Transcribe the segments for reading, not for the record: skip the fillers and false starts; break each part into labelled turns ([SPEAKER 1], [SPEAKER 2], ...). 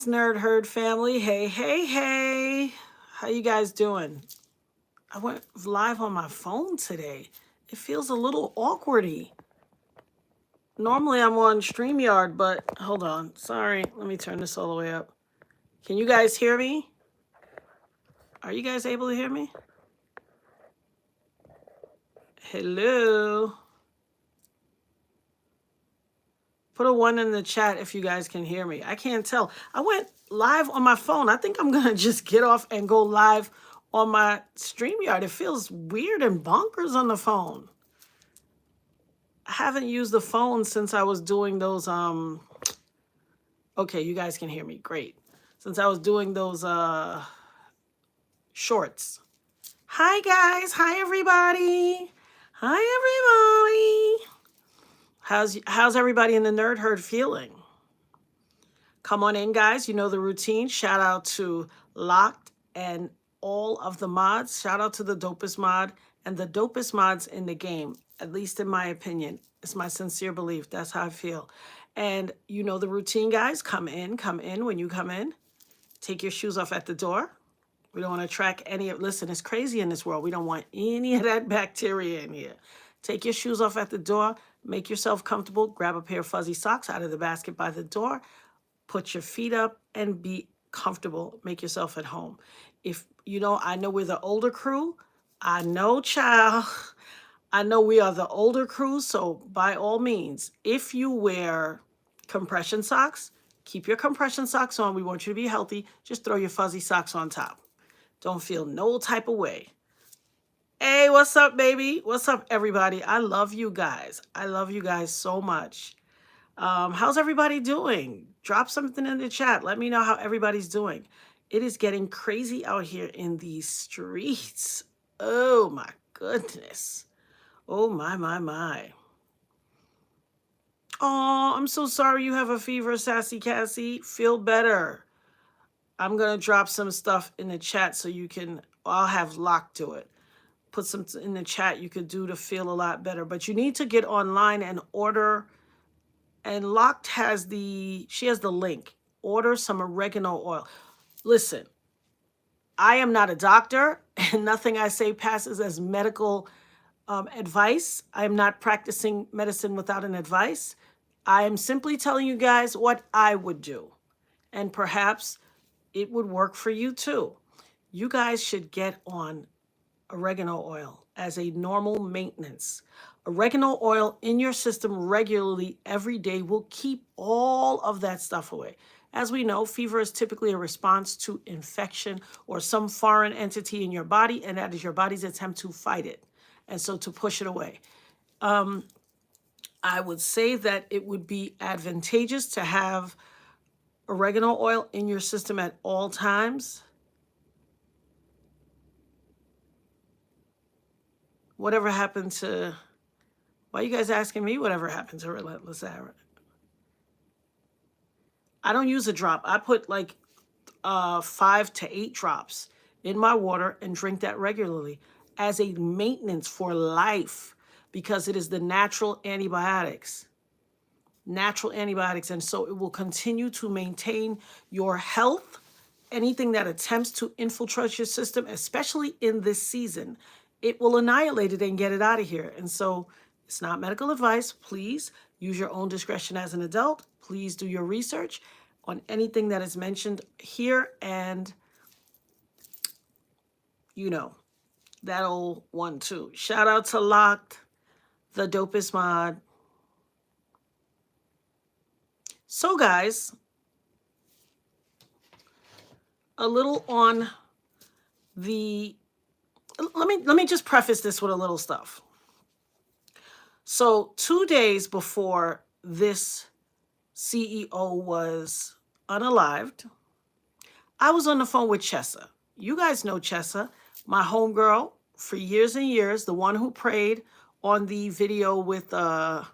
[SPEAKER 1] Nerd Herd family. Hey, hey, hey. How you guys doing? I went live on my phone today. It feels a little awkwardy. Normally I'm on StreamYard, but hold on. Sorry. Let me turn this all the way up. Can you guys hear me? Are you guys able to hear me? Hello. Put a 1 in the chat if you guys can hear me. I can't tell. I went live on my phone. I think I'm going to just get off and go live on my StreamYard. It feels weird and bonkers on the phone. I haven't used the phone since I was doing those okay, you guys can hear me. Great. Since I was doing those shorts. Hi guys. Hi everybody. Hi everybody. How's everybody in the Nerd Herd feeling? Come on in, guys. You know the routine. Shout out to Locked and all of the mods. Shout out to the dopest mod and the dopest mods in the game, at least in my opinion. It's my sincere belief. That's how I feel. And you know the routine, guys. Come in. When you come in, take your shoes off at the door. We don't want to track any of, listen, it's crazy in this world. We don't want any of that bacteria in here. Take your shoes off at the door. Make yourself comfortable. Grab a pair of fuzzy socks out of the basket by the door. Put your feet up and be comfortable. Make yourself at home. If you know, I know we're the older crew. I know, child. I know we are the older crew. So by all means, if you wear compression socks, keep your compression socks on. We want you to be healthy. Just throw your fuzzy socks on top. Don't feel no type of way. Hey, what's up, baby? What's up, everybody? I love you guys. I love you guys so much. How's everybody doing? Drop something in the chat. Let me know how everybody's doing. It is getting crazy out here in these streets. Oh my goodness. Oh my. Oh, I'm so sorry you have a fever, Sassy Cassie. Feel better. I'm going to drop some stuff in the chat so you can, I'll have Locked to it. Put some in the chat you could do to feel a lot better. But you need to get online and order. And Locked has she has the link. Order some oregano oil. Listen, I am not a doctor, and nothing I say passes as medical advice. I am not practicing medicine without an advice. I am simply telling you guys what I would do. And perhaps it would work for you too. You guys should get on oregano oil as a normal maintenance. Oregano oil in your system regularly every day will keep all of that stuff away. As we know, fever is typically a response to infection or some foreign entity in your body, and that is your body's attempt to fight it, and so to push it away. I would say that it would be advantageous to have oregano oil in your system at all times. Whatever happened to, why are you guys asking me whatever happened to Relentless Aaron? I don't use a drop. I put like 5 to 8 drops in my water and drink that regularly as a maintenance for life because it is the natural antibiotics. Natural antibiotics. And so it will continue to maintain your health. Anything that attempts to infiltrate your system, especially in this season, it will annihilate it and get it out of here. And so it's not medical advice. Please use your own discretion as an adult. Please do your research on anything that is mentioned here. And, you know, that old one too. Shout out to Locked, the dopest mod. So guys, a little on the, let me just preface this with a little stuff. So 2 days before this CEO was unalived, I was on the phone with Chessa. You guys know Chessa, my homegirl for years and years, the one who prayed on the video with the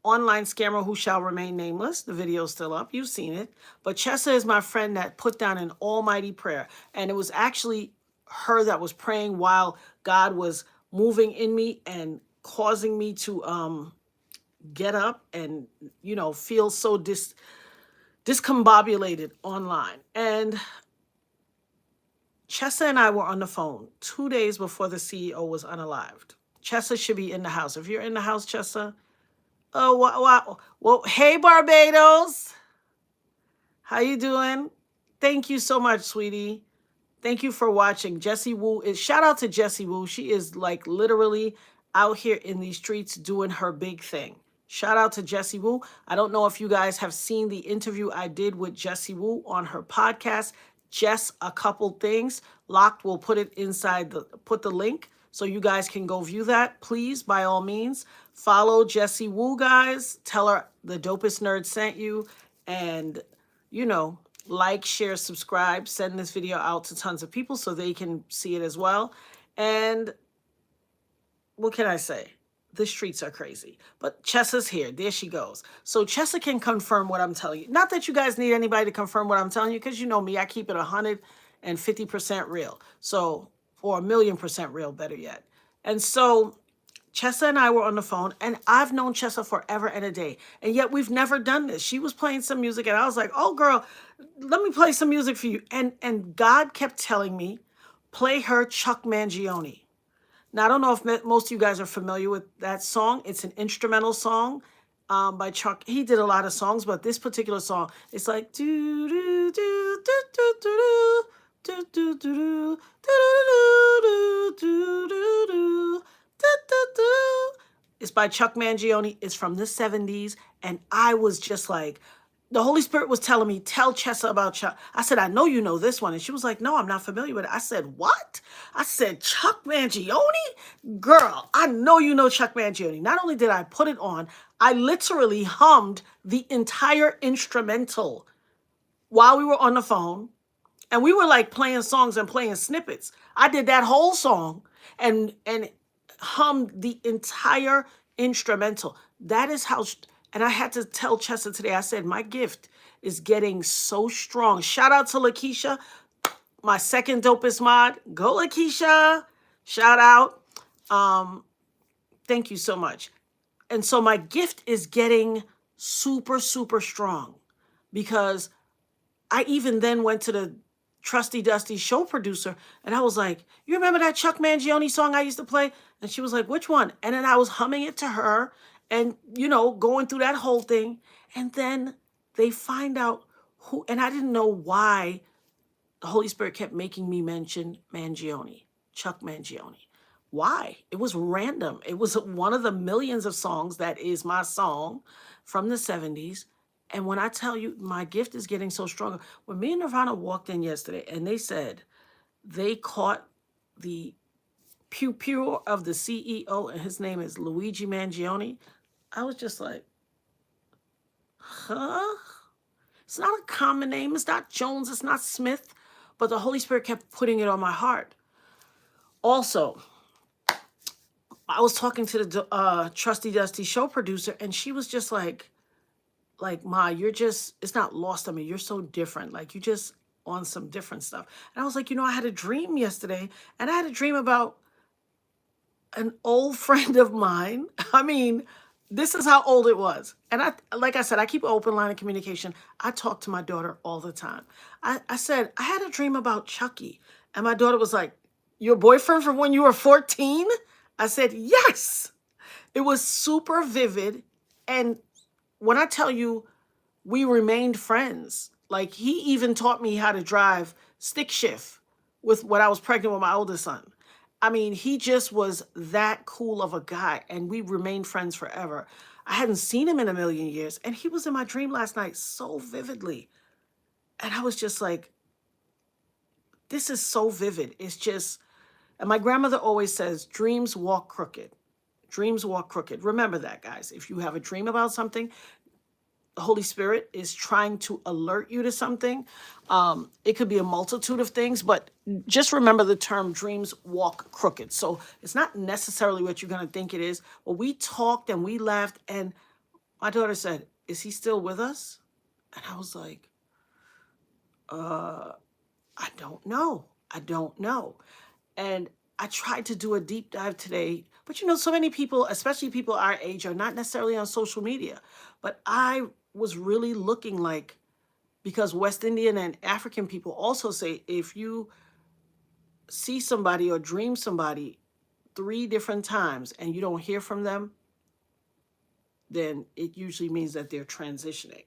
[SPEAKER 1] online scammer who shall remain nameless. The video's still up. You've seen it. But Chessa is my friend that put down an almighty prayer. And it was actually her that was praying while God was moving in me and causing me to get up and, you know, feel so discombobulated online. And Chessa and I were on the phone 2 days before the CEO was unalived. Chessa should be in the house. If you're in the house, Chessa, oh wow. Well, hey Barbados, how you doing? Thank you so much, sweetie. Thank you for watching. Jessie Woo is, shout out to Jessie Woo. She is like literally out here in these streets doing her big thing. Shout out to Jessie Woo. I don't know if you guys have seen the interview I did with Jessie Woo on her podcast. Just a couple things. Locked will put it inside put the link so you guys can go view that. Please, by all means, follow Jessie Woo, guys. Tell her the dopest nerd sent you, and like, share, subscribe, send this video out to tons of people so they can see it as well. And what can I say? The streets are crazy. But Chessa's here. There she goes. So Chessa can confirm what I'm telling you. Not that you guys need anybody to confirm what I'm telling you, because you know me, I keep it 150% real. So, or 1,000,000% real, better yet. And so Chessa and I were on the phone, and I've known Chessa forever and a day, and yet we've never done this. She was playing some music, and I was like, oh, girl, let me play some music for you. And God kept telling me, play her Chuck Mangione. Now, I don't know if most of you guys are familiar with that song. It's an instrumental song by Chuck. He did a lot of songs, but this particular song, it's like, do do do do do do do do do do do do do do. It's by Chuck Mangione. It's from the 70s. And I was just like, the Holy Spirit was telling me, tell Chessa about Chuck. I said, I know you know this one. And she was like, no, I'm not familiar with it. I said, what? I said, Chuck Mangione? Girl, I know you know Chuck Mangione. Not only did I put it on, I literally hummed the entire instrumental while we were on the phone. And we were like playing songs and playing snippets. I did that whole song and hummed the entire instrumental. That is how, and I had to tell Chessa today, I said, my gift is getting so strong. Shout out to Lakeisha, my second dopest mod. Go Lakeisha. Shout out. Thank you so much. And so my gift is getting super, super strong, because I even then went to the trusty dusty show producer and I was like, you remember that Chuck Mangione song I used to play? And she was like, which one? And then I was humming it to her and, going through that whole thing. And then they find out who, and I didn't know why the Holy Spirit kept making me mention Mangione, Chuck Mangione. Why? It was random. It was one of the millions of songs that is my song from the 70s. And when I tell you my gift is getting so strong, when me and Nirvana walked in yesterday and they said they caught the pew of the CEO and his name is Luigi Mangione, I was just like, huh? It's not a common name. It's not Jones. It's not Smith. But the Holy Spirit kept putting it on my heart. Also, I was talking to the trusty dusty show producer and she was just like, Ma, you're just, it's not lost on me. You're so different. Like, you just on some different stuff. And I was like, I had a dream yesterday, and I had a dream about an old friend of mine. I mean, this is how old it was. And like I said, I keep an open line of communication. I talk to my daughter all the time. I said, I had a dream about Chucky. And my daughter was like, your boyfriend from when you were 14? I said, yes. It was super vivid. And when I tell you, we remained friends. Like, he even taught me how to drive stick shift when I was pregnant with my oldest son. I mean, he just was that cool of a guy, and we remained friends forever. I hadn't seen him in a million years, and he was in my dream last night so vividly. And I was just like, this is so vivid. It's just, and my grandmother always says, dreams walk crooked. Dreams walk crooked. Remember that, guys. If you have a dream about something, the Holy Spirit is trying to alert you to something. It could be a multitude of things, but just remember the term dreams walk crooked. So it's not necessarily what you're going to think it is. But we talked and we laughed, and my daughter said, is he still with us? And I was like, I don't know. I don't know. And I tried to do a deep dive today, but so many people, especially people our age, are not necessarily on social media. But I was really looking like, Because West Indian and African people also say if you see somebody or dream somebody 3 different times and you don't hear from them, then it usually means that they're transitioning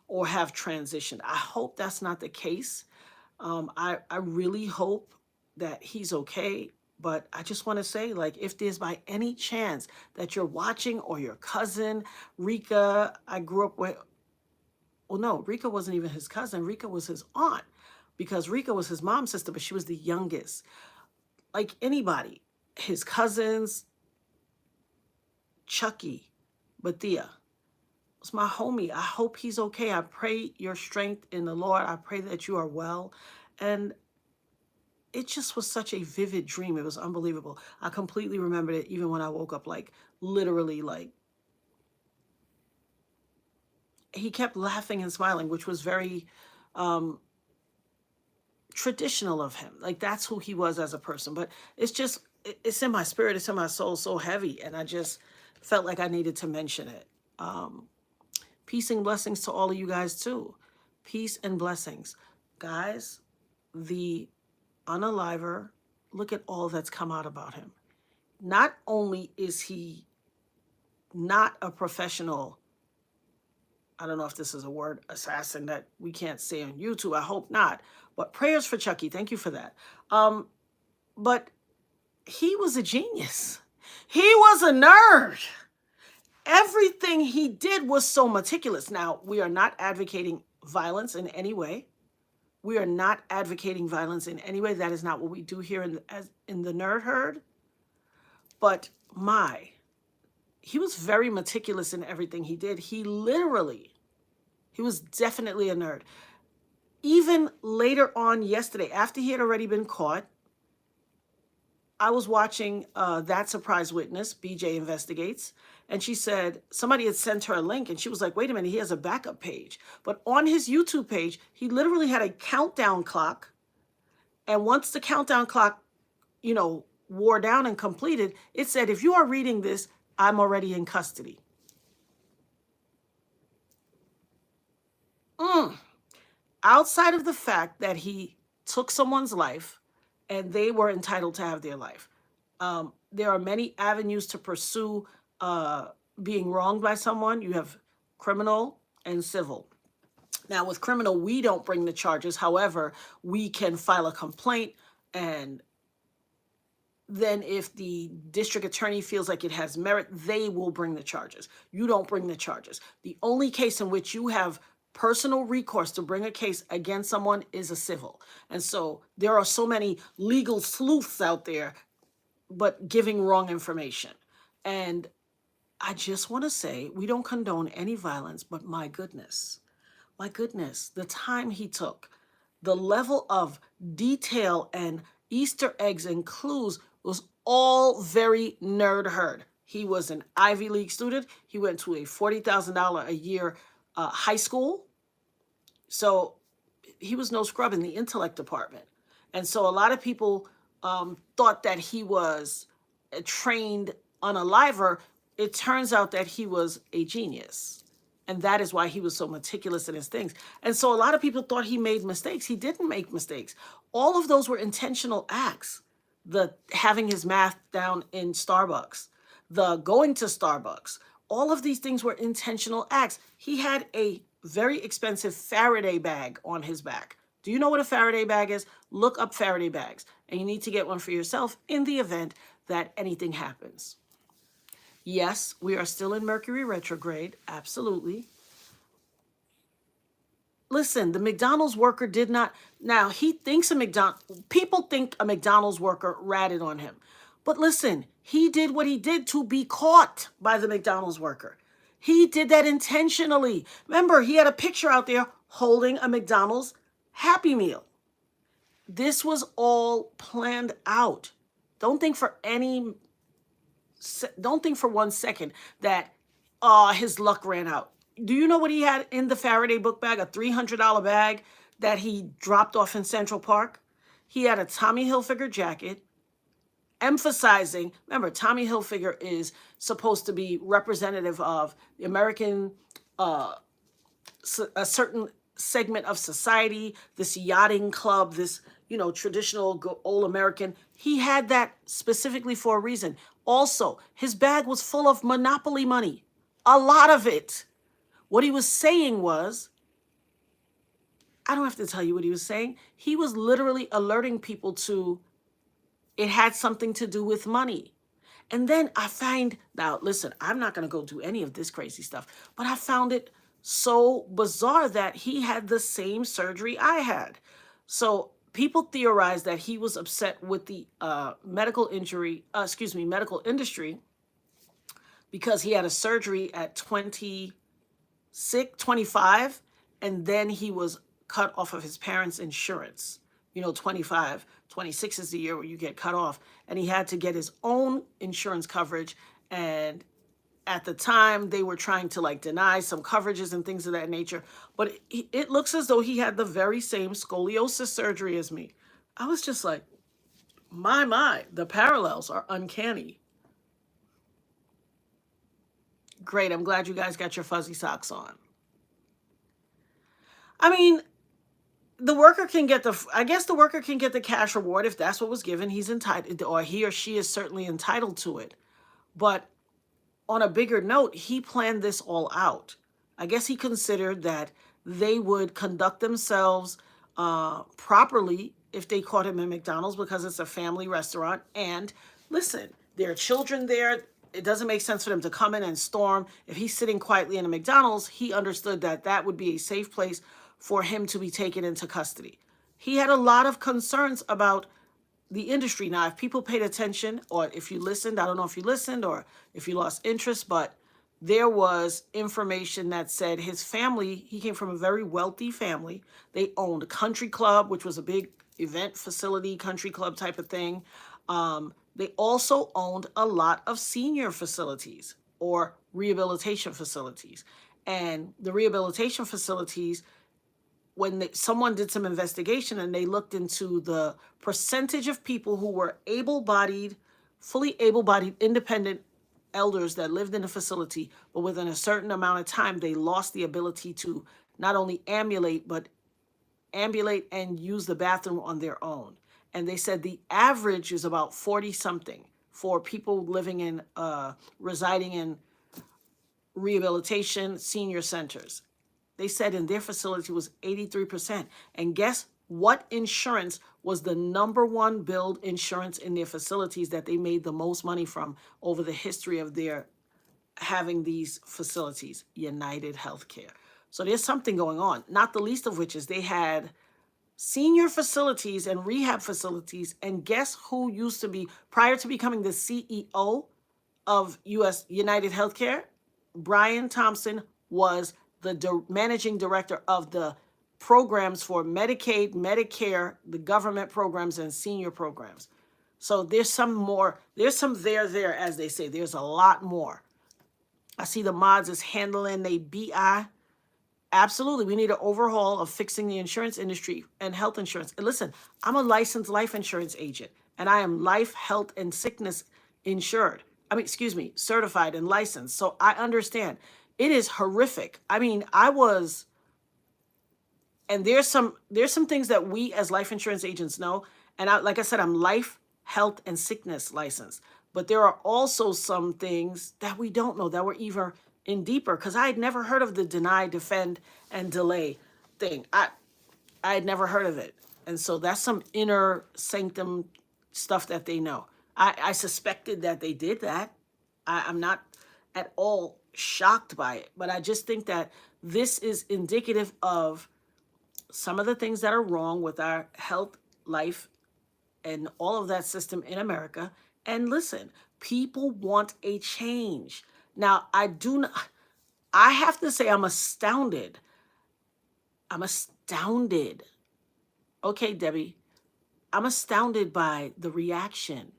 [SPEAKER 1] or have transitioned. I hope that's not the case. I really hope that he's okay. But I just want to say, like, if there's by any chance that you're watching or your cousin, Rika, I grew up with, well, no, Rika wasn't even his cousin. Rika was his aunt because Rika was his mom's sister, but she was the youngest. Like anybody, his cousins, Chucky, Bathia, it's my homie. I hope he's okay. I pray your strength in the Lord. I pray that you are well. And it just was such a vivid dream. It was unbelievable. I completely remembered it even when I woke up, like literally, like he kept laughing and smiling, which was very traditional of him. Like that's who he was as a person. But it's just, it's in my spirit, it's in my soul so heavy. And I just felt like I needed to mention it. Peace and blessings to all of you guys too. Peace and blessings. Guys, the unaliver, look at all that's come out about him. Not only is he not a professional, I don't know if this is a word, assassin, that we can't say on YouTube. I hope not. But prayers for Chucky. Thank you for that. But he was a genius. He was a nerd. Everything he did was so meticulous. Now, we are not advocating violence in any way. We are not advocating violence in any way. That is not what we do here in the Nerd Herd. But he was very meticulous in everything he did. He was definitely a nerd. Even later on yesterday, after he had already been caught, I was watching That Surprise Witness, BJ Investigates, and she said somebody had sent her a link, and she was like, wait a minute, he has a backup page. But on his YouTube page, he literally had a countdown clock, and once the countdown clock, wore down and completed, it said, if you are reading this, I'm already in custody. Outside of the fact that he took someone's life and they were entitled to have their life, there are many avenues to pursue being wronged by someone. You have criminal and civil. Now, with criminal, we don't bring the charges. However, we can file a complaint, and then if the district attorney feels like it has merit, they will bring the charges. You don't bring the charges. The only case in which you have personal recourse to bring a case against someone is a civil. And so there are so many legal sleuths out there, but giving wrong information. And I just want to say, we don't condone any violence, but my goodness, the time he took, the level of detail and Easter eggs and clues was all very Nerd Herd. He was an Ivy League student. He went to a $40,000 a year high school. So he was no scrub in the intellect department. And so a lot of people thought that he was a trained unaliver. It turns out that he was a genius. And that is why he was so meticulous in his things. And so a lot of people thought he made mistakes. He didn't make mistakes. All of those were intentional acts. The having his math down in Starbucks, the going to Starbucks, all of these things were intentional acts. He had a very expensive Faraday bag on his back. Do you know what a Faraday bag is? Look up Faraday bags. And you need to get one for yourself in the event that anything happens. Yes, we are still in Mercury retrograde. Absolutely. Listen, the McDonald's worker did not. Now, he thinks people think a McDonald's worker ratted on him. But listen, he did what he did to be caught by the McDonald's worker. He did that intentionally. Remember, he had a picture out there holding a McDonald's Happy Meal. This was all planned out. Don't think for 1 second that his luck ran out. Do you know what he had in the Faraday book bag? A $300 bag that he dropped off in Central Park. He had a Tommy Hilfiger jacket, emphasizing, remember, Tommy Hilfiger is supposed to be representative of the American, a certain segment of society, this yachting club, this, traditional old American. He had that specifically for a reason. Also, his bag was full of monopoly money, a lot of it. What he was saying was, I don't have to tell you what he was saying. He was literally alerting people to it had something to do with money. And then I find, now listen, I'm not going to go do any of this crazy stuff, but I found it so bizarre that he had the same surgery I had. So people theorize that he was upset with the medical industry because he had a surgery at 25, and then he was cut off of his parents' insurance. 25, 26 is the year where you get cut off. And he had to get his own insurance coverage. And at the time, they were trying to deny some coverages and things of that nature. But it looks as though he had the very same scoliosis surgery as me. I was just like, my, the parallels are uncanny. Great, I'm glad you guys got your fuzzy socks on. I mean, the worker can get the cash reward if that's what was given. He's entitled, or he or she is certainly entitled to it. But on a bigger note, he planned this all out. I guess he considered that they would conduct themselves properly if they caught him in McDonald's, because it's a family restaurant. And listen, there are children there. It doesn't make sense for them to come in and storm. If he's sitting quietly in a McDonald's, he understood that that would be a safe place for him to be taken into custody. He had a lot of concerns about the industry. Now, if people paid attention, or if you listened, I don't know if you listened or if you lost interest, but there was information that said his family, he came from a very wealthy family. They owned a country club, which was a big event facility, country club type of thing. They also owned a lot of senior facilities or rehabilitation facilities. And the rehabilitation facilities, when someone did some investigation and they looked into the percentage of people who were able-bodied, fully able-bodied, independent elders that lived in the facility, but within a certain amount of time, they lost the ability to not only ambulate, but ambulate and use the bathroom on their own. And they said the average is about 40-something for people living in, residing in rehabilitation senior centers. They said in their facility was 83%. And guess what insurance was the number one billed insurance in their facilities that they made the most money from over the history of their having these facilities? United Healthcare. So there's something going on, not the least of which is they had senior facilities and rehab facilities. And guess who used to be, prior to becoming the CEO of United Healthcare? Brian Thompson was the managing director of the programs for Medicaid, Medicare, the government programs, and senior programs. So there's some more, there's some there, as they say. There's a lot more. I see the mods is handling a BI. Absolutely, we need an overhaul of fixing the insurance industry and health insurance. And listen, I'm a licensed life insurance agent, and I am life, health, and sickness insured. Certified and licensed. So I understand. It is horrific. I mean, and there's some things that we as life insurance agents know. And like I said, I'm life, health, and sickness licensed. But there are also some things that we don't know that we're even in deeper, because I had never heard of the deny, defend, and delay thing. I had never heard of it. And so that's some inner sanctum stuff that they know. I suspected that they did that. I'm not at all shocked by it, but I just think that this is indicative of some of the things that are wrong with our health, life, and all of that system in America. And listen, people want a change. Now, I have to say I'm astounded. Okay, Debbie, I'm astounded by the reaction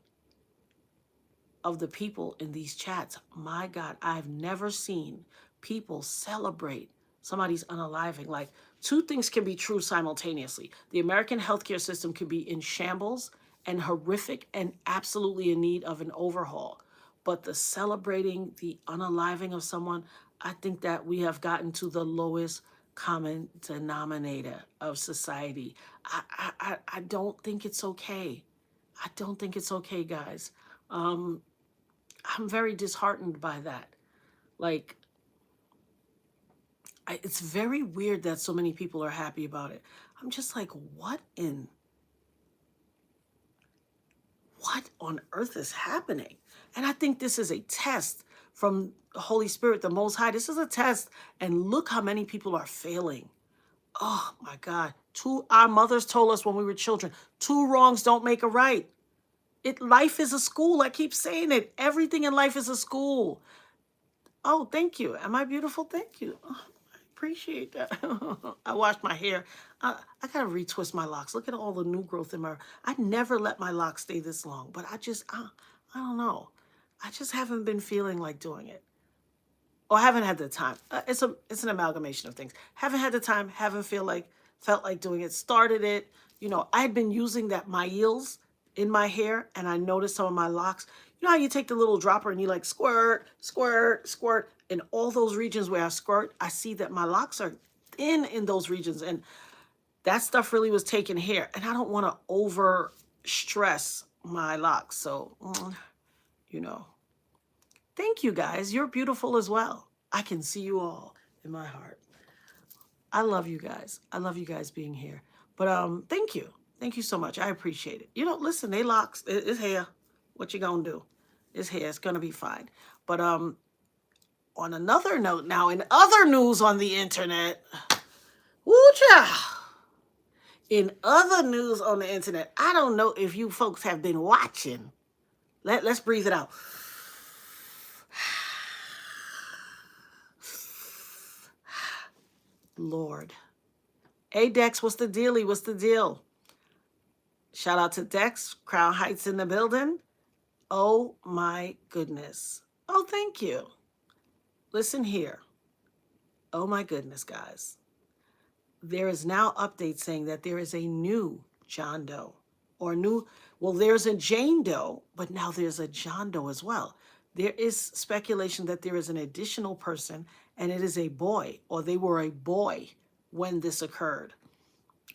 [SPEAKER 1] of the people in these chats. My God, I've never seen people celebrate somebody's unaliving. Like, two things can be true simultaneously. The American healthcare system can be in shambles and horrific and absolutely in need of an overhaul. But the celebrating the unaliving of someone, I think that we have gotten to the lowest common denominator of society. I don't think it's okay. I don't think it's okay, guys. Um, I'm very disheartened by that. Like, it's very weird that so many people are happy about it. I'm just like, what on earth is happening? And I think this is a test from the Holy Spirit, the Most High. This is a test. And look how many people are failing. Oh my God. Our mothers told us when we were children, two wrongs don't make a right. Life is a school. I keep saying it. Everything in life is a school. Oh, thank you. Am I beautiful? Thank you. Oh, I appreciate that. I washed my hair. I gotta retwist my locks. Look at all the new growth in my. I never let my locks stay this long, but I don't know. I just haven't been feeling like doing it. Or haven't had the time. It's an amalgamation of things. Haven't had the time. Haven't felt like doing it. Started it. I had been using that my heels in my hair, and I noticed some of my locks. You know how you take the little dropper and you like squirt, squirt, squirt. In all those regions where I squirt, I see that my locks are thin in those regions, and that stuff really was taking hair. And I don't want to over stress my locks. So, you know. Thank you guys. You're beautiful as well. I can see you all in my heart. I love you guys. I love you guys being here. But thank you. Thank you so much. I appreciate it. Listen, they locks. It's hair. What you gonna do? It's hair. It's gonna be fine. But on another note now, in other news on the internet, woo-cha! In other news on the internet, I don't know if you folks have been watching. Let's breathe it out. Lord. Hey, Dex, what's the dealie? What's the deal? Shout out to Dex, Crown Heights in the building. Oh, my goodness. Oh, thank you. Listen here. Oh, my goodness, guys. There is now update saying that there is a new John Doe. There's a Jane Doe, but now there's a John Doe as well. There is speculation that there is an additional person, and it is a boy, or they were a boy when this occurred.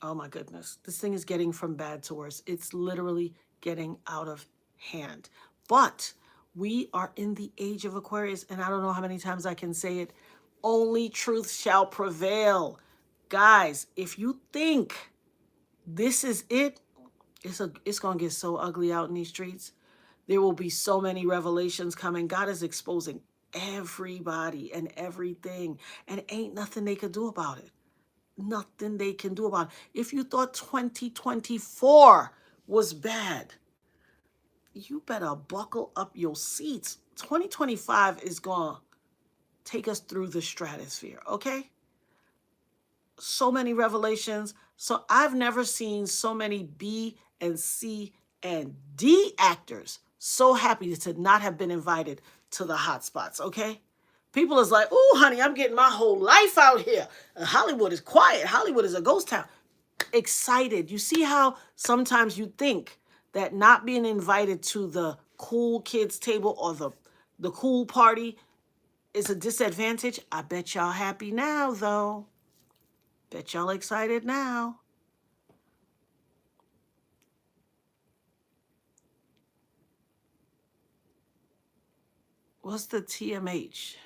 [SPEAKER 1] Oh my goodness. This thing is getting from bad to worse. It's literally getting out of hand. But we are in the age of Aquarius, and I don't know how many times I can say it. Only truth shall prevail. Guys, if you think this is it, it's going to get so ugly out in these streets. There will be so many revelations coming. God is exposing everybody and everything, and ain't nothing they could do about it. Nothing they can do about it. If you thought 2024 was bad, you better buckle up your seats. 2025 is going to take us through the stratosphere, okay? So many revelations. So I've never seen so many B and C and D actors so happy to not have been invited to the hot spots, okay? People is like, "Ooh, honey, I'm getting my whole life out here. Hollywood is quiet. Hollywood is a ghost town." Excited. You see how sometimes you think that not being invited to the cool kids table or the cool party is a disadvantage? I bet y'all happy now, though. Bet y'all excited now. What's the TMH?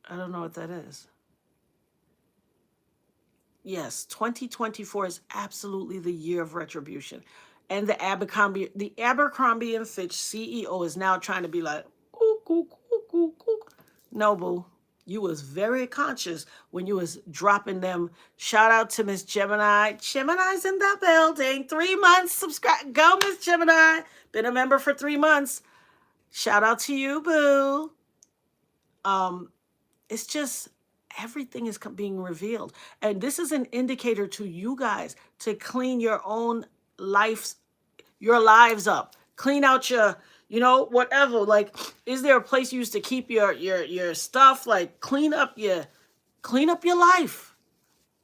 [SPEAKER 1] I don't know what that is. Yes, 2024 is absolutely the year of retribution. And the Abercrombie and Fitch CEO is now trying to be like, ooh, ooh, ooh, ooh, ooh. No, boo. You was very conscious when you was dropping them. Shout out to Miss Gemini. Gemini's in the building. 3 months. Subscribe. Go, Miss Gemini. Been a member for 3 months. Shout out to you, boo. It's just everything is being revealed. And this is an indicator to you guys to clean your own lives up. Clean out your, whatever. Like, is there a place you used to keep your stuff? Like, clean up your life.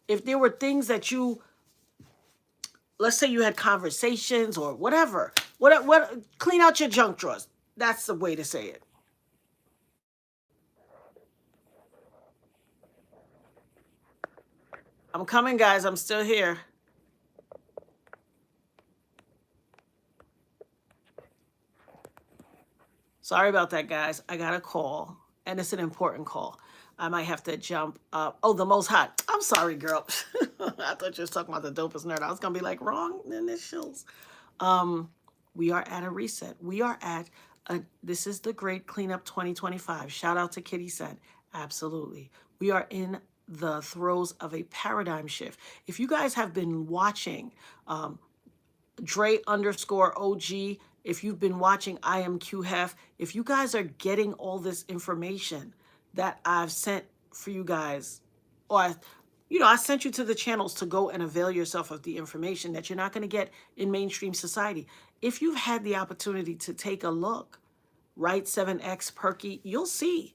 [SPEAKER 1] If there were things that let's say you had conversations or whatever, what clean out your junk drawers. That's the way to say it. I'm coming, guys. I'm still here. Sorry about that, guys. I got a call, and it's an important call. I might have to jump up. Oh, the most hot. I'm sorry, girl. I thought you were talking about the dopest nerd. I was going to be like, wrong initials. We are at a reset. We are at this is the Great Cleanup 2025. Shout out to Kitty said. Absolutely. We are in the throes of a paradigm shift. If you guys have been watching Dre underscore OG, if you've been watching I Am QHEF, if you guys are getting all this information that I've sent for you guys, or I sent you to the channels to go and avail yourself of the information that you're not going to get in mainstream society. If you've had the opportunity to take a look, right, 7X Perky, you'll see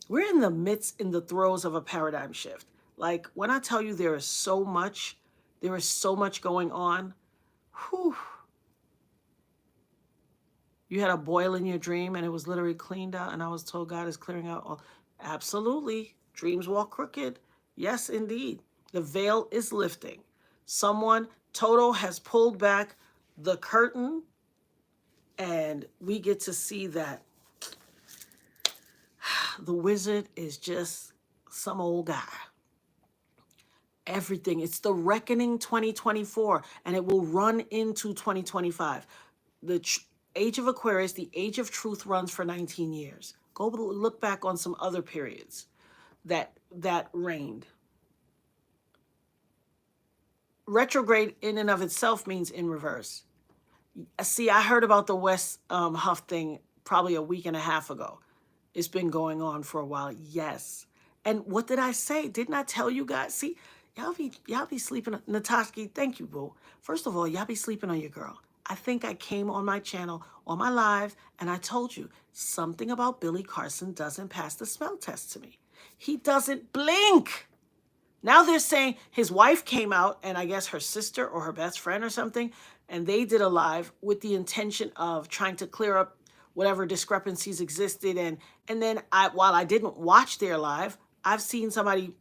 [SPEAKER 1] we're in the midst, in the throes of a paradigm shift. Like when I tell you there is so much going on. Whew. You had a boil in your dream and it was literally cleaned out, and I was told God is clearing out all. Absolutely. Dreams walk crooked. Yes, indeed. The veil is lifting. Someone, Toto, has pulled back the curtain, and we get to see that the wizard is just some old guy. Everything. It's the reckoning 2024, and it will run into 2025. The age of Aquarius, the age of truth, runs for 19 years. Go look back on some other periods that reigned. Retrograde in and of itself means in reverse. See, I heard about the West Huff thing probably a week and a half ago. It's been going on for a while. Yes. And what did I say? Didn't I tell you guys? See, y'all be sleeping. Natasha, thank you, boo. First of all, y'all be sleeping on your girl. I think I came on my channel, on my live, and I told you something about Billy Carson doesn't pass the smell test to me. He doesn't blink. Now they're saying his wife came out, and I guess her sister or her best friend or something, and they did a live with the intention of trying to clear up whatever discrepancies existed. And then while I didn't watch their live, I've seen somebody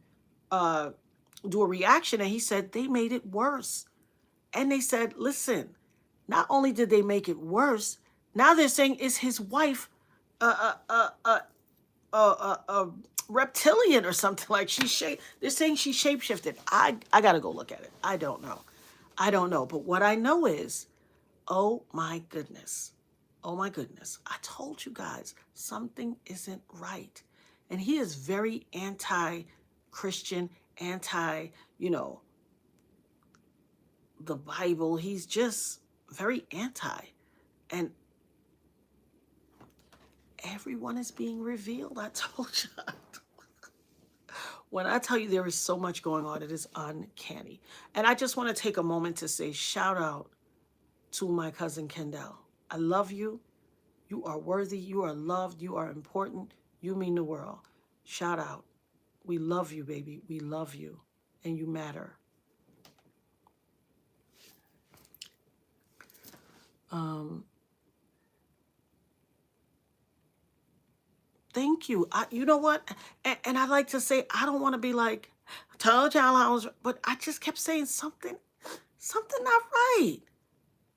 [SPEAKER 1] do a reaction, and he said they made it worse. And they said, listen, not only did they make it worse, now they're saying is his wife a reptilian or something, like they're saying she shapeshifted. I gotta go look at it. I don't know. But what I know is, oh my goodness, I told you guys something isn't right. And he is very anti-Christian, the Bible. He's just very anti. And everyone is being revealed. I told you. When I tell you there is so much going on, it is uncanny. And I just want to take a moment to say shout out to my cousin Kendall. I love you. You are worthy. You are loved. You are important. You mean the world. Shout out. We love you, baby. We love you. And you matter. Thank you. You know what? And I like to say, I don't want to be like, told y'all I was, but I just kept saying something not right.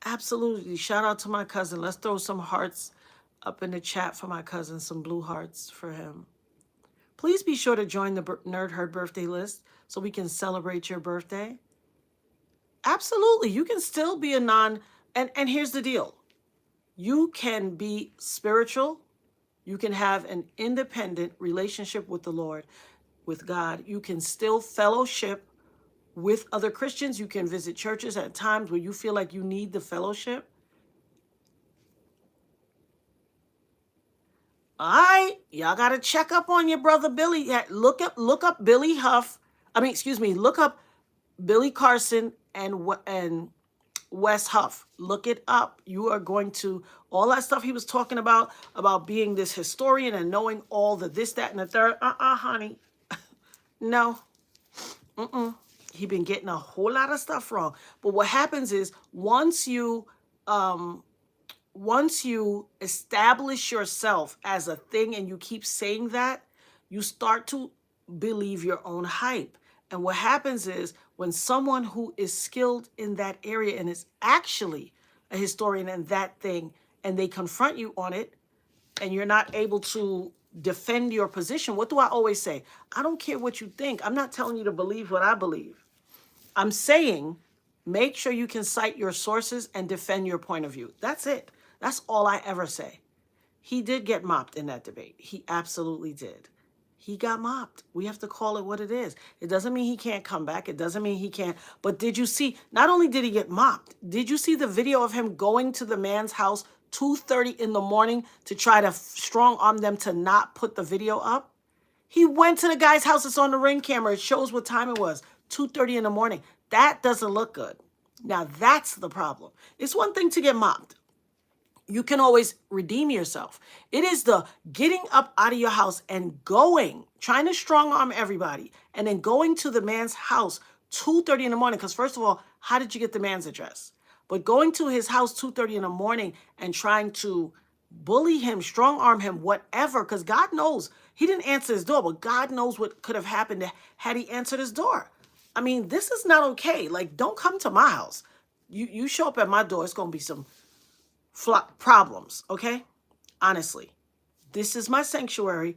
[SPEAKER 1] Absolutely. Shout out to my cousin. Let's throw some hearts up in the chat for my cousin, some blue hearts for him. Please be sure to join the Nerd Herd birthday list so we can celebrate your birthday. Absolutely. You can still be and here's the deal. You can be spiritual. You can have an independent relationship with the Lord, with God. You can still fellowship with other Christians. You can visit churches at times where you feel like you need the fellowship. All right, y'all got to check up on your brother Billy. Look up Billy Huff. Look up Billy Carson and Wes Huff. Look it up. You are going to, all that stuff he was talking about being this historian and knowing all the this, that, and the third. Honey. No. He been getting a whole lot of stuff wrong. But what happens is once you establish yourself as a thing and you keep saying that, you start to believe your own hype. And what happens is when someone who is skilled in that area and is actually a historian in that thing, and they confront you on it, and you're not able to defend your position, what do I always say? I don't care what you think. I'm not telling you to believe what I believe. I'm saying make sure you can cite your sources and defend your point of view. That's it. That's all I ever say. He did get mopped in that debate. He absolutely did. He got mopped. We have to call it what it is. It doesn't mean he can't come back. It doesn't mean he can't. But did you see, not only did he get mopped, did you see the video of him going to the man's house 2:30 in the morning to try to strong arm them to not put the video up? He went to the guy's house. It's on the Ring camera. It shows what time it was, 2:30 in the morning. That doesn't look good. Now that's the problem. It's one thing to get mopped. You can always redeem yourself. It is the getting up out of your house and going, trying to strong arm everybody, and then going to the man's house 2:30 in the morning. Because first of all, how did you get the man's address? But going to his house 2:30 in the morning and trying to bully him, strong arm him, whatever, because God knows he didn't answer his door, but God knows what could have happened had he answered his door. I mean, this is not okay. Like, don't come to my house. You show up at my door, it's going to be some problems, okay? Honestly, this is my sanctuary.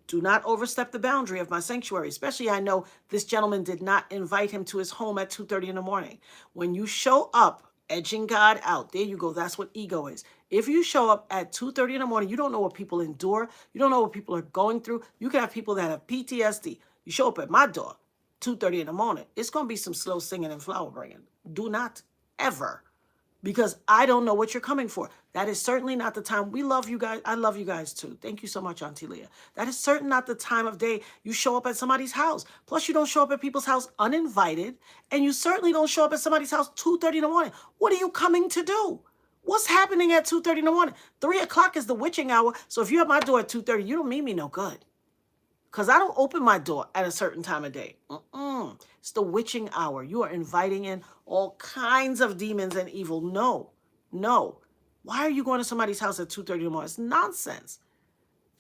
[SPEAKER 1] Do not overstep the boundary of my sanctuary. Especially, I know this gentleman did not invite him to his home at 2:30 in the morning. When you show up, edging God out, there you go. That's what ego is. If you show up at 2:30 in the morning, you don't know what people endure. You don't know what people are going through. You can have people that have PTSD. You show up at my door 2:30 in the morning. It's going to be some slow singing and flower bringing. Do not ever. Because I don't know what you're coming for. That is certainly not the time. We love you guys. I love you guys too. Thank you so much, Auntie Leah. That is certainly not the time of day you show up at somebody's house. Plus, you don't show up at people's house uninvited. And you certainly don't show up at somebody's house 2:30 in the morning. What are you coming to do? What's happening at 2:30 in the morning? 3 o'clock is the witching hour. So if you're at my door at 2:30, you don't mean me no good. Because I don't open my door at a certain time of day. It's the witching hour. You are inviting in all kinds of demons and evil. No. Why are you going to somebody's house at 2:30 in the morning? It's nonsense.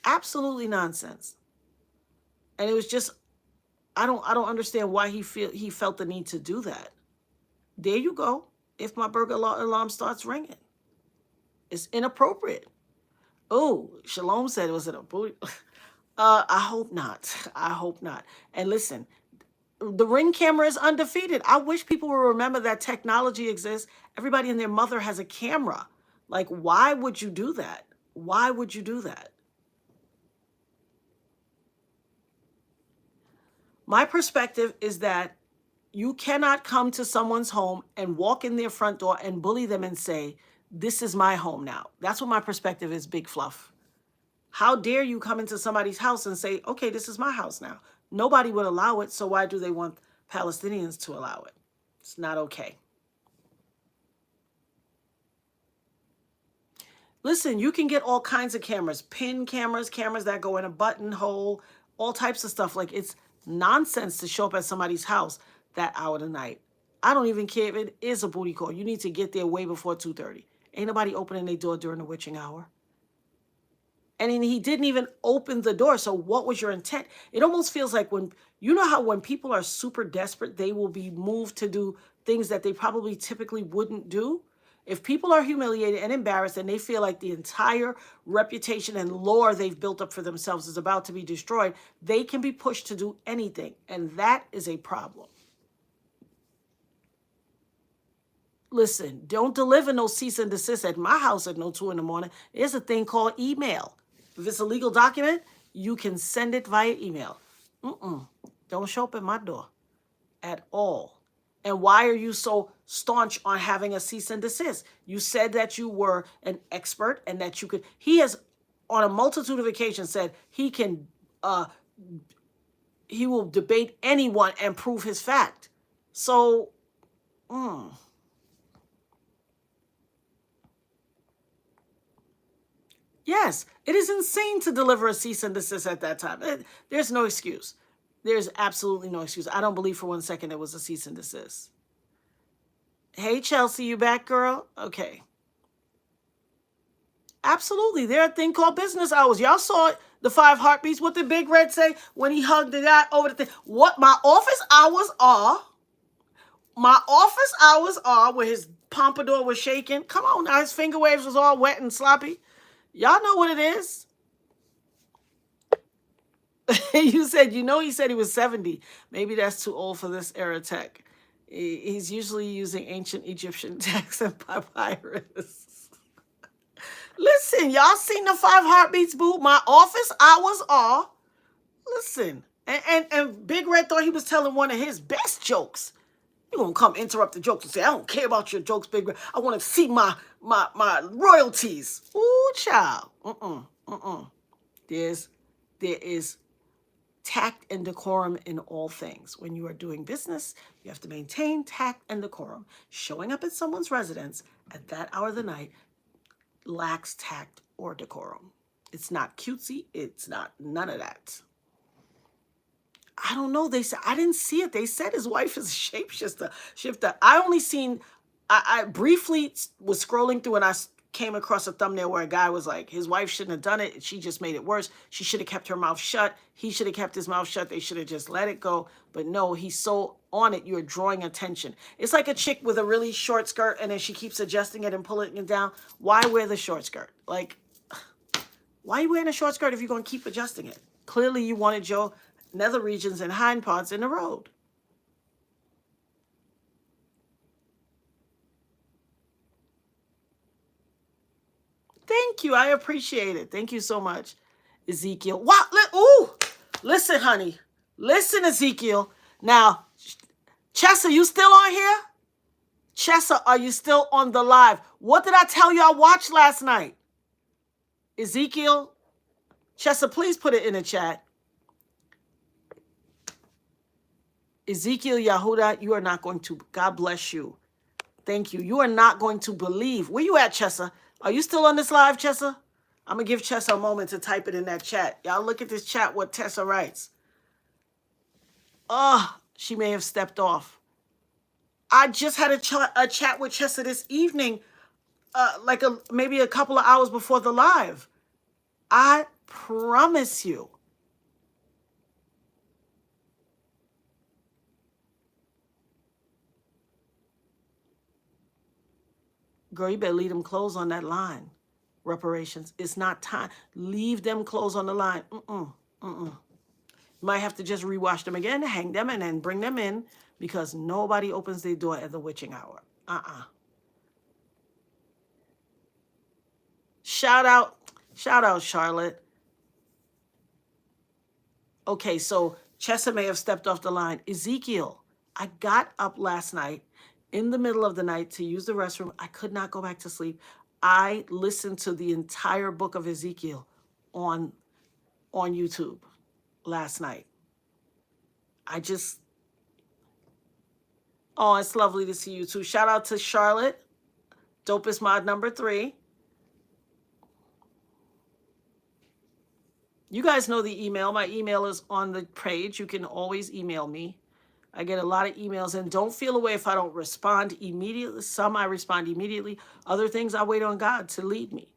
[SPEAKER 1] Absolutely nonsense. And it was just, I don't understand why he felt the need to do that. There you go. If my burger alarm starts ringing, it's inappropriate. Oh, Shalom said, was it a booty? I hope not. I hope not. And listen, the Ring camera is undefeated. I wish people would remember that technology exists. Everybody and their mother has a camera. Like, why would you do that? Why would you do that? My perspective is that you cannot come to someone's home and walk in their front door and bully them and say, this is my home now. That's what my perspective is, Big Fluff. How dare you come into somebody's house and say, okay, this is my house now. Nobody would allow it, so why do they want Palestinians to allow it? It's not okay. Listen, you can get all kinds of cameras, pin cameras, cameras that go in a buttonhole, all types of stuff. Like, it's nonsense to show up at somebody's house that hour of the night. I don't even care if it is a booty call. You need to get there way before 2:30. Ain't nobody opening their door during the witching hour. And he didn't even open the door. So what was your intent? It almost feels like when, you know how when people are super desperate, they will be moved to do things that they probably typically wouldn't do. If people are humiliated and embarrassed and they feel like the entire reputation and lore they've built up for themselves is about to be destroyed, they can be pushed to do anything. And that is a problem. Listen, don't deliver no cease and desist at my house at no 2 in the morning. There's a thing called email. If it's a legal document, you can send it via email. Don't show up at my door at all. And why are you so staunch on having a cease and desist? You said that you were an expert and that you could. He has, on a multitude of occasions, said he will debate anyone and prove his fact. So, yes, it is insane to deliver a cease and desist at that time. There's no excuse. There's absolutely no excuse. I don't believe for 1 second it was a cease and desist. Hey, Chelsea, you back, girl? Okay. Absolutely. There's a thing called business hours. Y'all saw it. The 5 heartbeats. What did Big Red say when he hugged the guy over the thing? What my office hours are. My office hours are where his pompadour was shaking. Come on now, his finger waves was all wet and sloppy. Y'all know what it is. You said, he said he was 70. Maybe that's too old for this era tech. He's usually using ancient Egyptian texts and papyrus. Listen, y'all seen the 5 heartbeats, boo? My office hours are. Listen. And Big Red thought he was telling one of his best jokes. You gonna come interrupt the jokes and say, I don't care about your jokes, Big Red. I want to see my royalties. Ooh, child. There is tact and decorum in all things. When you are doing business, you have to maintain tact and decorum. Showing up at someone's residence at that hour of the night lacks tact or decorum. It's not cutesy. It's not none of that. I don't know. They said, I didn't see it. They said his wife is a shapeshifter. I only seen, I briefly was scrolling through and I came across a thumbnail where a guy was like, his wife shouldn't have done it. She just made it worse. She should have kept her mouth shut. He should have kept his mouth shut. They should have just let it go. But no, he's so on it. You're drawing attention. It's like a chick with a really short skirt and then she keeps adjusting it and pulling it down. Why wear the short skirt? Like, why are you wearing a short skirt if you're going to keep adjusting it? Clearly you wanted your nether regions and hind parts in the road. Thank you. I appreciate it. Thank you so much, Ezekiel. Wow. Ooh. Listen, honey. Listen, Ezekiel. Now, Chessa, you still on here? Chessa, are you still on the live? What did I tell you I watched last night? Ezekiel, Chessa, please put it in the chat. Ezekiel Yahuda, you are not going to. God bless you. Thank you. You are not going to believe. Where you at, Chessa? Are you still on this live, Chessa? I'm going to give Chessa a moment to type it in that chat. Y'all look at this chat, what Tessa writes. She may have stepped off. I just had a chat with Chessa this evening, maybe a couple of hours before the live. I promise you. Girl, you better leave them clothes on that line. Reparations. It's not time. Leave them clothes on the line. You might have to just rewash them again, hang them, and then bring them in because nobody opens their door at the witching hour. Shout out, Charlotte. Okay, so Chessa may have stepped off the line. Ezekiel, I got up last night in the middle of the night to use the restroom. I could not go back to sleep. I listened to the entire book of Ezekiel on YouTube last night. It's lovely to see you too. Shout out to Charlotte, dopest mod number 3. You guys know the email. My email is on the page. You can always email me. I get a lot of emails, and don't feel away if I don't respond immediately. Some I respond immediately. Other things I wait on God to lead me.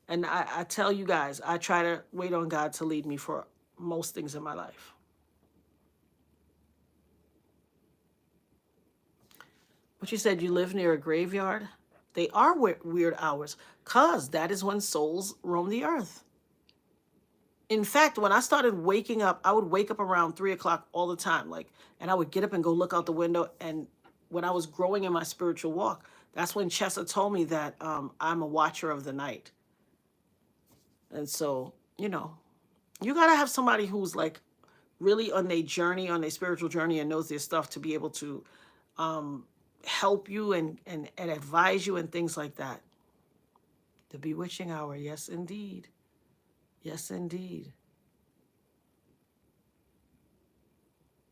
[SPEAKER 1] And I tell you guys, I try to wait on God to lead me for most things in my life. But you said you live near a graveyard? They are weird hours, because that is when souls roam the earth. In fact, when I started waking up, I would wake up around 3 o'clock all the time. And I would get up and go look out the window. And when I was growing in my spiritual walk, that's when Chessa told me that I'm a watcher of the night. And so, you got to have somebody who's really on their journey, on their spiritual journey, and knows their stuff to be able to help you and advise you and things like that. The bewitching hour. Yes, indeed. Yes, indeed.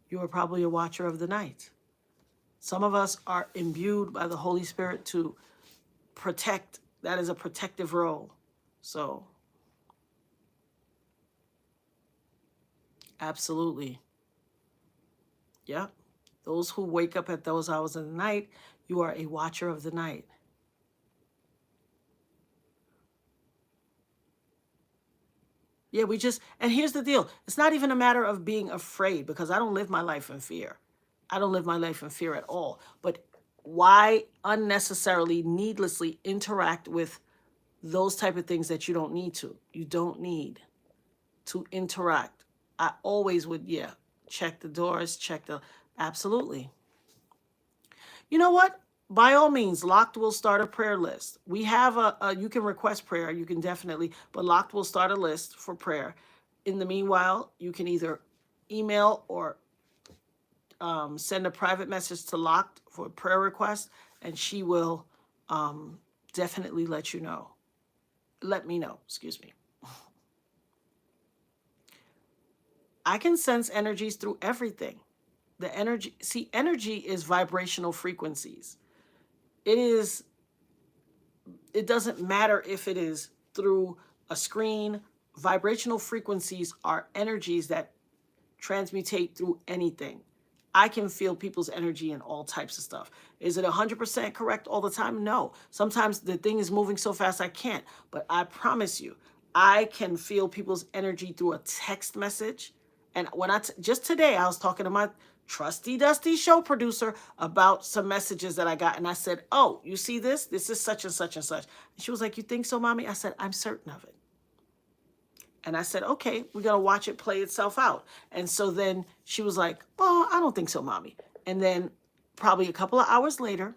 [SPEAKER 1] You are probably a watcher of the night. Some of us are imbued by the Holy Spirit to protect. That is a protective role. So, absolutely. Yeah. Those who wake up at those hours of the night, you are a watcher of the night. Yeah, and here's the deal. It's not even a matter of being afraid, because I don't live my life in fear. I don't live my life in fear at all. But why unnecessarily, needlessly interact with those type of things that you don't need to? You don't need to interact. I always would, check the doors, absolutely. You know what? By all means, Locked will start a prayer list. We have you can request prayer, you can definitely, but Locked will start a list for prayer. In the meanwhile, you can either email or send a private message to Locked for a prayer request, and she will definitely let you know. Let me know, excuse me. I can sense energies through everything. Energy is vibrational frequencies. It doesn't matter if it is through a screen. Vibrational frequencies are energies that transmutate through anything. I can feel people's energy in all types of stuff. Is it 100% correct all the time? No. Sometimes the thing is moving so fast I can't. But I promise you, I can feel people's energy through a text message. And just today, I was talking to my trusty dusty show producer about some messages that I got. And I said, oh, you see this? This is such and such and such. And she was like, you think so, mommy? I said, I'm certain of it. And I said, okay, we're going to watch it play itself out. And so then she was like, well, I don't think so, mommy. And then probably a couple of hours later,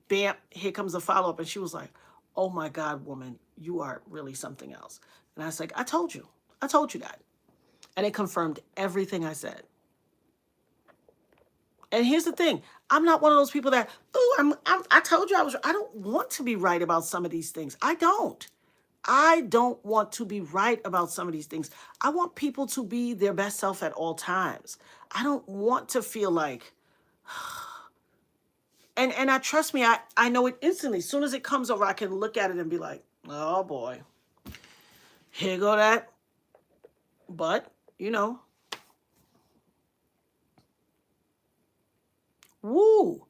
[SPEAKER 1] bam, here comes a follow-up. And she was like, oh my God, woman, you are really something else. And I was like, I told you that. And it confirmed everything I said. And here's the thing. I'm not one of those people that, I told you I don't want to be right about some of these things. I don't want to be right about some of these things. I want people to be their best self at all times. I don't want to feel like, and I trust me, I know it instantly. As soon as it comes over, I can look at it and be like, oh boy, here go that. But, woo,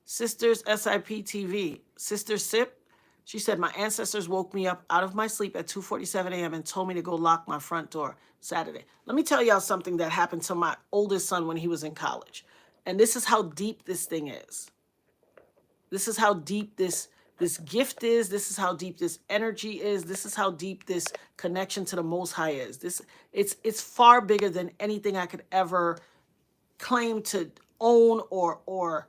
[SPEAKER 1] Sisters SIP TV, Sister Sip. She said, my ancestors woke me up out of my sleep at 2:47 a.m. and told me to go lock my front door Saturday. Let me tell y'all something that happened to my oldest son when he was in college. And this is how deep this thing is. This is how deep this gift is. This is how deep this energy is. This is how deep this connection to the Most High is. It's far bigger than anything I could ever claim to own or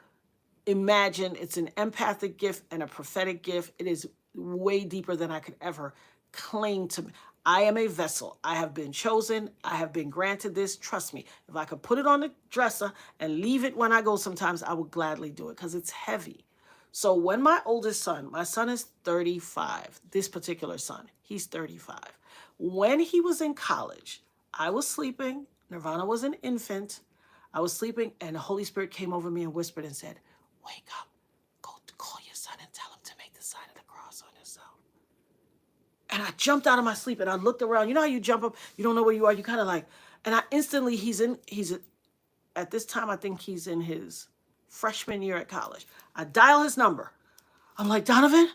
[SPEAKER 1] imagine. It's an empathic gift and a prophetic gift. It is way deeper than I could ever claim to. I am a vessel. I have been chosen. I have been granted this. Trust me, if I could put it on the dresser and leave it when I go sometimes, I would gladly do it because it's heavy. So when my oldest son, my son is 35, this particular son, he's 35. When he was in college, I was sleeping. Nirvana was an infant. I was sleeping and the Holy Spirit came over me and whispered and said, wake up, go call your son and tell him to make the sign of the cross on himself. And I jumped out of my sleep and I looked around. You know how you jump up, you don't know where you are, you kind of like, and I instantly, at this time, I think he's in his freshman year at college. I dial his number. I'm like, Donovan?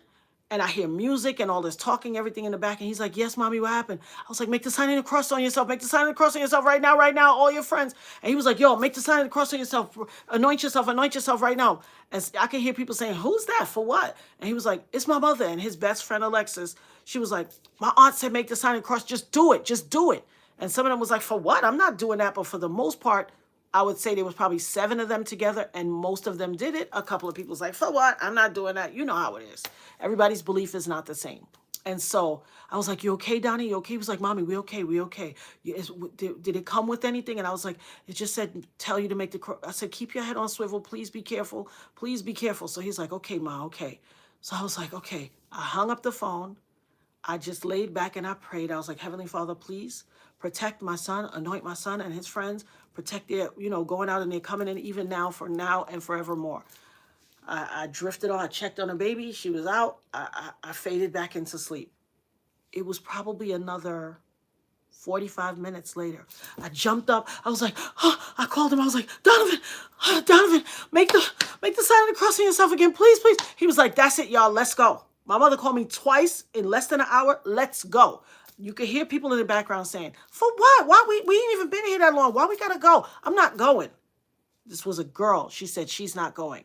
[SPEAKER 1] And I hear music and all this talking, everything in the back. And he's like, yes, mommy, what happened? I was like, make the sign of the cross on yourself. Make the sign of the cross on yourself right now, all your friends. And he was like, yo, make the sign of the cross on yourself. Anoint yourself right now. And I could hear people saying, who's that? For what? And he was like, it's my mother. And his best friend, Alexis, she was like, my aunt said, make the sign of the cross. Just do it. And some of them was like, for what? I'm not doing that. But for the most part, I would say there was probably 7 of them together and most of them did it. A couple of people was like, for what? I'm not doing that. You know how it is. Everybody's belief is not the same. And so I was like, you okay, Donnie? You okay? He was like, mommy, we okay. Did it come with anything? And I was like, it just said, tell you to make the cross. I said, keep your head on swivel. Please be careful. Please be careful. So he's like, okay, ma, okay. So I was like, okay. I hung up the phone. I just laid back and I prayed. I was like, Heavenly Father, please protect my son, anoint my son and his friends, protect their, going out and they're coming in even now for now and forevermore. I drifted on. I checked on the baby. She was out. I faded back into sleep. It was probably another 45 minutes later. I jumped up. I was like, I called him. I was like, Donovan, make the sign of the cross on yourself again, please. He was like, that's it, y'all. Let's go. My mother called me twice in less than an hour. Let's go. You could hear people in the background saying, for what? Why we ain't even been here that long. Why we gotta go? I'm not going. This was a girl. She said she's not going.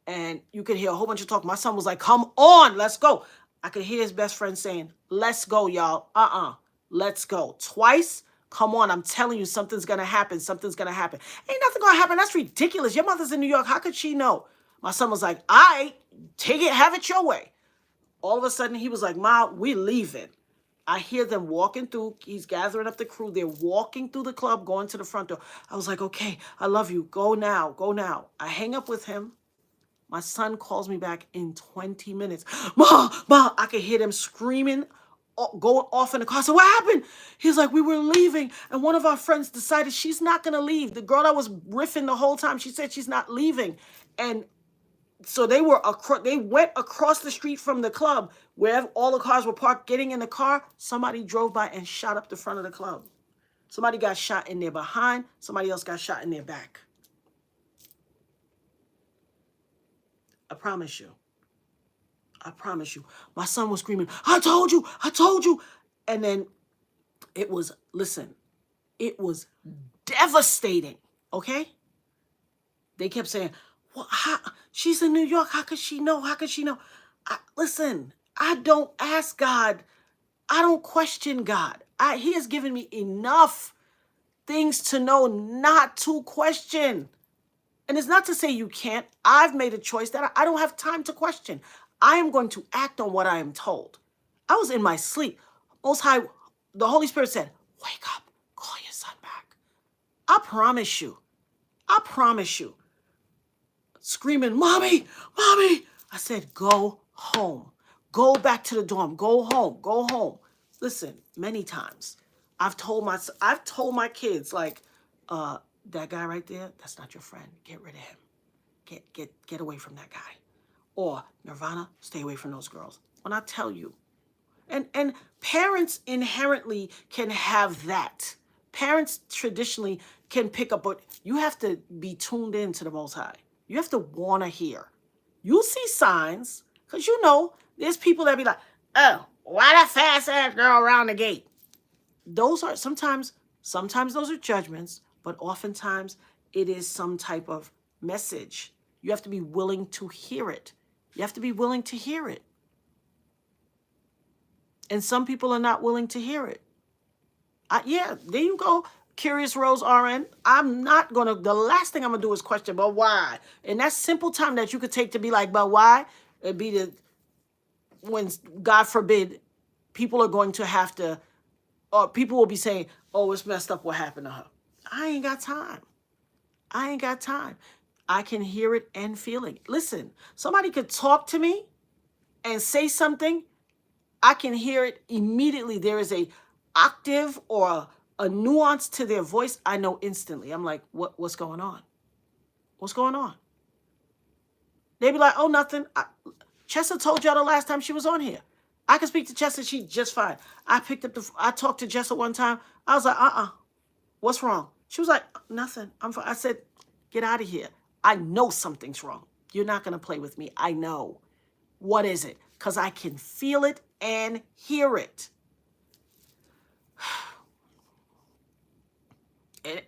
[SPEAKER 1] And you could hear a whole bunch of talk. My son was like, come on, let's go. I could hear his best friend saying, let's go, y'all. Let's go. Twice. Come on, I'm telling you, something's going to happen. Something's going to happen. Ain't nothing going to happen. That's ridiculous. Your mother's in New York. How could she know? My son was like, all right, take it, have it your way. All of a sudden, he was like, Ma, we're leaving. I hear them walking through. He's gathering up the crew. They're walking through the club, going to the front door. I was like, okay, I love you. Go now. Go now. I hang up with him. My son calls me back in 20 minutes. Ma, I could hear them screaming, going off in the car. I said, what happened? He's like, we were leaving, and one of our friends decided she's not going to leave. The girl that was riffing the whole time, she said she's not leaving. And so they went across the street from the club where all the cars were parked. Getting in the car, somebody drove by and shot up the front of the club. Somebody got shot in their behind. Somebody else got shot in their back. I promise you. I promise you. My son was screaming, I told you. And then it was devastating, okay? They kept saying, well, she's in New York. How could she know? Listen, I don't ask God. I don't question God. He has given me enough things to know not to question. And it's not to say you can't. I've made a choice that I don't have time to question. I am going to act on what I am told. I was in my sleep. Most High, the Holy Spirit said, wake up, call your son back. I promise you. Screaming, mommy. I said, go home. Go back to the dorm. Go home. Listen, many times I've told my kids, like, that guy right there, that's not your friend. Get rid of him. Get away from that guy. Or Nirvana, stay away from those girls. When I tell you, and parents inherently can have that. Parents traditionally can pick up, but you have to be tuned in to the Most High. You have to want to hear. You'll see signs, because there's people that be like, oh, why that fast ass girl around the gate? Those are sometimes those are judgments, but oftentimes it is some type of message. You have to be willing to hear it. And some people are not willing to hear it. Yeah, there you go. Curious Rose RN. The last thing I'm going to do is question, but why? And that simple time that you could take to be like, but why? It'd be when, God forbid, people are going to have to, or people will be saying, oh, it's messed up what happened to her. I ain't got time. I can hear it and feel it. Listen, somebody could talk to me and say something. I can hear it immediately. There is a octave or a nuance to their voice. I know instantly. I'm like, what's going on? They be like, oh, nothing. Chessa told y'all the last time she was on here. I can speak to Chessa. She's just fine. I talked to Chessa one time. I was like, what's wrong? She was like, nothing. I'm fine. I said, get out of here. I know something's wrong. You're not going to play with me. I know. What is it? Because I can feel it and hear it.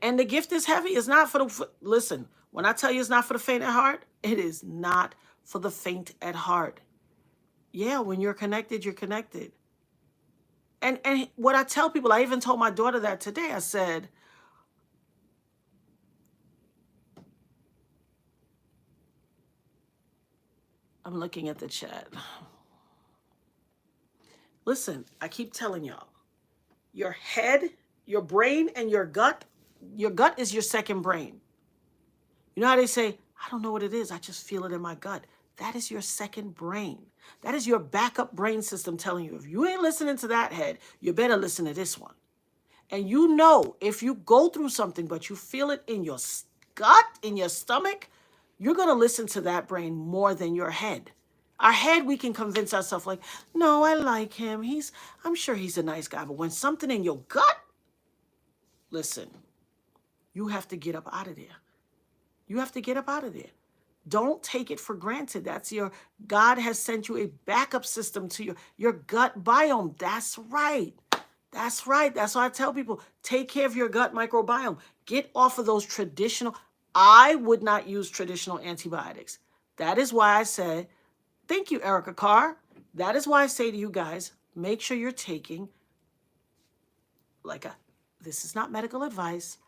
[SPEAKER 1] And the gift is heavy. It's not listen, when I tell you it's not for the faint at heart, it is not for the faint at heart. Yeah, when you're connected, you're connected. And what I tell people, I even told my daughter that today. I said, I'm looking at the chat. Listen, I keep telling y'all, your head, your brain, and your gut is your second brain. You know how they say, I don't know what it is, I just feel it in my gut. That is your second brain. That is your backup brain system telling you, if you ain't listening to that head, you better listen to this one. And if you go through something, but you feel it in your gut, in your stomach, you're going to listen to that brain more than your head. Our head, we can convince ourselves like, no, I like him. I'm sure he's a nice guy. But when something in your gut, listen, you have to get up out of there. Don't take it for granted. God has sent you a backup system to your gut biome. That's right. That's right. That's why I tell people, take care of your gut microbiome. Get off of those traditional. I would not use traditional antibiotics. That is why I said, thank you, Erica Carr. That is why I say to you guys, make sure you're taking this is not medical advice.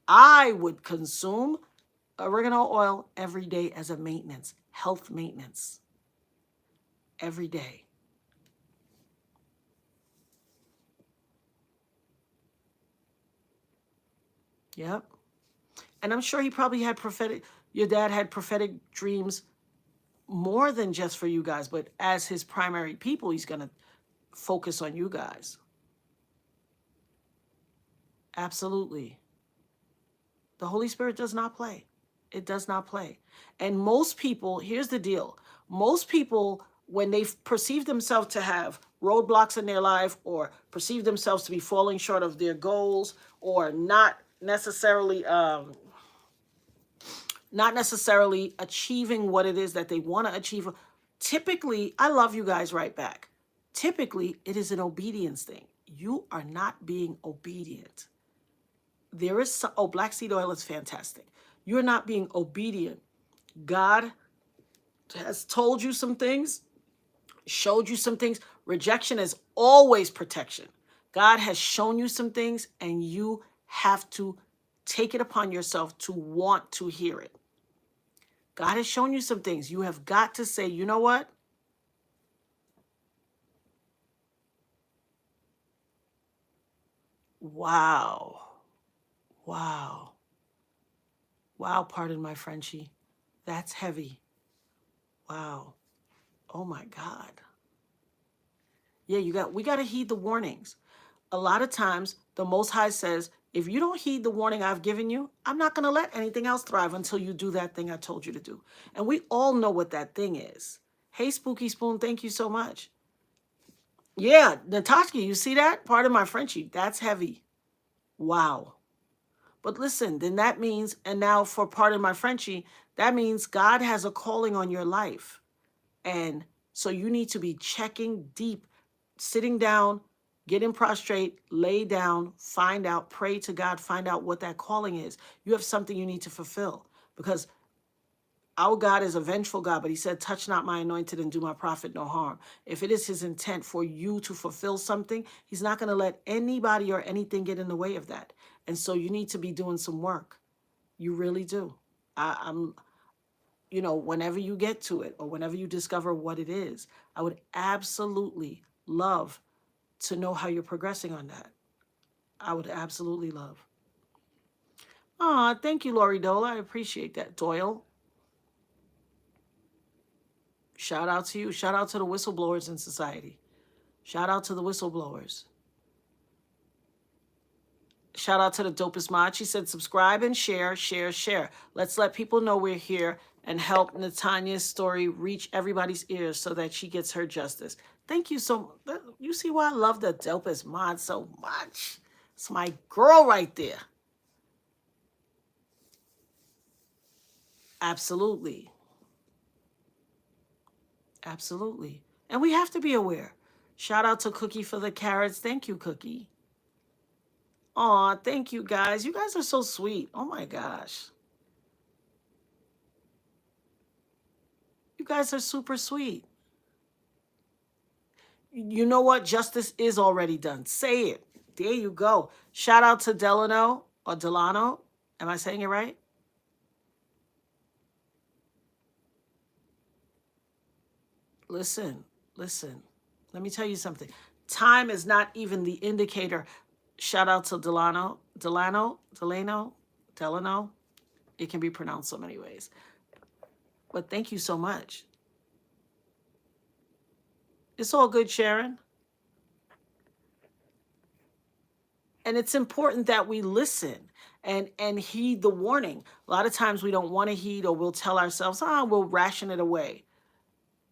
[SPEAKER 1] I would consume oregano oil every day as a maintenance, health maintenance, every day. Yep. And I'm sure he probably had your dad had prophetic dreams more than just for you guys, but as his primary people, he's going to focus on you guys. Absolutely. The Holy Spirit does not play. It does not play. And most people, here's the deal. Most people, when they perceive themselves to have roadblocks in their life or perceive themselves to be falling short of their goals or not necessarily achieving what it is that they want to achieve, typically, I love you guys right back. Typically, it is an obedience thing. You are not being obedient. There is black seed oil is fantastic. You're not being obedient. God has told you some things, showed you some things. Rejection is always protection. God has shown you some things, and you have to take it upon yourself to want to hear it. God has shown you some things. You have got to say, you know what? Wow. Wow. Wow, pardon my Frenchie. That's heavy. Wow. Oh my God. Yeah, we got to heed the warnings. A lot of times, the Most High says, if you don't heed the warning I've given you, I'm not going to let anything else thrive until you do that thing I told you to do. And we all know what that thing is. Hey, Spooky Spoon, thank you so much. Yeah, Natasha, you see that? Pardon my Frenchie. That's heavy. Wow. But listen, then that means, and now for pardon my Frenchie, that means God has a calling on your life. And so you need to be checking deep, sitting down, getting prostrate, lay down, find out, pray to God, find out what that calling is. You have something you need to fulfill because our God is a vengeful God, but he said, touch not my anointed and do my prophet no harm. If it is his intent for you to fulfill something, he's not going to let anybody or anything get in the way of that. And so you need to be doing some work. You really do. I'm whenever you get to it or whenever you discover what it is, I would absolutely love to know how you're progressing on that. I would absolutely love. Thank you, Lori Dole. I appreciate that. Doyle. Shout out to you. Shout out to the whistleblowers in society. Shout out to the whistleblowers. Shout out to the dopest mod. She said, subscribe and share, share, share. Let's let people know we're here and help Natanya's story reach everybody's ears so that she gets her justice. Thank you so much. You see why I love the dopest mod so much? It's my girl right there. Absolutely. Absolutely. And we have to be aware. Shout out to Cookie for the carrots. Thank you, Cookie. Aw, thank you, guys. You guys are so sweet. Oh, my gosh. You guys are super sweet. You know what? Justice is already done. Say it. There you go. Shout out to Delano or Delano. Am I saying it right? Listen. Let me tell you something. Time is not even the indicator. Shout out to Delano. It can be pronounced so many ways. But thank you so much. It's all good, Sharon. And it's important that we listen and heed the warning. A lot of times we don't want to heed, or we'll tell ourselves, we'll ration it away.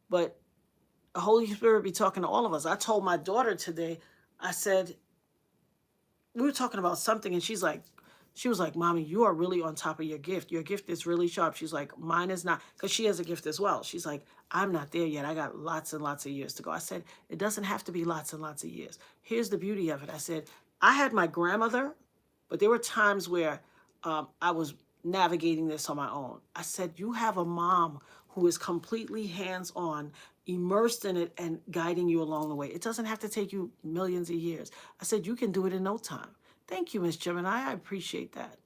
[SPEAKER 1] But the Holy Spirit be talking to all of us. I told my daughter today, I said, we were talking about something, and she's like, She was like, Mommy, you are really on top of your gift. Your gift is really sharp. She's like, mine is not, because she has a gift as well. She's like, I'm not there yet. I got lots and lots of years to go. I said, it doesn't have to be lots and lots of years. Here's the beauty of it. I said, I had my grandmother, but there were times where I was navigating this on my own. I said, you have a mom who is completely hands-on, immersed in it and guiding you along the way. It doesn't have to take you millions of years. I said, you can do it in no time. Thank you, Miss Gemini. I appreciate that.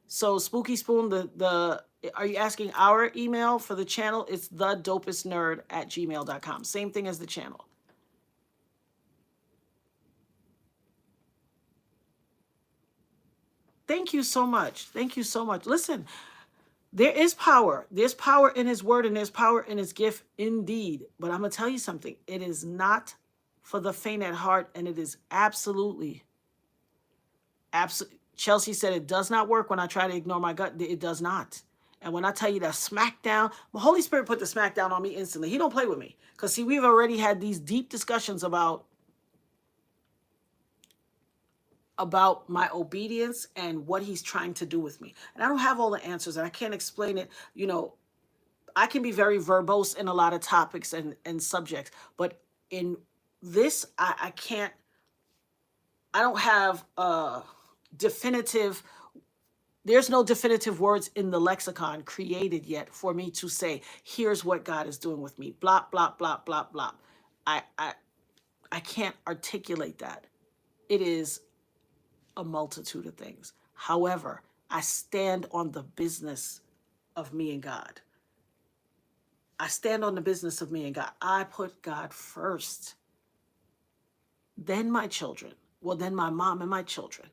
[SPEAKER 1] So Spooky Spoon, are you asking our email for the channel? It's thedopestnerd@gmail.com. Same thing as the channel. Thank you so much. Thank you so much. Listen, there is power. There's power in his word and there's power in his gift indeed. But I'm going to tell you something. It is not for the faint at heart, and it is absolutely. Chelsea said it does not work when I try to ignore my gut. It does not. And when I tell you that smackdown, the Holy Spirit put the smackdown on me instantly. He don't play with me. Because see, we've already had these deep discussions about my obedience and what he's trying to do with me. And I don't have all the answers and I can't explain it. You know, I can be very verbose in a lot of topics and subjects, but in this, I can't, I don't have there's no definitive words in the lexicon created yet for me to say, here's what God is doing with me. Blah, blah, blah, blah, blah. I can't articulate that. It is a multitude of things. However, I stand on the business of me and God. I stand on the business of me and God. I put God first. Then my children. Well, then my mom and my children.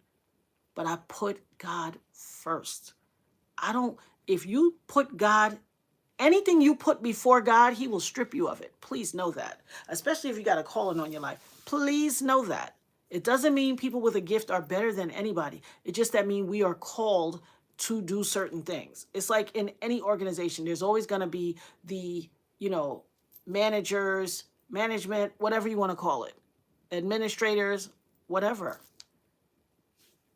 [SPEAKER 1] But I put God first. If you put God, anything you put before God, he will strip you of it. Please know that. Especially if you got a calling on your life. Please know that. It doesn't mean people with a gift are better than anybody. It just that means we are called to do certain things. It's like in any organization, there's always going to be the, managers, management, whatever you want to call it, administrators, whatever.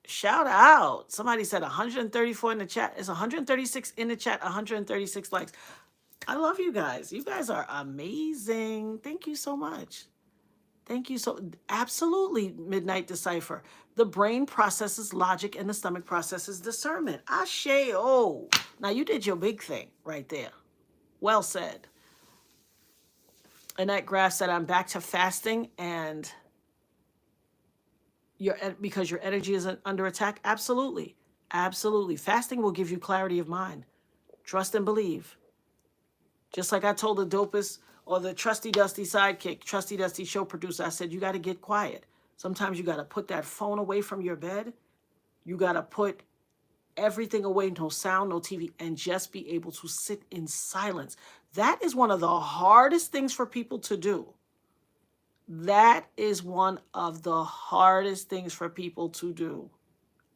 [SPEAKER 1] Shout out. Somebody said 134 in the chat. It's 136 in the chat, 136 likes. I love you guys. You guys are amazing. Thank you so much. Thank you so, absolutely, Midnight Decipher. The brain processes logic and the stomach processes discernment. Ashe-o. Now you did your big thing right there. Well said. Annette Graff said, I'm back to fasting and because your energy is under attack. Absolutely. Absolutely. Fasting will give you clarity of mind. Trust and believe. Just like I told the dopest or the trusty dusty sidekick, trusty dusty show producer, I said, you got to get quiet. Sometimes you got to put that phone away from your bed. You got to put everything away, no sound, no TV, and just be able to sit in silence. That is one of the hardest things for people to do. That is one of the hardest things for people to do.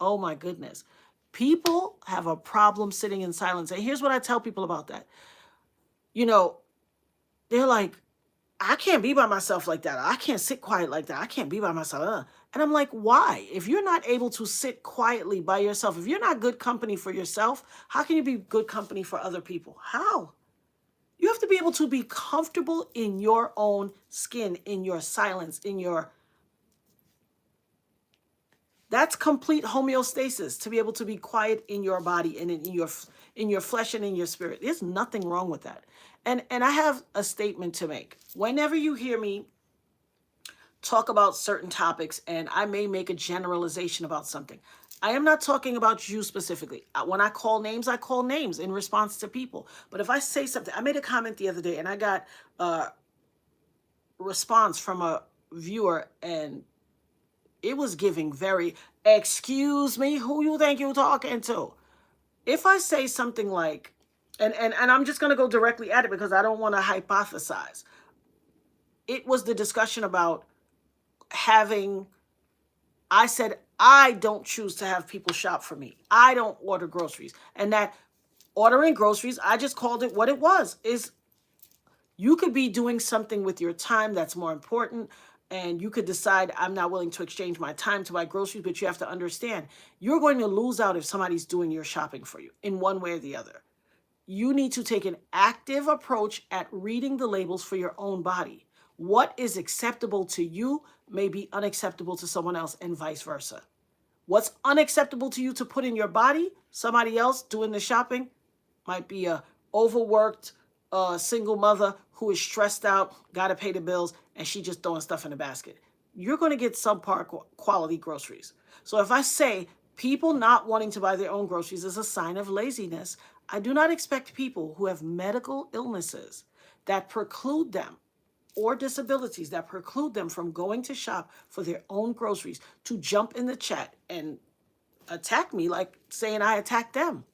[SPEAKER 1] Oh my goodness. People have a problem sitting in silence. And here's what I tell people about that. They're like, I can't be by myself like that. I can't sit quiet like that. I can't be by myself. And I'm like, why? If you're not able to sit quietly by yourself, if you're not good company for yourself, how can you be good company for other people? How? You have to be able to be comfortable in your own skin, in your silence, that's complete homeostasis, to be able to be quiet in your body and in your flesh and in your spirit. There's nothing wrong with that. And I have a statement to make. Whenever you hear me talk about certain topics, and I may make a generalization about something, I am not talking about you specifically. When I call names in response to people. But if I say something, I made a comment the other day and I got a response from a viewer and it was giving very, excuse me, who you think you're talking to? If I say something like, and I'm just going to go directly at it because I don't want to hypothesize. It was the discussion about I said, I don't choose to have people shop for me. I don't order groceries. And that ordering groceries, I just called it what it was, is you could be doing something with your time that's more important. and you could decide, I'm not willing to exchange my time to buy groceries, but you have to understand, you're going to lose out if somebody's doing your shopping for you in one way or the other. You need to take an active approach at reading the labels for your own body. What is acceptable to you may be unacceptable to someone else, and vice versa. What's unacceptable to you to put in your body, somebody else doing the shopping might be a overworked single mother who is stressed out, got to pay the bills, and she just throwing stuff in the basket. You're going to get subpar quality groceries. So if I say people not wanting to buy their own groceries is a sign of laziness, I do not expect people who have medical illnesses that preclude them, or disabilities that preclude them from going to shop for their own groceries, to jump in the chat and attack me like saying I attacked them.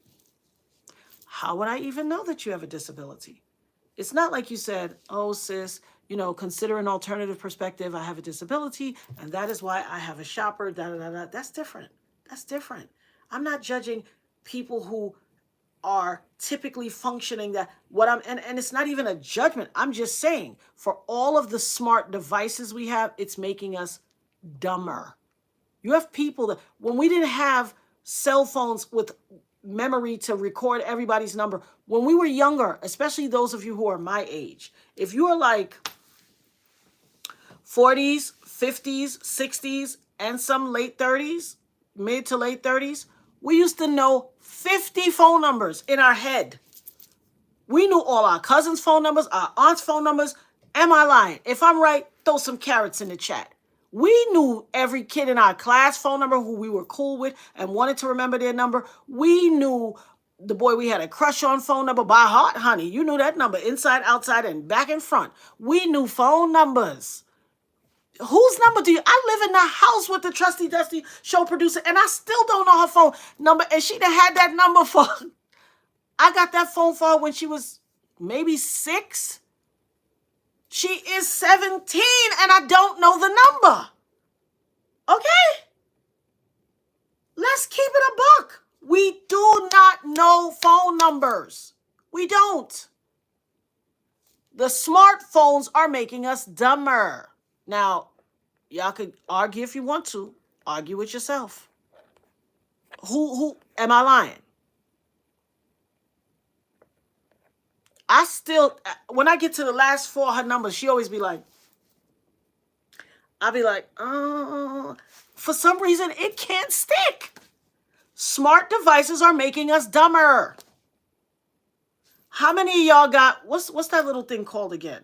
[SPEAKER 1] How would I even know that you have a disability? It's not like you said, oh, sis, consider an alternative perspective. I have a disability, and that is why I have a shopper, da da da da. That's different. That's different. I'm not judging people who are typically functioning and it's not even a judgment. I'm just saying, for all of the smart devices we have, it's making us dumber. You have people that, when we didn't have cell phones with memory to record everybody's number, when we were younger, especially those of you who are my age, if you are like 40s, 50s, 60s, and some late 30s, mid to late 30s, we used to know 50 phone numbers in our head. We knew all our cousins' phone numbers, our aunt's phone numbers. Am I lying? If I'm right, throw some carrots in the chat. We knew every kid in our class phone number who we were cool with and wanted to remember their number. We knew the boy we had a crush on phone number by heart, honey. You knew that number inside, outside, and back and front. We knew phone numbers. Whose number do you? I live in the house with the trusty Dusty show producer, and I still don't know her phone number. And she done had that number for, I got that phone for her when she was maybe 6. She is 17, and I don't know the number. Okay? Let's keep it a buck. We do not know phone numbers. We don't. The smartphones are making us dumber. Now, y'all could argue if you want to. Argue with yourself. Who am I lying? I still, when I get to the last 4 of her numbers, she always be like, I'll be like, for some reason, it can't stick. Smart devices are making us dumber. How many of y'all got, what's that little thing called again?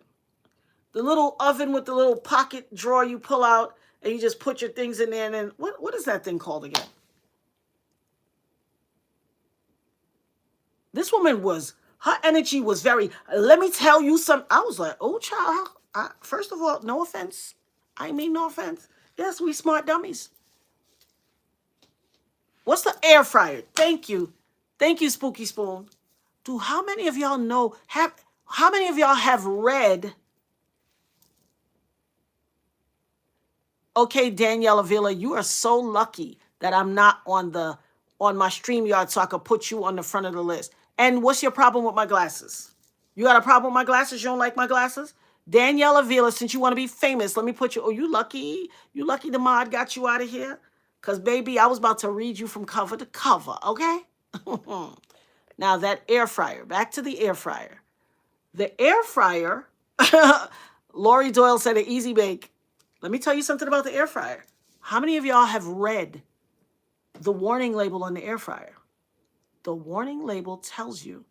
[SPEAKER 1] The little oven with the little pocket drawer you pull out and you just put your things in there, and then, what is that thing called again? This woman her energy was very, let me tell you something. I was like, oh, child. First of all, no offense. I mean no offense. Yes, we smart dummies. What's the air fryer? Thank you. Thank you, Spooky Spoon. Dude, how many of y'all know, how many of y'all have read, okay, Danielle Avila, you are so lucky that I'm not on my StreamYard so I could put you on the front of the list. And what's your problem with my glasses? You got a problem with my glasses? You don't like my glasses? Danielle Avila, since you want to be famous, let me put you, oh, you lucky. You lucky the mod got you out of here. Because, baby, I was about to read you from cover to cover, okay? Now, that air fryer. Back to the air fryer. The air fryer, Lori Doyle said an easy bake. Let me tell you something about the air fryer. How many of y'all have read the warning label on the air fryer? The warning label tells you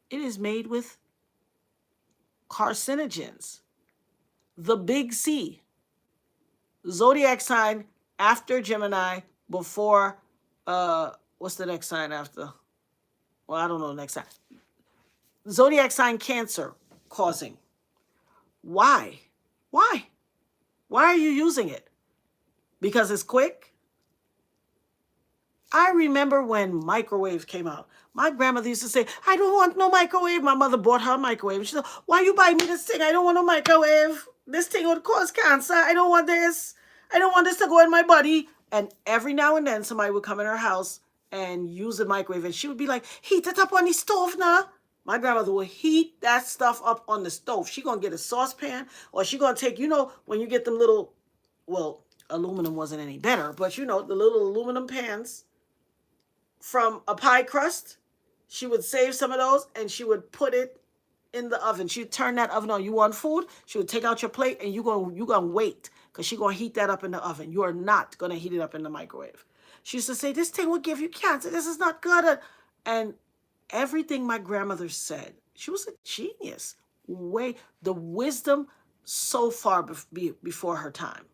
[SPEAKER 1] it is made with carcinogens. The big C. Zodiac sign after Gemini, before, what's the next sign after? Well, I don't know the next sign. Zodiac sign Cancer causing. Why? Why? Why are you using it? Because it's quick? I remember when microwaves came out. My grandmother used to say, I don't want no microwave. My mother bought her a microwave. She said, why you buy me this thing? I don't want no microwave. This thing would cause cancer. I don't want this. I don't want this to go in my body. And every now and then somebody would come in her house and use the microwave. And she would be like, heat it up on the stove now. My grandmother would heat that stuff up on the stove. She gonna get a saucepan, or she gonna take, when you get them little, well, aluminum wasn't any better, but the little aluminum pans from a pie crust. She would save some of those and she would put it in the oven. She'd turn that oven on. You want food? She would take out your plate and you gonna wait because she gonna heat that up in the oven. You are not gonna heat it up in the microwave. She used to say, "This thing will give you cancer. This is not good." And everything my grandmother said, she was a genius. The wisdom so far before her time.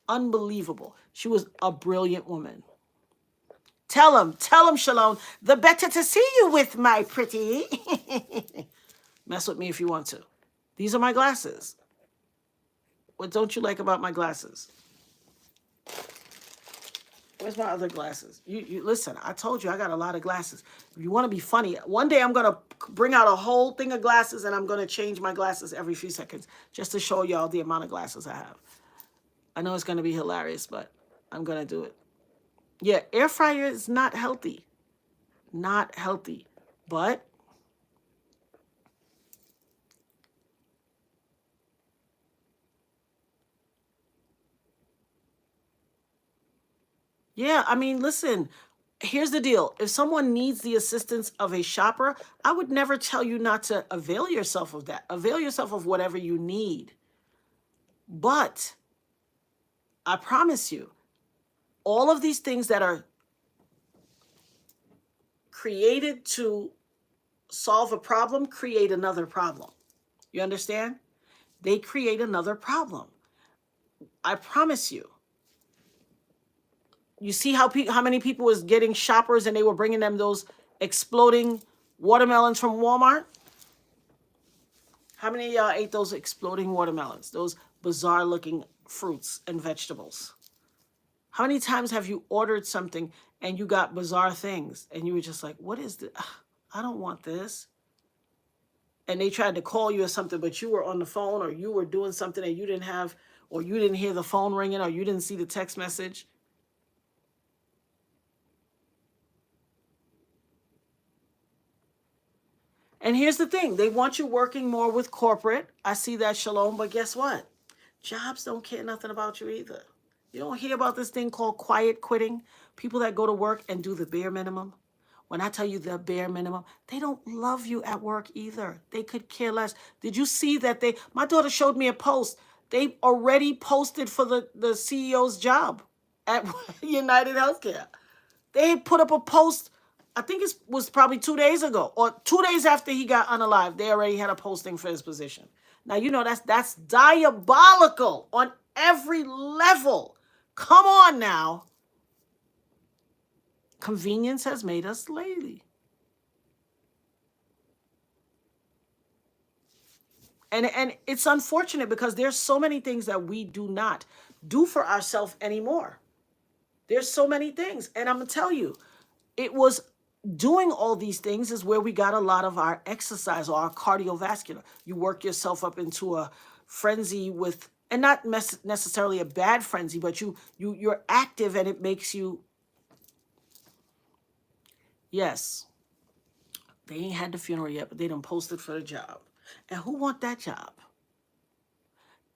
[SPEAKER 1] Unbelievable. She was a brilliant woman. Tell him, Shalom, the better to see you with, my pretty. Mess with me if you want to. These are my glasses. What don't you like about my glasses? Where's my other glasses? You listen, I told you I got a lot of glasses. If you want to be funny, one day I'm going to bring out a whole thing of glasses and I'm going to change my glasses every few seconds just to show y'all the amount of glasses I have. I know it's going to be hilarious, but I'm going to do it. Yeah, air fryer is not healthy. Not healthy. But yeah, I mean, listen, here's the deal. If someone needs the assistance of a shopper, I would never tell you not to avail yourself of that. Avail yourself of whatever you need. But I promise you, all of these things that are created to solve a problem create another problem. You understand? They create another problem. I promise you. You see how many people was getting shoppers and they were bringing them those exploding watermelons from Walmart? How many of y'all ate those exploding watermelons? Those bizarre looking fruits and vegetables? How many times have you ordered something and you got bizarre things and you were just like, what is this? I don't want this. And they tried to call you or something, but you were on the phone or you were doing something and you didn't have, or you didn't hear the phone ringing or you didn't see the text message. And here's the thing. They want you working more with corporate. I see that, Shalom. But guess what? Jobs don't care nothing about you either. You don't hear about this thing called quiet quitting? People that go to work and do the bare minimum. When I tell you the bare minimum, they don't love you at work either. They could care less. Did you see that my daughter showed me a post. They already posted for the CEO's job at United Healthcare. They put up a post, I think it was probably 2 days ago, or 2 days after he got unalive, they already had a posting for his position. Now, that's diabolical on every level. Come on now. Convenience has made us lazy. And it's unfortunate because there's so many things that we do not do for ourselves anymore. There's so many things. And I'm going to tell you, it was doing all these things is where we got a lot of our exercise or our cardiovascular. You work yourself up into a frenzy with, and not necessarily a bad frenzy, but you're active and it makes you, yes, they ain't had the funeral yet, but they done posted for the job. And who want that job?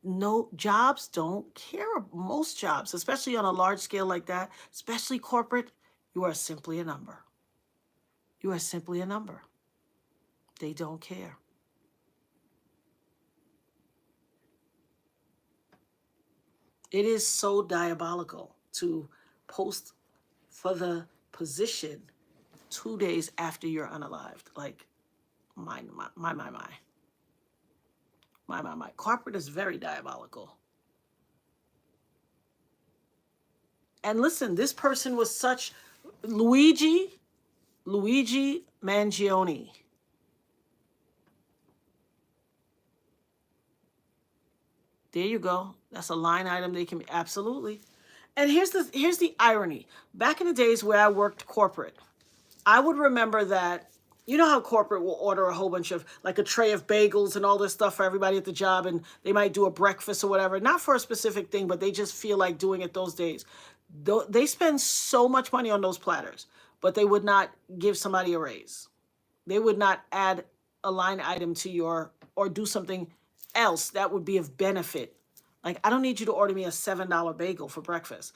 [SPEAKER 1] No, jobs don't care. Most jobs, especially on a large scale like that, especially corporate, you are simply a number. You are simply a number. They don't care. It is so diabolical to post for the position 2 days after you're unalived. Like, my. Corporate is very diabolical. And listen, this person was such Luigi Mangione. There you go. That's a line item they can absolutely. And here's the irony. Back in the days where I worked corporate, I would remember that, you know how corporate will order a whole bunch of, like a tray of bagels and all this stuff for everybody at the job, and they might do a breakfast or whatever, not for a specific thing, but they just feel like doing it those days. They spend so much money on those platters, but they would not give somebody a raise. They would not add a line item to your, or do something else that would be of benefit. Like, I don't need you to order me a $7 bagel for breakfast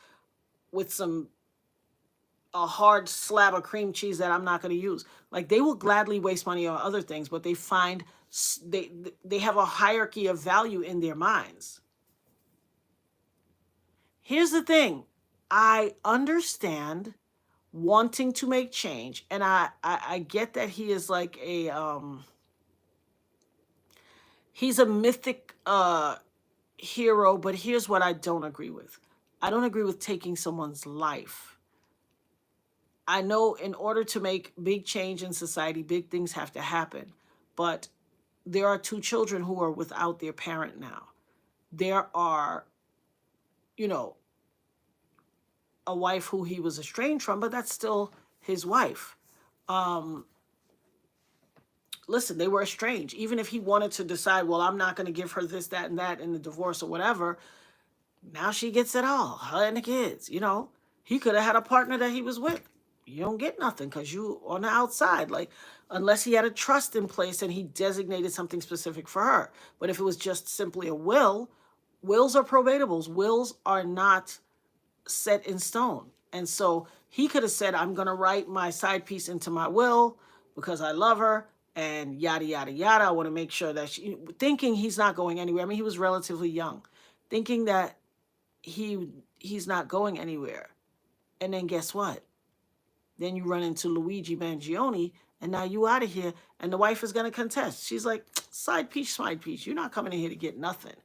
[SPEAKER 1] with a hard slab of cream cheese that I'm not going to use. Like, they will gladly waste money on other things, but they find they have a hierarchy of value in their minds. Here's the thing. I understand wanting to make change, and I get that he is like he's a mythic hero, but here's what I don't agree with. I don't agree with taking someone's life. I know in order to make big change in society, big things have to happen. But there are two children who are without their parent now. There are, you know, a wife who he was estranged from, but that's still his wife. Listen, they were estranged. Even if he wanted to decide, well, I'm not going to give her this, that, and that in the divorce or whatever, now she gets it all, her and the kids, you know. He could have had a partner that he was with. You don't get nothing because you on the outside. Like, unless he had a trust in place and he designated something specific for her. But if it was just simply a will, wills are probatables. Wills are not set in stone. And so he could have said, I'm going to write my side piece into my will because I love her and yada, yada, yada. I want to make sure that she, thinking he's not going anywhere. I mean, he was relatively young, thinking that he's not going anywhere. And then guess what? Then you run into Luigi Mangione, and now you out of here, and the wife is going to contest. She's like, side piece. You're not coming in here to get nothing.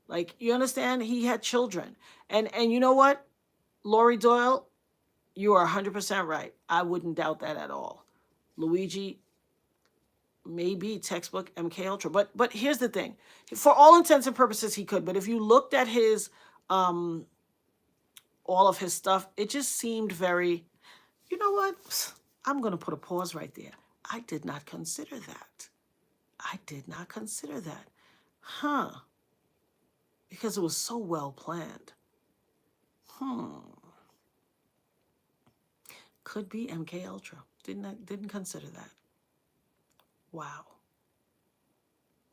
[SPEAKER 1] Like, you understand? He had children. And you know what? Lori Doyle, you are 100% right. I wouldn't doubt that at all. Luigi may be textbook MK Ultra. But here's the thing. For all intents and purposes, he could. But if you looked at his all of his stuff, it just seemed very, you know what? I'm going to put a pause right there. I did not consider that. Huh. Because it was so well planned. Could be MK Ultra. Didn't consider that. Wow.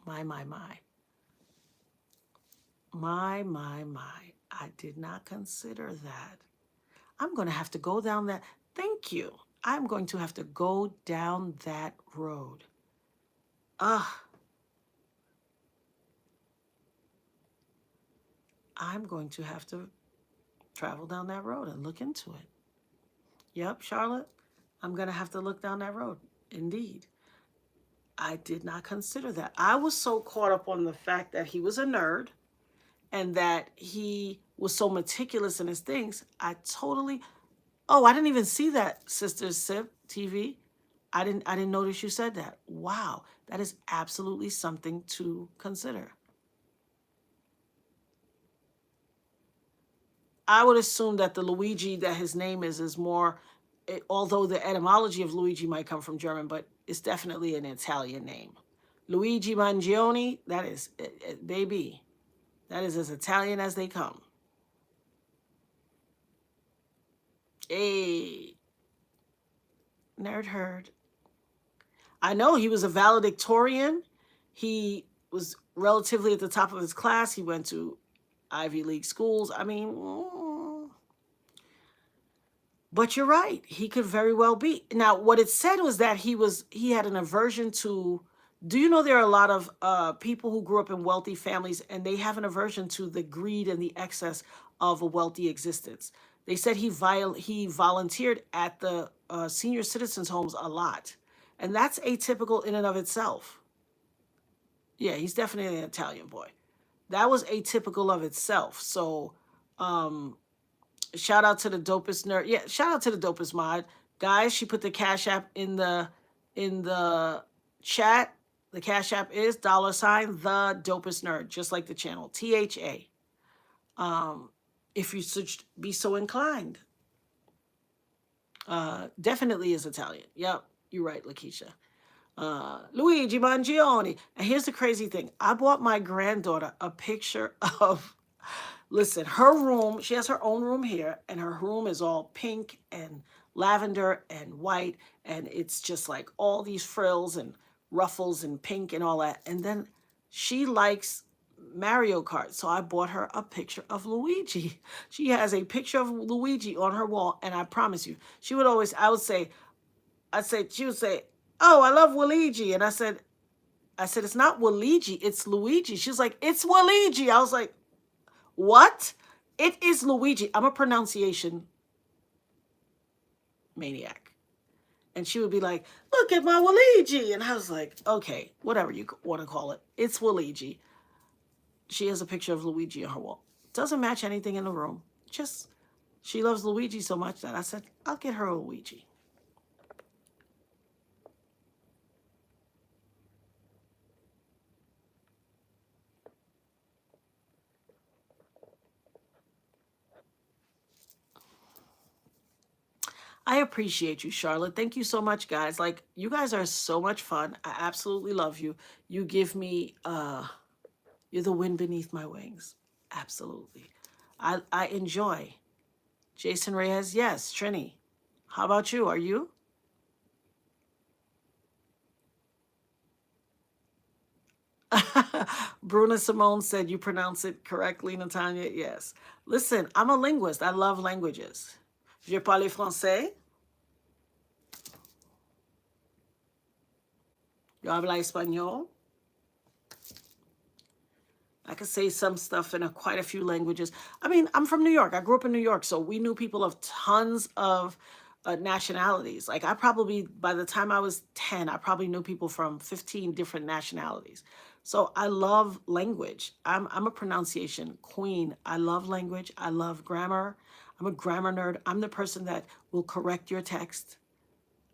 [SPEAKER 1] My. I did not consider that. I'm going to have to go down that. Thank you. I'm going to have to go down that road. I'm going to have to travel down that road and look into it. Yep, Charlotte, I'm going to have to look down that road. Indeed. I did not consider that. I was so caught up on the fact that he was a nerd and that he was so meticulous in his things. I didn't even see that, Sister Sip TV. I didn't notice you said that. Wow, that is absolutely something to consider. I would assume that the Luigi that his name is more, although the etymology of Luigi might come from German, but it's definitely an Italian name. Luigi Mangione, that is, baby, that is as Italian as they come. Hey, Nerd Herd. I know he was a valedictorian. He was relatively at the top of his class. He went to Ivy League schools. I mean, but you're right. He could very well be. Now, what it said was that he had an aversion to, do you know there are a lot of people who grew up in wealthy families and they have an aversion to the greed and the excess of a wealthy existence. They said he volunteered at the senior citizens' homes a lot. And that's atypical in and of itself. Yeah, he's definitely an Italian boy. That was atypical of itself. So, shout out to the dopest nerd. Yeah, shout out to the dopest mod. Guys, she put the Cash App in the chat. The Cash App is $ the dopest nerd, just like the channel. THA. If you should be so inclined. Definitely is Italian. Yep, you're right, Lakeisha. Luigi Mangione. And here's the crazy thing. I bought my granddaughter a picture of, listen, her room, she has her own room here, and her room is all pink and lavender and white, and it's just like all these frills and ruffles and pink and all that. And then she likes Mario Kart. So I bought her a picture of Luigi. She has a picture of Luigi on her wall. And I promise you, she would always, she would say, "Oh, I love Luigi." And I said, "It's not Luigi, it's Luigi." She's like, "It's Luigi." I was like, "What?" It is Luigi. I'm a pronunciation maniac. And she would be like, "Look at my Luigi." And I was like, "Okay, whatever you want to call it. It's Luigi." She has a picture of Luigi on her wall. Doesn't match anything in the room. Just, she loves Luigi so much that I said, I'll get her a Luigi. I appreciate you, Charlotte. Thank you so much, guys. Like, you guys are so much fun. I absolutely love you. You give me you're the wind beneath my wings. Absolutely. I enjoy. Jason Reyes, yes. Trini, how about you? Are you? Bruna Simone said you pronounce it correctly, Natanya. Yes. Listen, I'm a linguist. I love languages. Je parle français. Yo habla español. I could say some stuff in quite a few languages. I mean, I'm from New York. I grew up in New York, so we knew people of tons of nationalities. Like, I probably, by the time I was 10, I probably knew people from 15 different nationalities. So I love language. I'm a pronunciation queen. I love language. I love grammar. I'm a grammar nerd. I'm the person that will correct your text.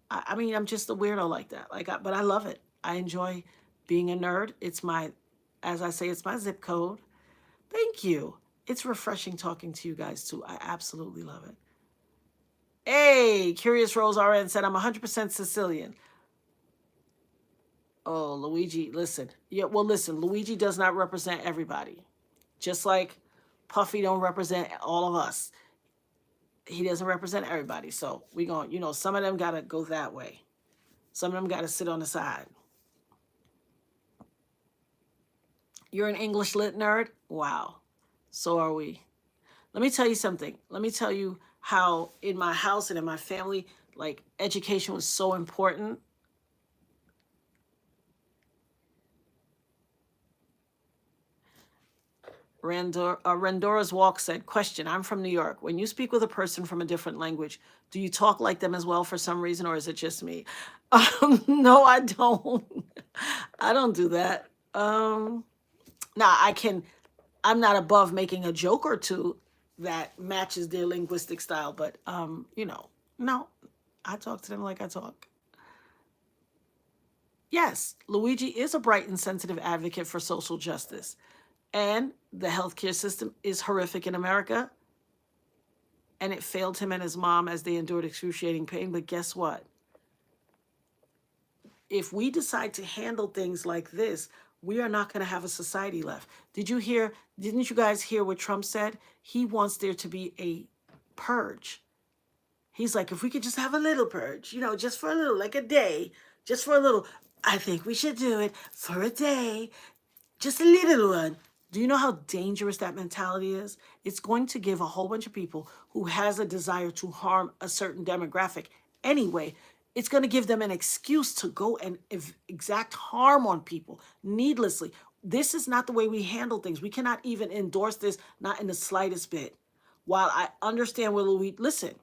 [SPEAKER 1] I mean, I'm just a weirdo like that. But I love it. I enjoy being a nerd. It's my, as I say, it's my zip code. Thank you. It's refreshing talking to you guys too. I absolutely love it. Hey, Curious Rose RN said I'm 100% Sicilian. Oh, Luigi, listen. Yeah, well, listen. Luigi does not represent everybody. Just like Puffy don't represent all of us. He doesn't represent everybody. So we going, some of them gotta go that way. Some of them gotta sit on the side. You're an English lit nerd? Wow. So are we. Let me tell you something. Let me tell you how in my house and in my family, like, education was so important. Randora's Walk said, question, I'm from New York. When you speak with a person from a different language, do you talk like them as well for some reason, or is it just me? No, I don't. I don't do that. Now, I'm not above making a joke or two that matches their linguistic style, but, no, I talk to them like I talk. Yes, Luigi is a bright and sensitive advocate for social justice. And the healthcare system is horrific in America. And it failed him and his mom as they endured excruciating pain. But guess what? If we decide to handle things like this, we are not going to have a society left. Didn't you guys hear what Trump said? He wants there to be a purge. He's like, if we could just have a little purge, just for a little, like a day, just for a little. I think we should do it for a day, just a little one. Do you know how dangerous that mentality is? It's going to give a whole bunch of people who has a desire to harm a certain demographic anyway, it's going to give them an excuse to go and exact harm on people needlessly. This is not the way we handle things. We cannot even endorse this, not in the slightest bit. While I understand where listen,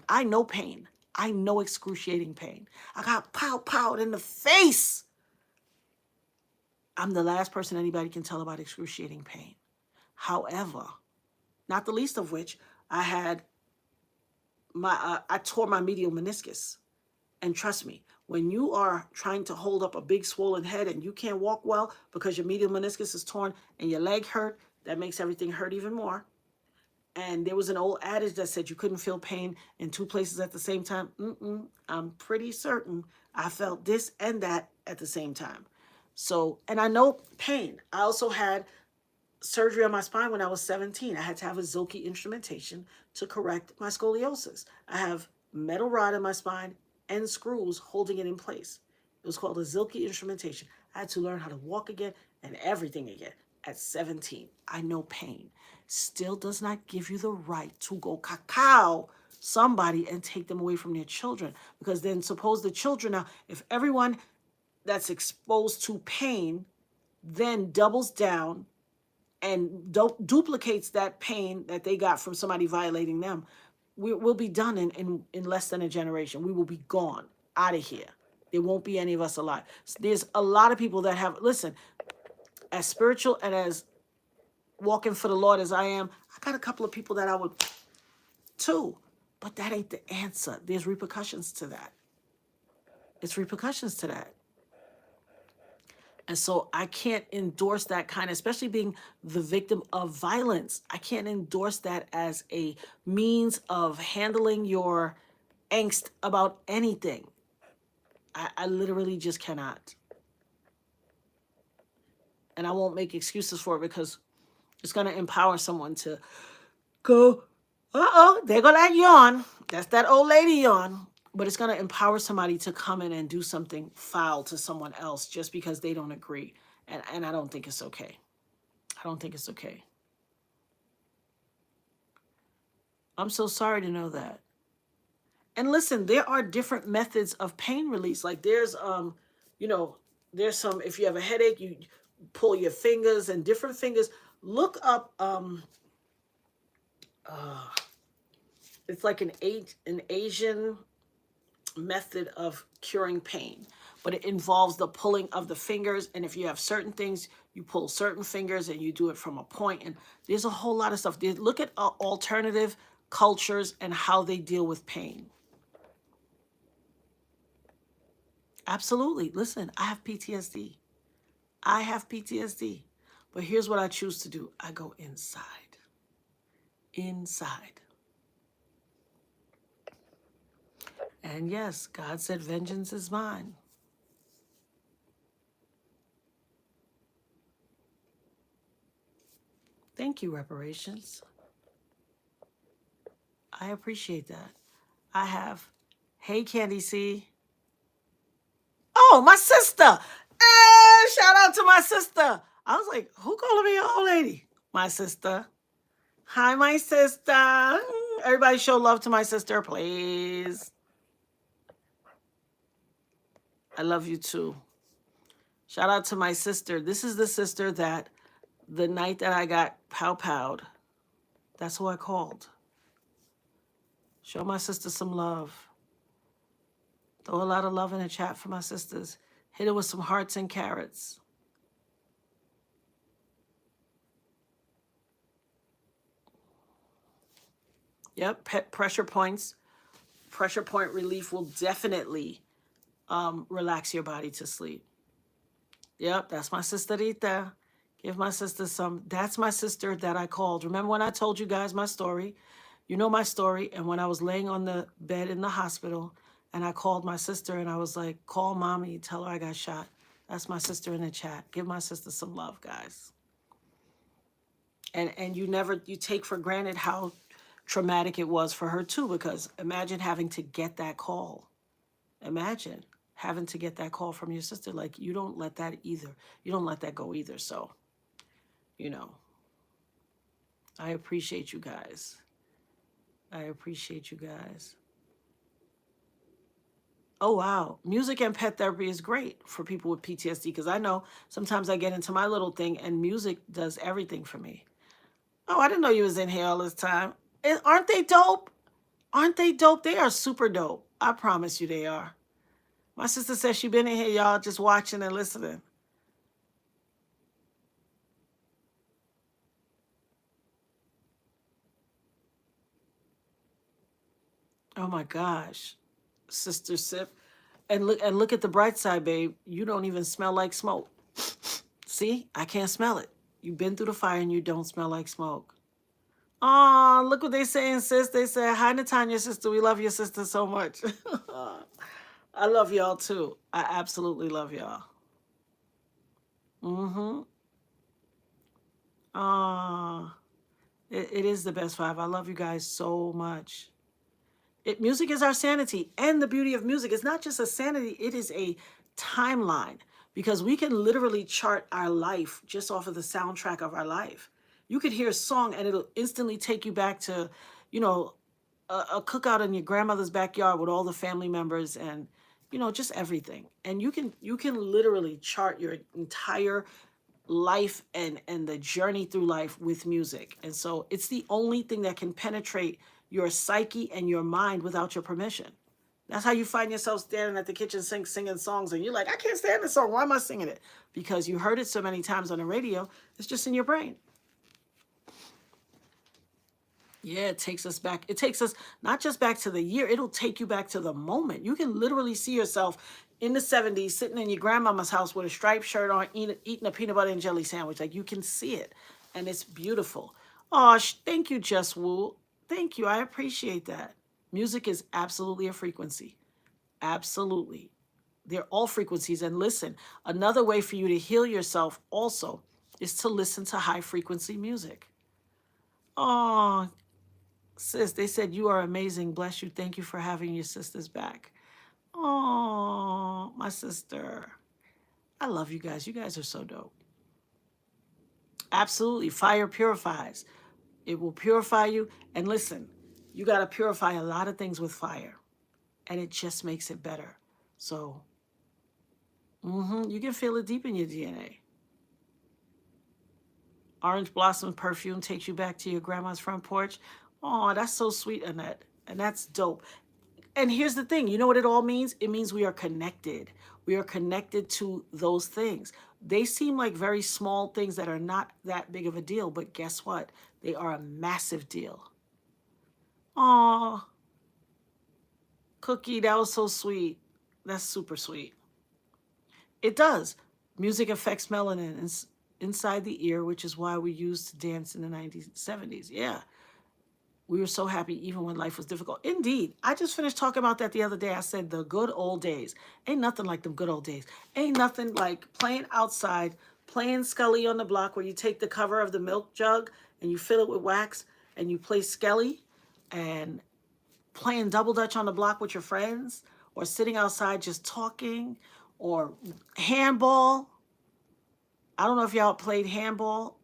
[SPEAKER 1] I know pain. I know excruciating pain. I got powed in the face. I'm the last person anybody can tell about excruciating pain. However, not the least of which, I tore my medial meniscus. And trust me, when you are trying to hold up a big swollen head and you can't walk well because your medial meniscus is torn and your leg hurt, that makes everything hurt even more. And there was an old adage that said you couldn't feel pain in two places at the same time. I'm pretty certain I felt this and that at the same time. So, and I know pain. I also had surgery on my spine when I was 17. I had to have a Zilke instrumentation to correct my scoliosis. I have metal rod in my spine and screws holding it in place. was called a Zilke instrumentation. I had to learn how to walk again and everything again at 17. I know pain. Still does not give you the right to go cacao somebody and take them away from their children. Because then suppose the children now, if everyone that's exposed to pain then doubles down and duplicates that pain that they got from somebody violating them, we'll be done in less than a generation. We will be gone out of here. There won't be any of us alive. There's a lot of people that have, listen, as spiritual and as walking for the Lord as I am, I got a couple of people that I would too, but that ain't the answer. There's repercussions to that. It's repercussions to that. And so I can't endorse that kind, especially being the victim of violence. I can't endorse that as a means of handling your angst about anything. I literally just cannot. And I won't make excuses for it because it's going to empower someone to go, there go that yawn. That's that old lady yawn. But it's going to empower somebody to come in and do something foul to someone else just because they don't agree. And I don't think it's okay. I don't think it's okay. I'm so sorry to know that. And listen, there are different methods of pain release. Like there's, there's some, if you have a headache, you pull your fingers and different fingers. Look up, it's like an Asian method of curing pain, but it involves the pulling of the fingers. And if you have certain things, you pull certain fingers and you do it from a point. And there's a whole lot of stuff. Look at alternative cultures and how they deal with pain. Absolutely. Listen, I have PTSD. I have PTSD. But here's what I choose to do. I go inside. Inside. And yes, God said, vengeance is mine. Thank you, reparations. I appreciate that. I have, hey, Candy C. Oh, my sister. Shout out to my sister. I was like, who calling me an old lady? My sister. Hi, my sister. Everybody show love to my sister, please. I love you too. Shout out to my sister. This is the sister that the night that I got pow-powed, that's who I called. Show my sister some love. Throw a lot of love in the chat for my sisters. Hit her with some hearts and carrots. Yep, pressure points. Pressure point relief will definitely relax your body to sleep. Yep, that's my sisterita. Give my sister some. That's my sister that I called. Remember when I told you guys my story? You know my story. And when I was laying on the bed in the hospital and I called my sister and I was like, call mommy, tell her I got shot. That's my sister in the chat. Give my sister some love, guys. And you take for granted how traumatic it was for her too, because imagine having to get that call. Imagine having to get that call from your sister. Like, you don't let that either. You don't let that go either. So, I appreciate you guys. I appreciate you guys. Oh, wow. Music and pet therapy is great for people with PTSD, because I know sometimes I get into my little thing and music does everything for me. Oh, I didn't know you was in here all this time. Aren't they dope? Aren't they dope? They are super dope. I promise you they are. My sister says she been in here, y'all, just watching and listening. Oh my gosh. Sister Sip. And look at the bright side, babe. You don't even smell like smoke. See? I can't smell it. You've been through the fire and you don't smell like smoke. Oh, look what they saying, sis. They say, hi, Natanya, sister. We love your sister so much. I love y'all too. I absolutely love y'all. Mm-hmm. It is the best 5. I love you guys so much. Music is our sanity. And the beauty of music is not just a sanity, it is a timeline, because we can literally chart our life just off of the soundtrack of our life. You could hear a song and it'll instantly take you back to, you know, a cookout in your grandmother's backyard with all the family members and, just everything. And you can literally chart your entire life and the journey through life with music. And so it's the only thing that can penetrate your psyche and your mind without your permission. That's how you find yourself standing at the kitchen sink singing songs and you're like, I can't stand this song. Why am I singing it? Because you heard it so many times on the radio, it's just in your brain. Yeah, it takes us back. It takes us not just back to the year, it'll take you back to the moment. You can literally see yourself in the 70s sitting in your grandmama's house with a striped shirt on, eating a peanut butter and jelly sandwich. Like, you can see it, and it's beautiful. Oh, thank you, Just Woo. Thank you. I appreciate that. Music is absolutely a frequency. Absolutely. They're all frequencies. And listen, another way for you to heal yourself also is to listen to high frequency music. Oh, sis, they said you are amazing. Bless you. Thank you for having your sisters back. Oh, my sister. I love you guys. You guys are so dope. Absolutely. Fire purifies. It will purify you. And listen, you got to purify a lot of things with fire. And it just makes it better. So, you can feel it deep in your DNA. Orange blossom perfume takes you back to your grandma's front porch. Oh, that's so sweet, Annette. And that's dope. And here's the thing, you know what it all means? It means we are connected. We are connected to those things. They seem like very small things that are not that big of a deal, but guess what? They are a massive deal. Aw, Cookie, that was so sweet. That's super sweet. It does. Music affects melanin inside the ear, which is why we used to dance in the 1970s. Yeah. We were so happy even when life was difficult. Indeed. I just finished talking about that the other day. I said the good old days. Ain't nothing like them good old days. Ain't nothing like playing outside, playing Scully on the block where you take the cover of the milk jug and you fill it with wax and you play Skelly, and playing double dutch on the block with your friends, or sitting outside just talking, or handball. I don't know if y'all played handball.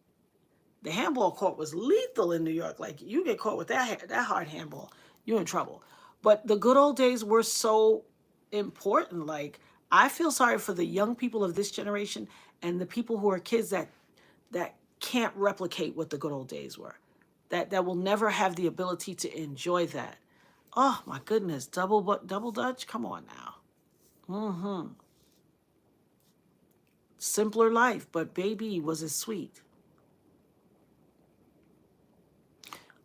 [SPEAKER 1] The handball court was lethal in New York. Like, you get caught with that hard handball, you're in trouble. But the good old days were so important. Like, I feel sorry for the young people of this generation and the people who are kids that can't replicate what the good old days were. That will never have the ability to enjoy that. Oh my goodness, double dutch? Come on now. Simpler life, but baby, was it sweet.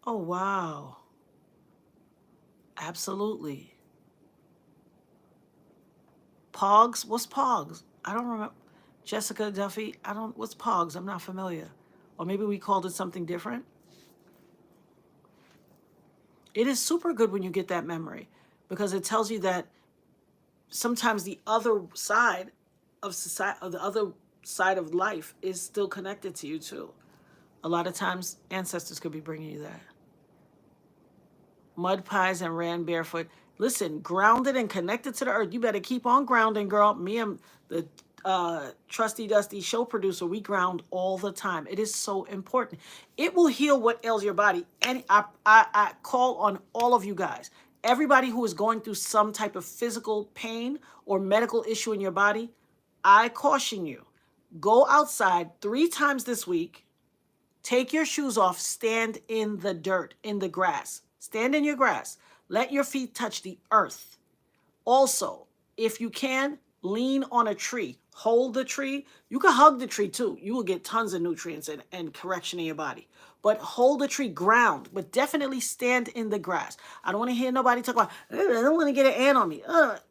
[SPEAKER 1] Oh, wow. Absolutely. Pogs? What's Pogs? I don't remember. Jessica Duffy? What's Pogs? I'm not familiar. Or maybe we called it something different. It is super good when you get that memory, because it tells you that sometimes the other side of society, or the other side of life, is still connected to you too. A lot of times ancestors could be bringing you that. Mud pies and ran barefoot. Listen, grounded and connected to the earth. You better keep on grounding, girl. Me and the trusty dusty show producer, we ground all the time. It is so important. It will heal what ails your body. And I call on all of you guys, everybody who is going through some type of physical pain or medical issue in your body, I caution you, go outside 3 times this week. Take your shoes off, stand in the dirt, in the grass. Stand in your grass. Let your feet touch the earth. Also, if you can, lean on a tree. Hold the tree. You can hug the tree too. You will get tons of nutrients and correction in your body. But hold the tree, ground, but definitely stand in the grass. I don't want to hear nobody talk about, I don't want to get an ant on me.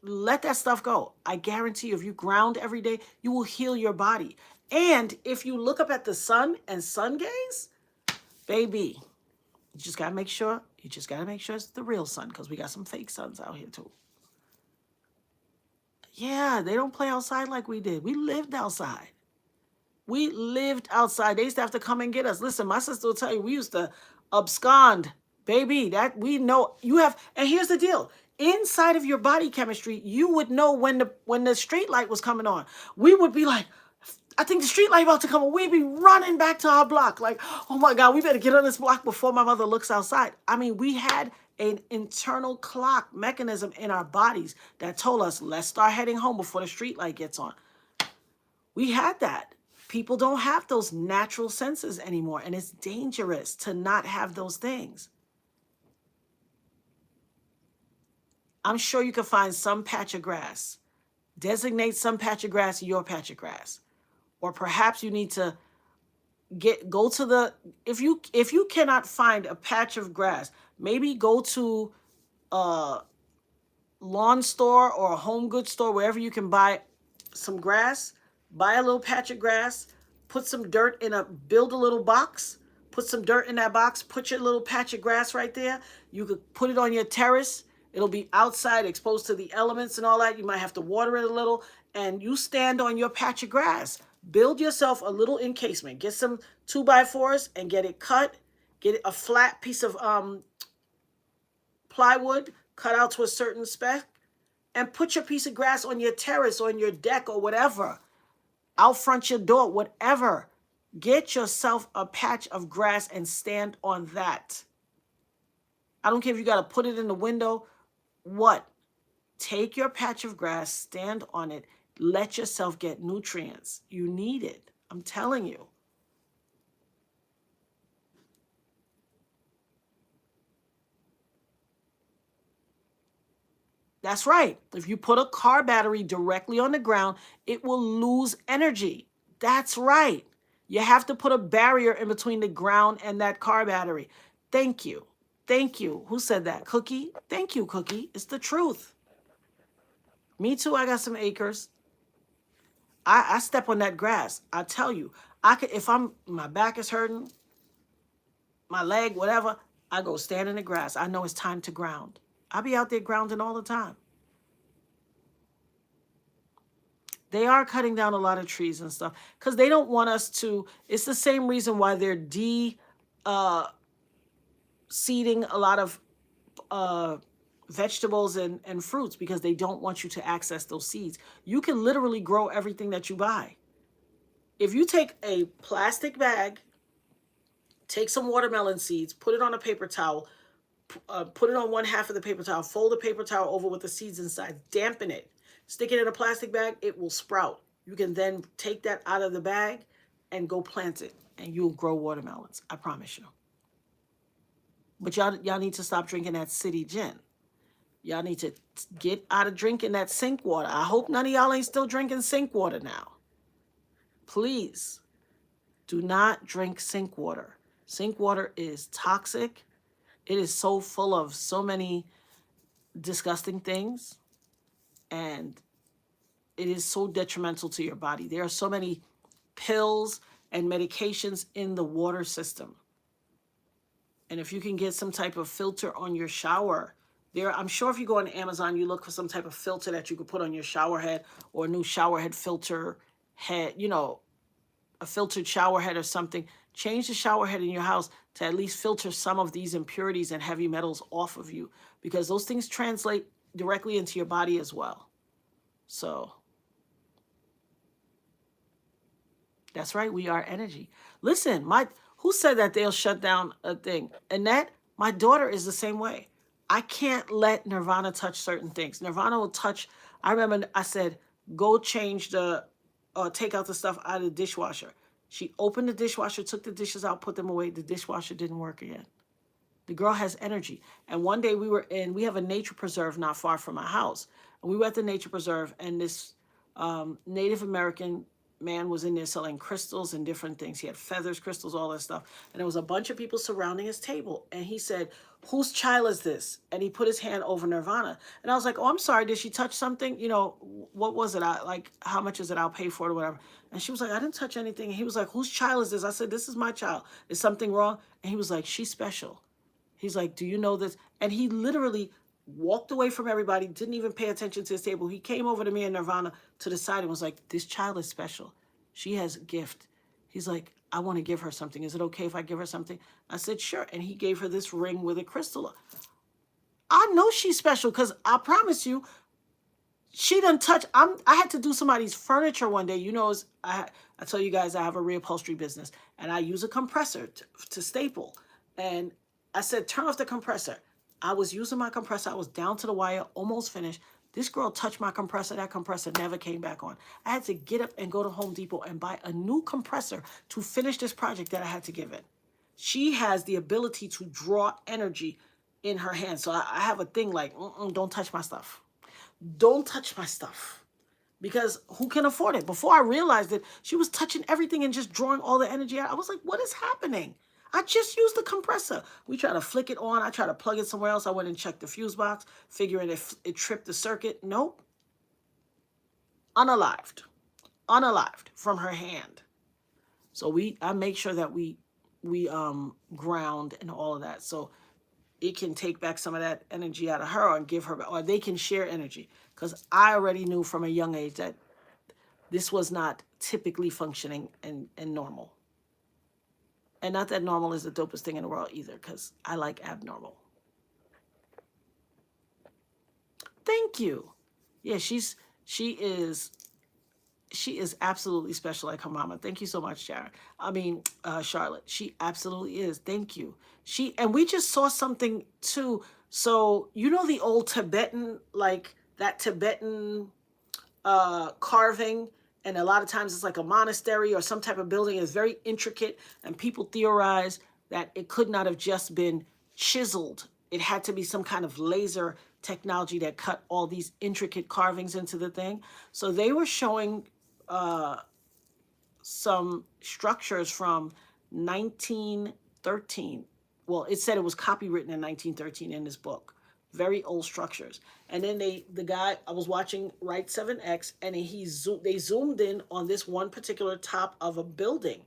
[SPEAKER 1] Let that stuff go. I guarantee you, if you ground every day, you will heal your body. And if you look up at the sun and sun gaze, baby, you just got to make sure it's the real sun, because we got some fake suns out here too. Yeah, they don't play outside like we did. We lived outside. They used to have to come and get us. Listen, my sister will tell you, we used to abscond Baby, that we know you have, and here's the deal. Inside of your body chemistry, you would know when the street light was coming on. We would be like, I think the street light about to come on. We'd be running back to our block, like, oh my God, we better get on this block before my mother looks outside. I mean, we had an internal clock mechanism in our bodies that told us, let's start heading home before the street light gets on. We had that. People don't have those natural senses anymore, and it's dangerous to not have those things. I'm sure you can find some patch of grass. Designate some patch of grass your patch of grass. Or perhaps you need to go to the, if you cannot find a patch of grass, maybe go to a lawn store or a home goods store, wherever you can buy some grass, buy a little patch of grass, put some dirt build a little box, put some dirt in that box, put your little patch of grass right there. You could put it on your terrace. It'll be outside, exposed to the elements and all that. You might have to water it a little, and you stand on your patch of grass. Build yourself a little encasement. Get some 2x4s and get it cut. Get a flat piece of plywood cut out to a certain spec, and put your piece of grass on your terrace or on your deck or whatever, out front your door, whatever. Get yourself a patch of grass and stand on that. I don't care if you got to put it in the window. What? Take your patch of grass, stand on it, let yourself get nutrients. You need it. I'm telling you. That's right. If you put a car battery directly on the ground, it will lose energy. That's right. You have to put a barrier in between the ground and that car battery. Thank you. Thank you. Who said that? Cookie? Thank you, Cookie. It's the truth. Me too. I got some acres. I step on that grass. I tell you, I could, if my back is hurting, my leg, whatever, I go stand in the grass. I know it's time to ground. I be out there grounding all the time. They are cutting down a lot of trees and stuff because they don't want us to. It's the same reason why they're seeding a lot of vegetables and fruits, because they don't want you to access those seeds. You can literally grow everything that you buy. If you take a plastic bag, take some watermelon seeds, put it on a paper towel, put it on one half of the paper towel, fold the paper towel over with the seeds inside, dampen it, stick it in a plastic bag, it will sprout. You can then take that out of the bag and go plant it, and you'll grow watermelons. I promise you. But y'all need to stop drinking that city gin. Y'all need to get out of drinking that sink water. I hope none of y'all ain't still drinking sink water now. Please do not drink sink water. Sink water is toxic. It is so full of so many disgusting things, and it is so detrimental to your body. There are so many pills and medications in the water system. And if you can get some type of filter on your shower, I'm sure if you go on Amazon, you look for some type of filter that you could put on your shower head, or a new shower head filter head, a filtered shower head or something. Change the shower head in your house to at least filter some of these impurities and heavy metals off of you, because those things translate directly into your body as well. So that's right. We are energy. Listen, who said that they'll shut down a thing? Annette, my daughter is the same way. I can't let Nirvana touch certain things. Nirvana will touch. I remember I said, go change take out the stuff out of the dishwasher. She opened the dishwasher, took the dishes out, put them away. The dishwasher didn't work again. The girl has energy. And one day we have a nature preserve not far from our house. And we were at the nature preserve, and this Native American man was in there selling crystals and different things. He had feathers, crystals, all that stuff. And there was a bunch of people surrounding his table. And he said, whose child is this? And he put his hand over Nirvana. And I was like, oh, I'm sorry. Did she touch something? What was it? How much is it? I'll pay for it or whatever. And she was like, I didn't touch anything. And he was like, whose child is this? I said, this is my child. Is something wrong? And he was like, she's special. He's like, do you know this? And he literally walked away from everybody, didn't even pay attention to his table. He came over to me and Nirvana to the side and was like, this child is special. She has a gift. He's like, I want to give her something. Is it okay if I give her something? I said, sure. And he gave her this ring with a crystal. I know she's special because I promise you, she done touch. I had to do somebody's furniture one day. You know, I tell you guys I have a reupholstery business, and I use a compressor to staple. And I said, turn off the compressor. I was using my compressor. I was down to the wire, almost finished. This girl touched my compressor. That compressor never came back on. I had to get up and go to Home Depot and buy a new compressor to finish this project that I had to give in. She has the ability to draw energy in her hand. So I have a thing like, don't touch my stuff. Don't touch my stuff. Because who can afford it? Before I realized it, she was touching everything and just drawing all the energy out. I was like, what is happening? I just used the compressor. We try to flick it on. I try to plug it somewhere else. I went and checked the fuse box, figuring if it tripped the circuit. Nope. Unalived. Unalived from her hand. So I make sure that we ground and all of that. So it can take back some of that energy out of her and give her, or they can share energy. Because I already knew from a young age that this was not typically functioning and normal. And not that normal is the dopest thing in the world either, because I like abnormal. Thank you. Yeah, she is absolutely special like her mama. Thank you so much, Sharon. Charlotte. She absolutely is. Thank you. And we just saw something too. So, you know the old Tibetan, like that Tibetan carving, and a lot of times it's like a monastery or some type of building. It's very intricate, and people theorize that it could not have just been chiseled. It had to be some kind of laser technology that cut all these intricate carvings into the thing. So they were showing some structures from 1913. Well, it said it was copywritten in 1913 in this book. Very old structures. And then the guy, I was watching Right 7X, and they zoomed in on this one particular top of a building.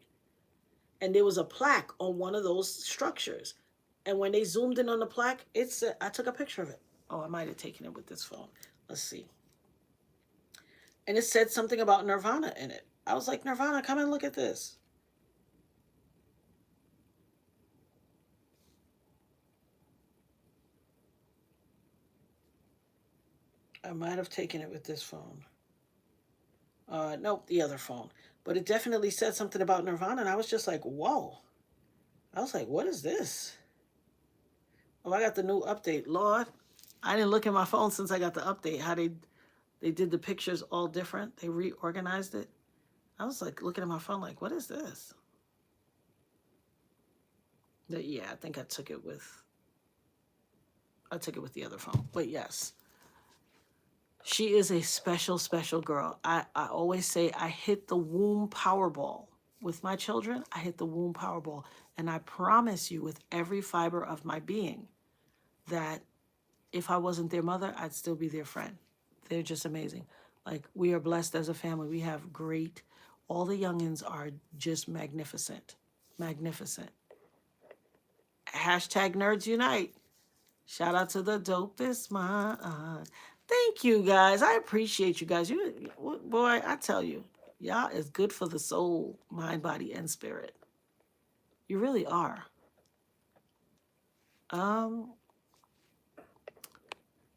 [SPEAKER 1] And there was a plaque on one of those structures. And when they zoomed in on the plaque, I took a picture of it. Oh, I might have taken it with this phone. Let's see. And it said something about Nirvana in it. I was like, Nirvana, come and look at this. I might have taken it with this phone. Nope, the other phone. But it definitely said something about Nirvana, and I was just like, whoa. I was like, what is this? Oh, I got the new update. Lord, I didn't look at my phone since I got the update. How they did the pictures all different. They reorganized it. I was like looking at my phone like, what is this? Yeah, I think I took it with the other phone. But yes. She is a special, special girl. I always say I hit the womb Powerball. With my children, I hit the womb Powerball. And I promise you with every fiber of my being that if I wasn't their mother, I'd still be their friend. They're just amazing. Like, we are blessed as a family. We have all the youngins are just magnificent. Magnificent. Hashtag Nerds Unite. Shout out to the dopest mind. Thank you, guys. I appreciate you guys. Boy, I tell you, y'all is good for the soul, mind, body, and spirit. You really are.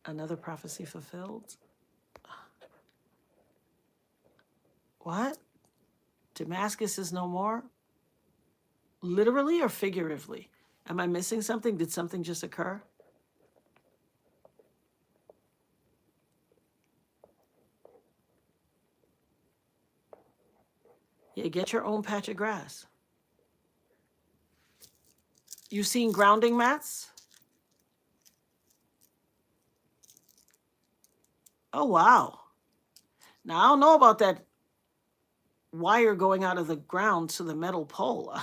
[SPEAKER 1] Another prophecy fulfilled. What? Damascus is no more? Literally or figuratively? Am I missing something? Did something just occur? Yeah, get your own patch of grass. You seen grounding mats? Oh, wow. Now, I don't know about that wire going out of the ground to the metal pole.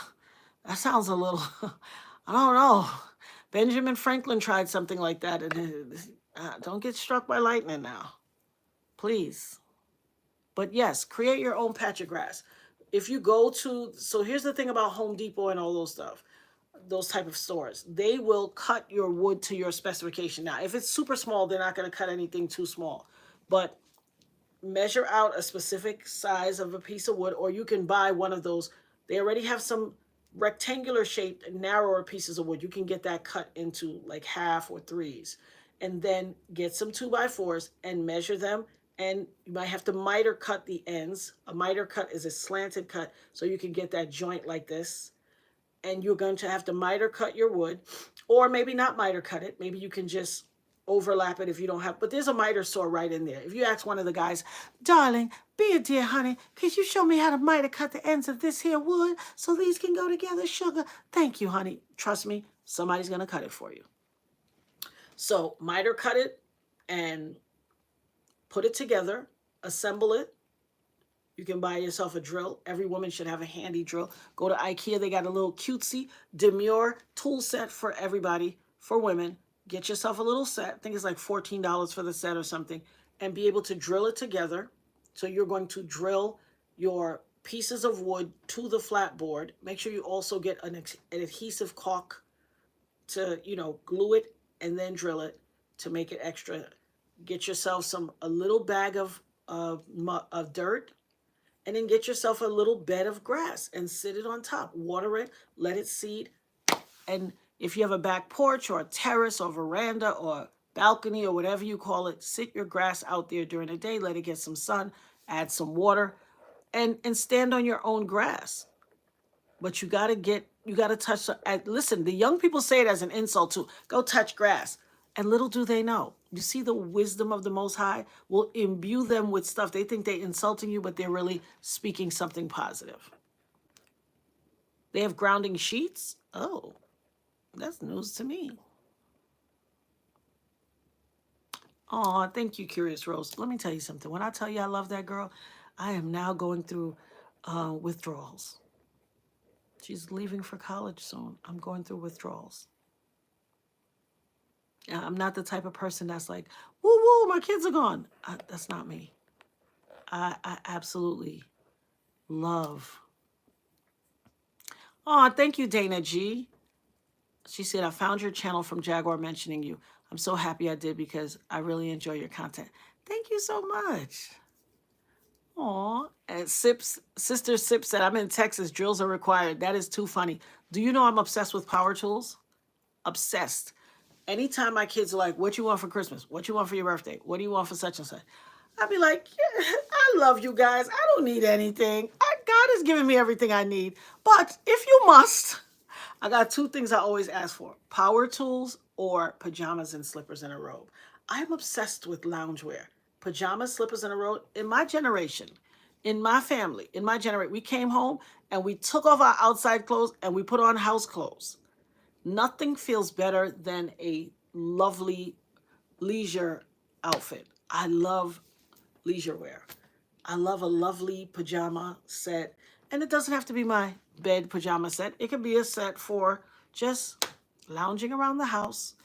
[SPEAKER 1] That sounds a little, I don't know. Benjamin Franklin tried something like that. And don't get struck by lightning now. Please. But yes, create your own patch of grass. If you go so here's the thing about Home Depot and all those stuff, those type of stores. They will cut your wood to your specification. Now, if it's super small, they're not going to cut anything too small. But measure out a specific size of a piece of wood, or you can buy one of those. They already have some rectangular shaped, narrower pieces of wood. You can get that cut into like half or threes. And then get some 2x4s and measure them. And you might have to miter cut the ends. A miter cut is a slanted cut, so you can get that joint like this. And you're going to have to miter cut your wood, or maybe not miter cut it. Maybe you can just overlap it if you don't have, but there's a miter saw right in there. If you ask one of the guys, darling, be a dear honey, could you show me how to miter cut the ends of this here wood so these can go together, sugar? Thank you, honey. Trust me, somebody's going to cut it for you. So miter cut it and put it together, assemble it. You can buy yourself a drill. Every woman should have a handy drill. Go to IKEA. They got a little cutesy, demure tool set for everybody, for women. Get yourself a little set. I think it's like $14 for the set or something. And be able to drill it together. So you're going to drill your pieces of wood to the flat board. Make sure you also get an adhesive caulk to, glue it and then drill it to make it extra. Get yourself a little bag of dirt. And then get yourself a little bed of grass and sit it on top. Water it, let it seed. And if you have a back porch or a terrace or veranda or balcony or whatever you call it, sit your grass out there during the day, let it get some sun, add some water, and stand on your own grass. But you got to touch. Listen, the young people say it as an insult too. Go touch grass. And little do they know. You see, the wisdom of the Most High will imbue them with stuff. They think they're insulting you, but they're really speaking something positive. They have grounding sheets? Oh, that's news to me. Oh, thank you, Curious Rose. Let me tell you something. When I tell you I love that girl, I am now going through withdrawals. She's leaving for college soon. I'm going through withdrawals. I'm not the type of person that's like, woo woo, my kids are gone. That's not me. I absolutely love. Oh, thank you, Dana G. She said, I found your channel from Jaguar mentioning you. I'm so happy I did because I really enjoy your content. Thank you so much. Aw. And Sister Sip said, I'm in Texas. Drills are required. That is too funny. Do you know I'm obsessed with power tools? Obsessed. Anytime my kids are like, what you want for Christmas? What you want for your birthday? What do you want for such and such? I'd be like, yeah, I love you guys. I don't need anything. God has given me everything I need. But if you must, I got two things I always ask for. Power tools or pajamas and slippers and a robe. I'm obsessed with loungewear. Pajamas, slippers, and a robe. In my generation, in my family, in my generation, we came home and we took off our outside clothes and we put on house clothes. Nothing feels better than a lovely leisure outfit. I love leisure wear. I love a lovely pajama set. And it doesn't have to be my bed pajama set. It could be a set for just lounging around the house.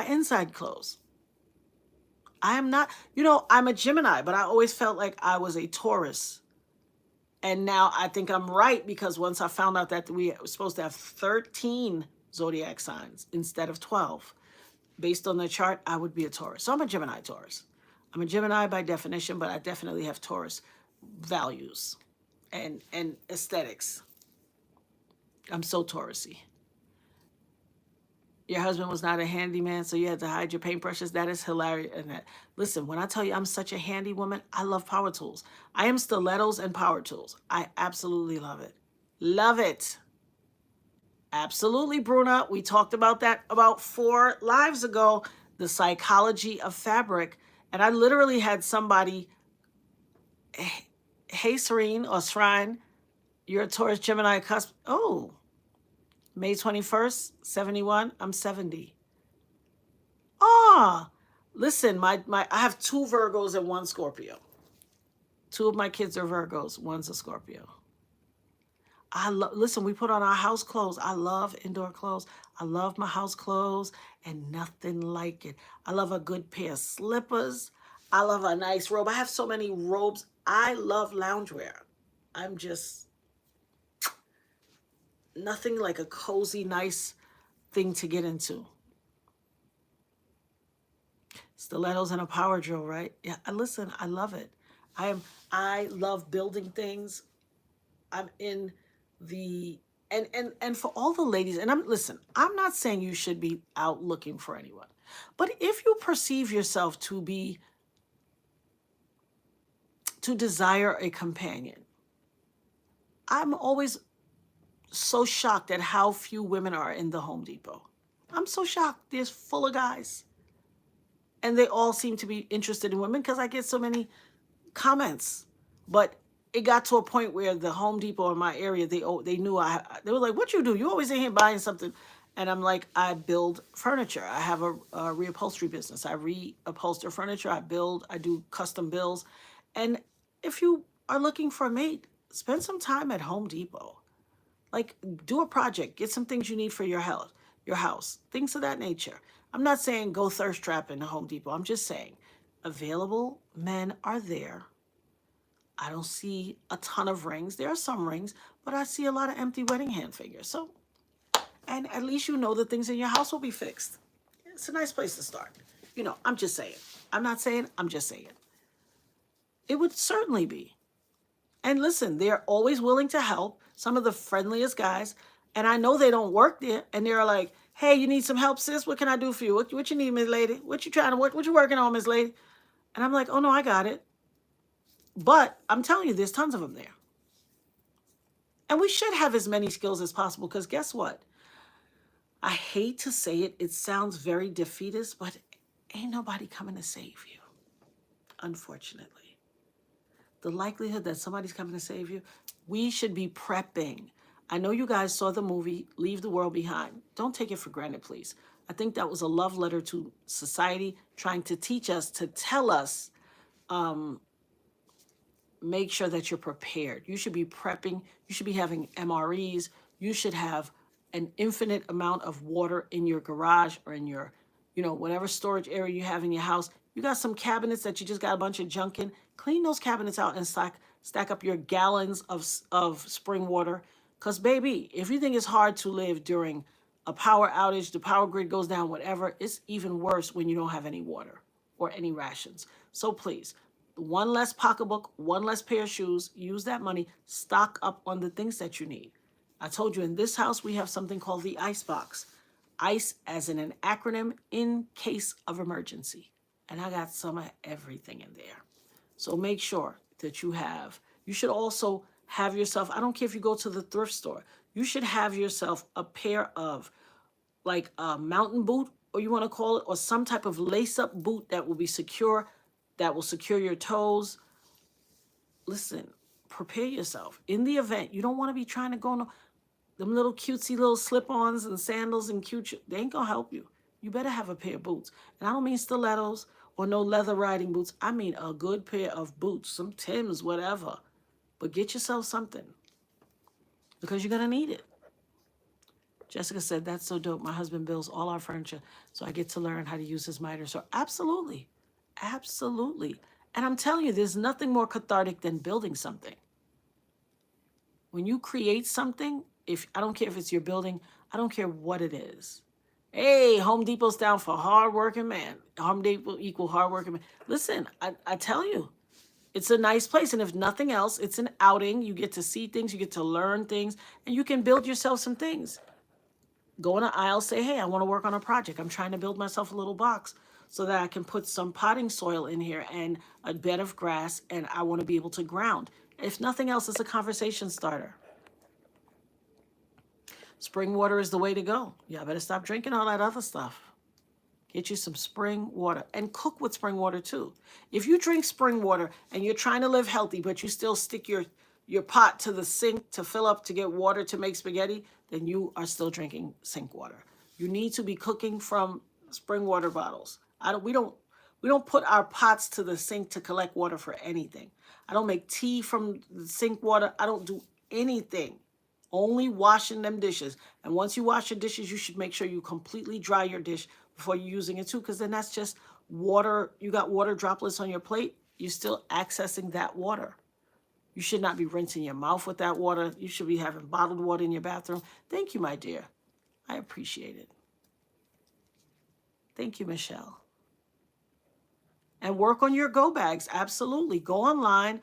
[SPEAKER 1] Inside clothes. I am not, I'm a Gemini, but I always felt like I was a Taurus. And now I think I'm right because once I found out that we were supposed to have 13 zodiac signs instead of 12. Based on the chart, I would be a Taurus. So I'm a Gemini Taurus. I'm a Gemini by definition, but I definitely have Taurus values and aesthetics. I'm so Taurusy. Your husband was not a handyman, so you had to hide your paintbrushes. That is hilarious. And listen, when I tell you I'm such a handy woman, I love power tools. I am stilettos and power tools. I absolutely love it. Love it. Absolutely, Bruna. We talked about that about 4 lives ago, the psychology of fabric. And I literally had somebody, hey, Serene or Shrine, you're a Taurus Gemini cusp. Oh, May 21st, 71. I'm 70. Ah, listen, I have 2 Virgos and 1 Scorpio. 2 of my kids are Virgos. 1's a Scorpio. Listen, we put on our house clothes. I love indoor clothes. I love my house clothes and nothing like it. I love a good pair of slippers. I love a nice robe. I have so many robes. I love loungewear. I'm just nothing like a cozy, nice thing to get into. Stilettos and a power drill, right? Yeah, listen, I love it. I love building things. I'm in the and for all the ladies, and I'm not saying you should be out looking for anyone, but if you perceive yourself to desire a companion, I'm always so shocked at how few women are in the Home Depot. I'm so shocked. There's full of guys, and they all seem to be interested in women because I get so many comments. But it got to a point where the Home Depot in my area, they knew they were like, "What you do? You always in here buying something." And I'm like, "I build furniture. I have a reupholstery business. I reupholster furniture. I do custom bills. And if you are looking for a mate, spend some time at Home Depot. Like, do a project, get some things you need for your house, things of that nature. I'm not saying go thirst trap in the Home Depot. I'm just saying available men are there. I don't see a ton of rings. There are some rings, but I see a lot of empty wedding hand figures. So, and at least you know the things in your house will be fixed. It's a nice place to start. I'm just saying. I'm not saying, I'm just saying. It would certainly be. And listen, they're always willing to help. Some of the friendliest guys. And I know they don't work there. And they're like, "Hey, you need some help, sis? What can I do for you? What you need, Miss Lady? What you trying to work? What you working on, Miss Lady?" And I'm like, "Oh, no, I got it." But I'm telling you, there's tons of them there. And we should have as many skills as possible because guess what? I hate to say it. It sounds very defeatist, but ain't nobody coming to save you, unfortunately. The likelihood that somebody's coming to save you, we should be prepping. I know you guys saw the movie Leave the World Behind. Don't take it for granted, please. I think that was a love letter to society trying to teach us, to tell us, make sure that you're prepared. You should be prepping. You should be having MREs. You should have an infinite amount of water in your garage or in your, whatever storage area you have in your house. You got some cabinets that you just got a bunch of junk in. Clean those cabinets out and stack up your gallons of spring water. Because, baby, if you think it's hard to live during a power outage, the power grid goes down, whatever, it's even worse when you don't have any water or any rations. So please, one less pocketbook, one less pair of shoes, use that money, stock up on the things that you need. I told you in this house, we have something called the ICE box. ICE as in an acronym, in case of emergency. And I got some of everything in there. So make sure that you should also have yourself, I don't care if you go to the thrift store, you should have yourself a pair of like a mountain boot, or you want to call it, or some type of lace-up boot that will be secure, that will secure your toes. Listen, prepare yourself. In the event, you don't want to be trying to go on them little cutesy little slip-ons and sandals and cute, they ain't gonna help you. You better have a pair of boots. And I don't mean stilettos or no leather riding boots. I mean a good pair of boots, some Timbs, whatever. But get yourself something because you're gonna need it. Jessica said, "That's so dope. My husband builds all our furniture, so I get to learn how to use his miter." So absolutely, absolutely. And I'm telling you, there's nothing more cathartic than building something. When you create something, if I don't care if it's your building, I don't care what it is. Hey, Home Depot's down for hardworking man. Home Depot equal hardworking man. Listen, I tell you, it's a nice place. And if nothing else, it's an outing. You get to see things, you get to learn things, and you can build yourself some things. Go in an aisle, say, "Hey, I want to work on a project. I'm trying to build myself a little box so that I can put some potting soil in here and a bed of grass, and I want to be able to ground." If nothing else, it's a conversation starter. Spring water is the way to go. Y'all better stop drinking all that other stuff. Get you some spring water and cook with spring water too. If you drink spring water and you're trying to live healthy, but you still stick your pot to the sink to fill up to get water to make spaghetti, then you are still drinking sink water. You need to be cooking from spring water bottles. We don't put our pots to the sink to collect water for anything. I don't make tea from the sink water. I don't do anything. Only washing them dishes. And once you wash your dishes, you should make sure you completely dry your dish before you're using it too, because then that's just water. You got water droplets on your plate. You're still accessing that water. You should not be rinsing your mouth with that water. You should be having bottled water in your bathroom. Thank you, my dear. I appreciate it. Thank you, Michelle. And work on your go bags. Absolutely. Go online.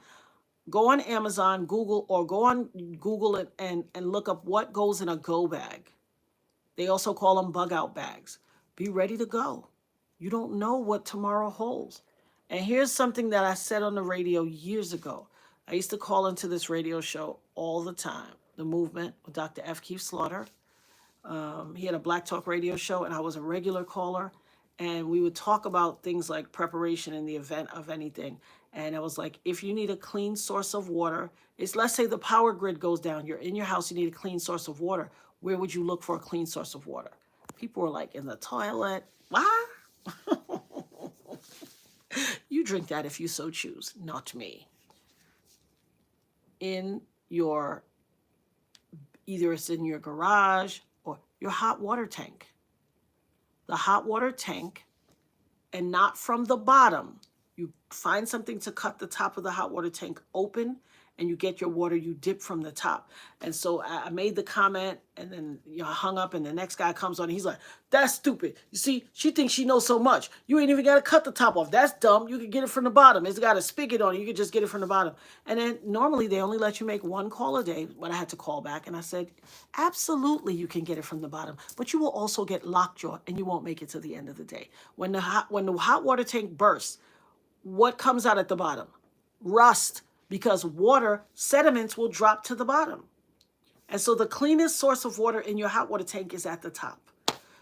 [SPEAKER 1] Go on Amazon, Google, or go on Google and look up what goes in a go bag. They also call them bug out bags. Be ready to go. You don't know what tomorrow holds. And here's something that I said on the radio years ago. I used to call into this radio show all the time, The Movement with Dr. F. Keith Slaughter. He had a Black Talk radio show, and I was a regular caller. And we would talk about things like preparation in the event of anything. And I was like, if you need a clean source of water, it's, let's say the power grid goes down. You're in your house, you need a clean source of water. Where would you look for a clean source of water? People were like, in the toilet. What? You drink that if you so choose, not me. In your, either it's in your garage or your hot water tank. The hot water tank, and not from the bottom. You find something to cut the top of the hot water tank open, and you get your water, you dip from the top. And so I made the comment, and then I hung up, and the next guy comes on, and he's like, that's stupid. You see, she thinks she knows so much. You ain't even got to cut the top off. That's dumb. You can get it from the bottom. It's got a spigot on it. You can just get it from the bottom. And then normally they only let you make one call a day, but I had to call back, and I said, absolutely you can get it from the bottom, but you will also get lockjaw, and you won't make it to the end of the day. When the hot water tank bursts, what comes out at the bottom? Rust, because water sediments will drop to the bottom. And so the cleanest source of water in your hot water tank is at the top.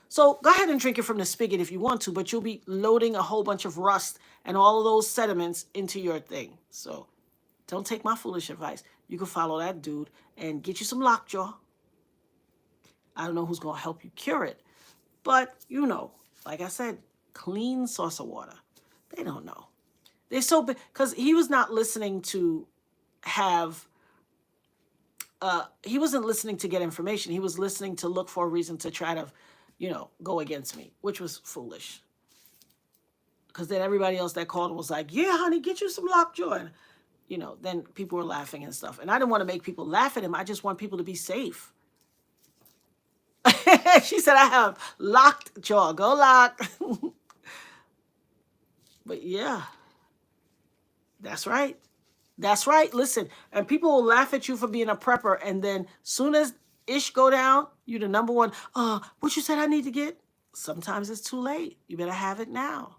[SPEAKER 1] So go ahead and drink it from the spigot if you want to, but you'll be loading a whole bunch of rust and all of those sediments into your thing. So don't take my foolish advice. You can follow that dude and get you some lockjaw. I don't know who's going to help you cure it, but like I said, clean source of water. They don't know. They're so big because he was not listening to he wasn't listening to get information. He was listening to look for a reason to try to, go against me, which was foolish. Because then everybody else that called was like, yeah, honey, get you some lockjaw. And, then people were laughing and stuff. And I didn't want to make people laugh at him. I just want people to be safe. She said, I have locked jaw. Go lock. But yeah. That's right. That's right. Listen, and people will laugh at you for being a prepper, and then soon as ish go down, you the number one. What you said I need to get? Sometimes it's too late. You better have it now.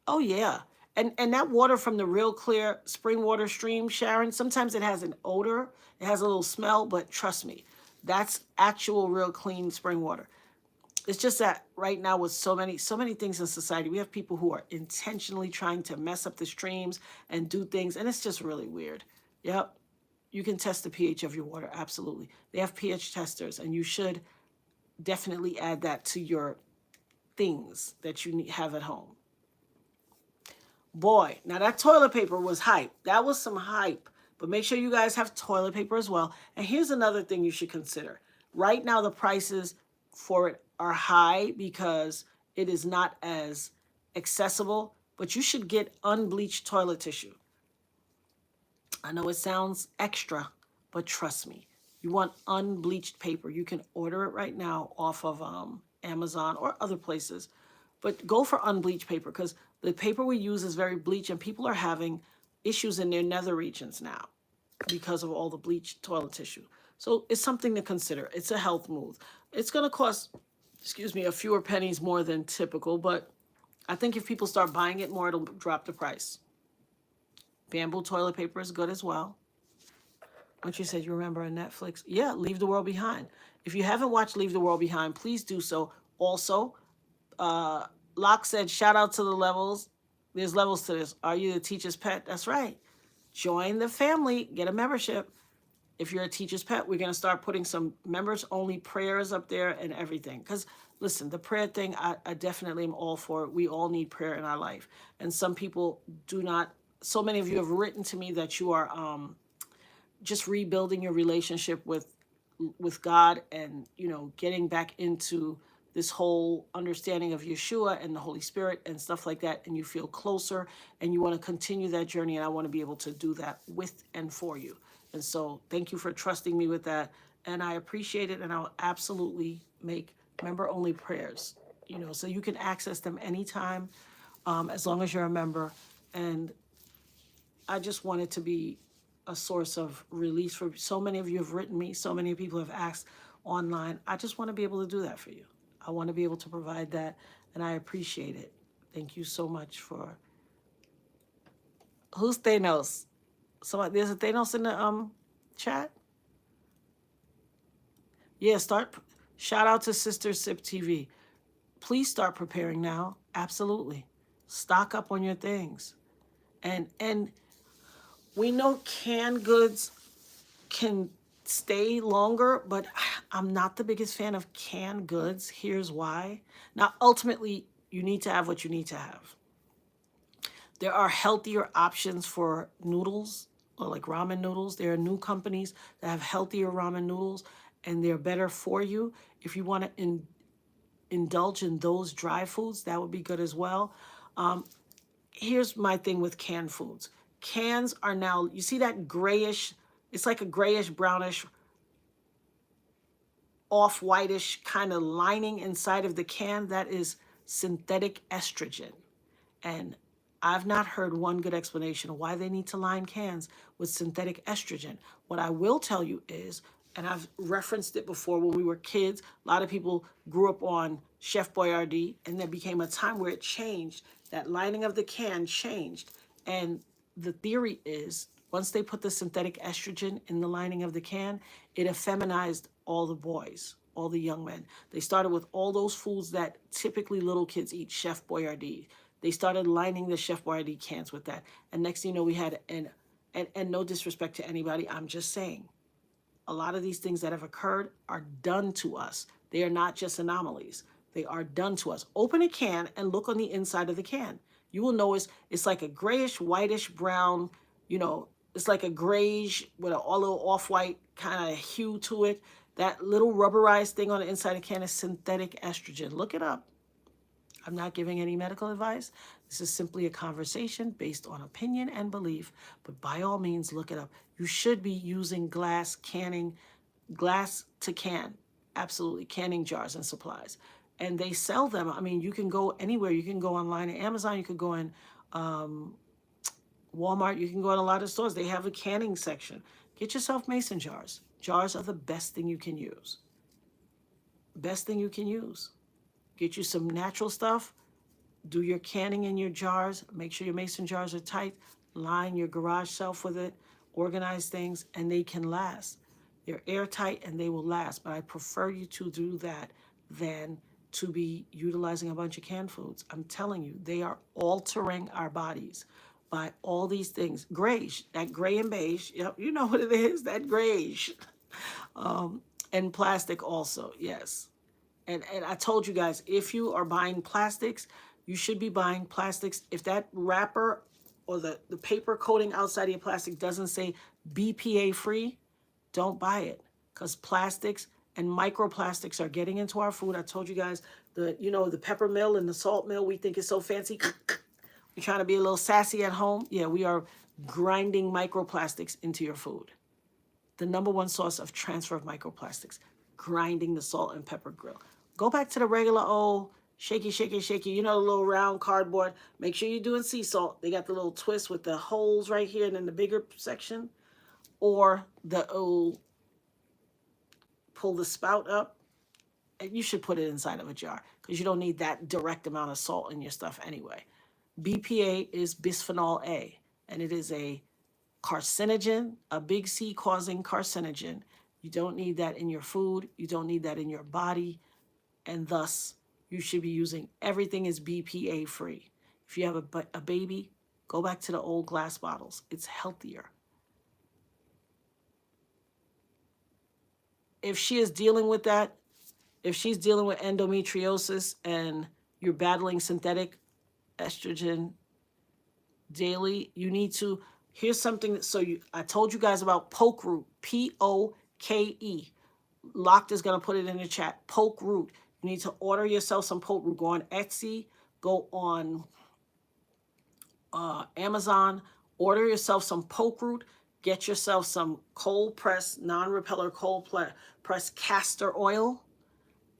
[SPEAKER 1] Oh yeah. And that water from the real clear spring water stream, Sharon, sometimes it has an odor. It has a little smell, but trust me, that's actual real clean spring water. It's just that right now with so many things in society, we have people who are intentionally trying to mess up the streams and do things, and it's just really weird. Yep. You can test the pH of your water, absolutely. They have pH testers, and you should definitely add that to your things that you have at home. Boy, now that toilet paper was hype. That was some hype. But make sure you guys have toilet paper as well. And here's another thing you should consider. Right now, the prices for it are high because it is not as accessible, but you should get unbleached toilet tissue. I know it sounds extra, but trust me, you want unbleached paper. You can order it right now off of Amazon or other places, but go for unbleached paper because the paper we use is very bleached, and people are having issues in their nether regions now because of all the bleached toilet tissue. So it's something to consider. It's a health move. It's going to cost, a fewer pennies more than typical, but I think if people start buying it more, it'll drop the price. Bamboo toilet paper is good as well. What you said, you remember on Netflix? Yeah, Leave the World Behind. If you haven't watched Leave the World Behind, please do so. Also, Locke said, shout out to the levels. There's levels to this. Are you the teacher's pet? That's right. Join the family. Get a membership. If you're a teacher's pet, we're going to start putting some members-only prayers up there and everything. Because, listen, the prayer thing, I definitely am all for it. We all need prayer in our life. And some people do not. So many of you have written to me that you are just rebuilding your relationship with God and, getting back into this whole understanding of Yeshua and the Holy Spirit and stuff like that. And you feel closer and you want to continue that journey. And I want to be able to do that with and for you. And so thank you for trusting me with that. And I appreciate it. And I'll absolutely make member-only prayers, so you can access them anytime. as long as you're a member. And I just want it to be a source of release for so many of you have written me, so many people have asked online. I just want to be able to do that for you. I want to be able to provide that, and I appreciate it. Thank you so much for. Who's Thanos? So there's a Thanos in the chat. Yeah, start. Shout out to Sister Sip TV. Please start preparing now. Absolutely, stock up on your things, and we know canned goods can stay longer, but I'm not the biggest fan of canned goods. Here's why. Now, ultimately, you need to have what you need to have. There are healthier options for noodles, or like ramen noodles. There are new companies that have healthier ramen noodles, and they're better for you. If you want to indulge in those dry foods, that would be good as well. Here's my thing with canned foods. Cans are now, you see that grayish, it's like a grayish, brownish, off-whitish kind of lining inside of the can. That is synthetic estrogen. And I've not heard one good explanation of why they need to line cans with synthetic estrogen. What I will tell you is, and I've referenced it before when we were kids, a lot of people grew up on Chef Boyardee, and there became a time where it changed. That lining of the can changed. And the theory is, once they put the synthetic estrogen in the lining of the can, it effeminized all the boys, all the young men. They started with all those foods that typically little kids eat, Chef Boyardee. They started lining the Chef Boyardee cans with that. And next thing you know, we had, and no disrespect to anybody, I'm just saying, a lot of these things that have occurred are done to us. They are not just anomalies. They are done to us. Open a can and look on the inside of the can. You will notice it's like a grayish, whitish, brown, it's like a grayish with a little off-white kind of hue to it. That little rubberized thing on the inside of the can is synthetic estrogen. Look it up. I'm not giving any medical advice. This is simply a conversation based on opinion and belief, but by all means, look it up. You should be using glass to can, absolutely, canning jars and supplies. And they sell them. I mean, you can go anywhere. You can go online at Amazon. You could go in Walmart. You can go in a lot of stores. They have a canning section. Get yourself mason jars. Jars are the best thing you can use. Best thing you can use. Get you some natural stuff. Do your canning in your jars. Make sure your mason jars are tight. Line your garage shelf with it. Organize things, and they can last. They're airtight, and they will last. But I prefer you to do that than to be utilizing a bunch of canned foods. I'm telling you, they are altering our bodies by all these things. Grayish, that gray and beige. Yep, you know what it is, that grayish. And plastic also, yes. And I told you guys, if you are buying plastics, you should be buying plastics. If that wrapper or the paper coating outside of your plastic doesn't say BPA free, don't buy it. Because plastics and microplastics are getting into our food. I told you guys, the pepper mill and the salt mill, we think is so fancy. We're trying to be a little sassy at home. Yeah, we are grinding microplastics into your food. The number one source of transfer of microplastics, grinding the salt and pepper grill. Go back to the regular old shaky, shaky, shaky, the little round cardboard. Make sure you're doing sea salt. They got the little twist with the holes right here and then the bigger section. Or the old, pull the spout up. And you should put it inside of a jar because you don't need that direct amount of salt in your stuff anyway. BPA is bisphenol A, and it is a carcinogen, a big C causing carcinogen. You don't need that in your food. You don't need that in your body. And thus, you should be using everything is BPA free. If you have a baby, go back to the old glass bottles. It's healthier. If she is dealing with that, if she's dealing with endometriosis and you're battling synthetic estrogen daily, you need to, here's something, I told you guys about poke root, P-O-K-E. Locked is going to put it in the chat, poke root. You need to order yourself some poke root. Go on Etsy, go on Amazon, order yourself some poke root, get yourself some cold pressed, non-repeller cold pressed castor oil,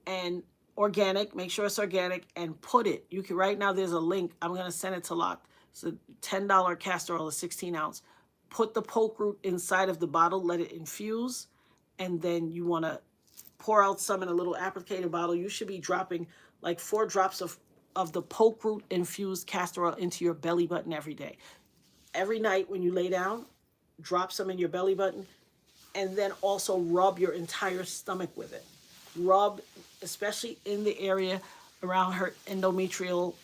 [SPEAKER 1] and organic. Make sure it's organic and put it. You can, right now there's a link. I'm going to send it to Locked. It's a $10 castor oil, a 16 ounce. Put the poke root inside of the bottle, let it infuse, and then you want to pour out some in a little applicator bottle. You should be dropping like 4 drops of the poke root infused castor oil into your belly button every day. Every night when you lay down, drop some in your belly button, and then also rub your entire stomach with it. Rub, especially in the area around her endometrial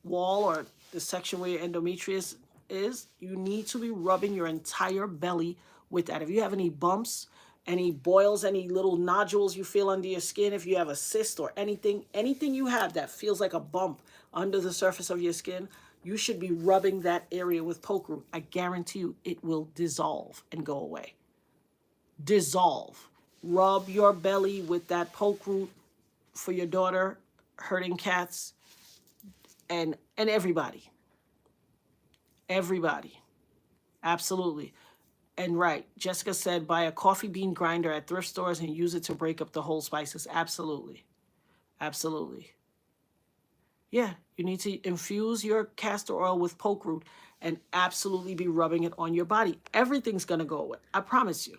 [SPEAKER 1] wall or the section where your endometrius is. You need to be rubbing your entire belly with that. If you have any bumps, any boils, any little nodules you feel under your skin, if you have a cyst or anything you have that feels like a bump under the surface of your skin, you should be rubbing that area with poke root. I guarantee you it will dissolve and go away. Dissolve. Rub your belly with that poke root for your daughter, herding cats, and everybody. Everybody. Absolutely. And right, Jessica said, buy a coffee bean grinder at thrift stores and use it to break up the whole spices. Absolutely. Absolutely. Yeah, you need to infuse your castor oil with poke root and absolutely be rubbing it on your body. Everything's going to go away. I promise you.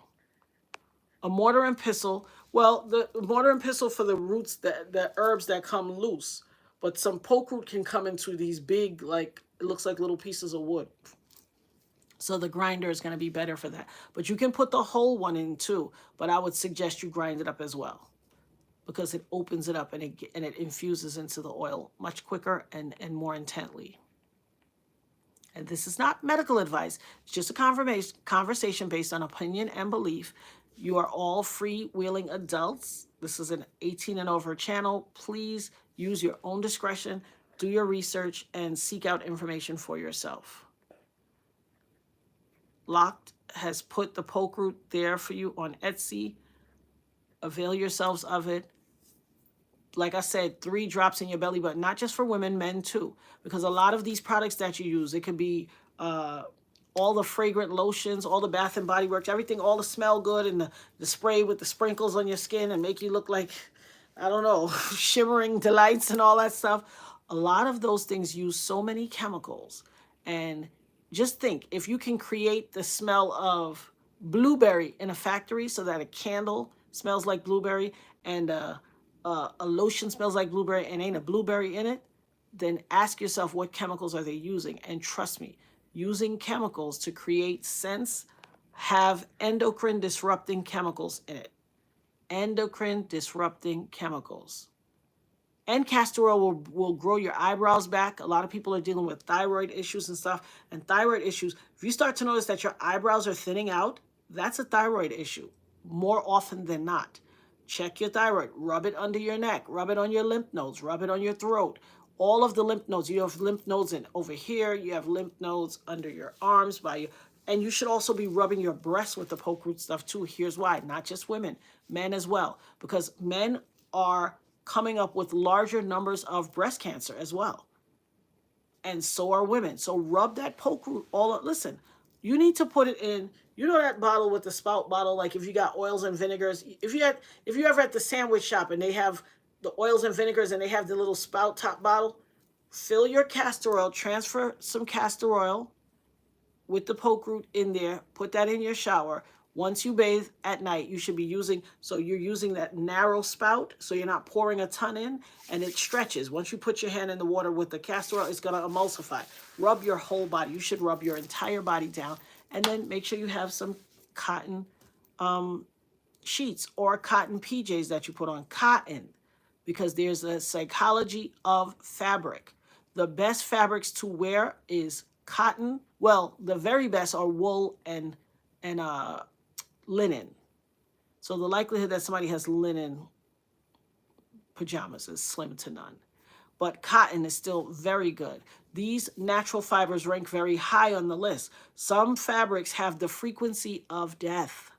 [SPEAKER 1] A mortar and pestle. Well, the mortar and pestle for the roots, the herbs that come loose. But some poke root can come into these big, like, it looks like little pieces of wood. So the grinder is going to be better for that. But you can put the whole one in too. But I would suggest you grind it up as well, because it opens it up and it infuses into the oil much quicker and more intently. And this is not medical advice. It's just a conversation based on opinion and belief. You are all freewheeling adults. This is an 18 and over channel. Please use your own discretion, do your research, and seek out information for yourself. Locked has put the poke root there for you on Etsy. Avail yourselves of it. Like I said, 3 drops in your belly button, not just for women, men too. Because a lot of these products that you use, it could be all the fragrant lotions, all the Bath and Body Works, everything, all the smell good, and the spray with the sprinkles on your skin and make you look like, I don't know, shimmering delights and all that stuff. A lot of those things use so many chemicals. And just think, if you can create the smell of blueberry in a factory so that a candle smells like blueberry and a lotion smells like blueberry and ain't a blueberry in it, then ask yourself what chemicals are they using. And trust me, using chemicals to create scents have endocrine disrupting chemicals in it. Endocrine disrupting chemicals. And castor oil will grow your eyebrows back. A lot of people are dealing with thyroid issues and stuff. And thyroid issues, if you start to notice that your eyebrows are thinning out, that's a thyroid issue more often than not. Check your thyroid. Rub it under your neck. Rub it on your lymph nodes. Rub it on your throat. All of the lymph nodes. You have lymph nodes in over here. You have lymph nodes under your arms. And you should also be rubbing your breasts with the poke root stuff too. Here's why. Not just women. Men as well. Because men are coming up with larger numbers of breast cancer as well. And so are women. So rub that poke root listen, you need to put it in, you know that bottle with the spout bottle, like if you got oils and vinegars, if you ever at the sandwich shop and they have the oils and vinegars and they have the little spout top bottle, fill your castor oil, transfer some castor oil with the poke root in there, put that in your shower. Once you bathe at night, you should be using, so you're using that narrow spout, so you're not pouring a ton in, and it stretches. Once you put your hand in the water with the castor oil, it's going to emulsify. Rub your whole body. You should rub your entire body down, and then make sure you have some cotton sheets or cotton PJs that you put on. Cotton, because there's a psychology of fabric. The best fabrics to wear is cotton. Well, the very best are wool and linen. So the likelihood that somebody has linen pajamas is slim to none. But cotton is still very good. These natural fibers rank very high on the list. Some fabrics have the frequency of death.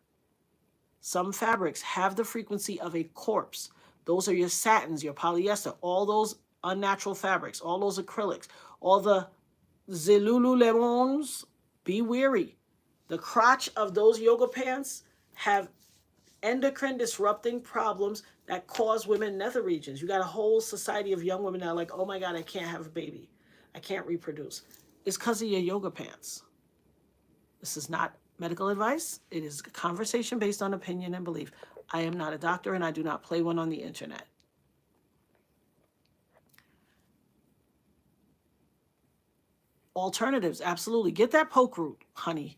[SPEAKER 1] Some fabrics have the frequency of a corpse. Those are your satins, your polyester, all those unnatural fabrics, all those acrylics, all the Lululemons. Be wary. The crotch of those yoga pants have endocrine disrupting problems that cause women in nether regions. You got a whole society of young women that are like, oh my God, I can't have a baby. I can't reproduce. It's because of your yoga pants. This is not medical advice. It is a conversation based on opinion and belief. I am not a doctor and I do not play one on the internet. Alternatives, absolutely. Get that poke root, honey.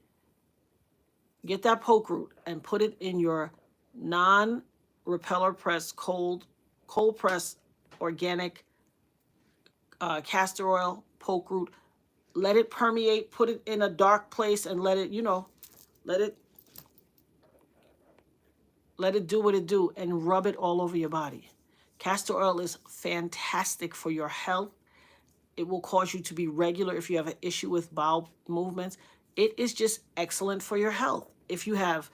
[SPEAKER 1] Get that poke root and put it in your non-repeller press, cold press, organic castor oil, poke root. Let it permeate, put it in a dark place and let it, let it do what it do and rub it all over your body. Castor oil is fantastic for your health. It will cause you to be regular if you have an issue with bowel movements. It is just excellent for your health. If you have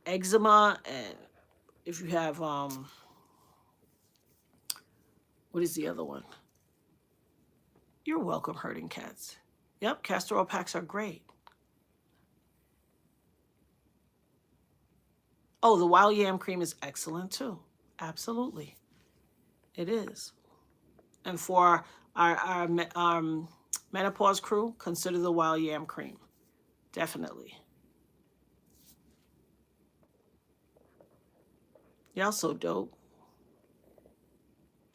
[SPEAKER 1] eczema and if you have, what is the other one? You're welcome, herding cats. Yep, castor oil packs are great. Oh, the wild yam cream is excellent too. Absolutely. It is. And for our menopause crew, consider the wild yam cream. Definitely. Y'all so dope.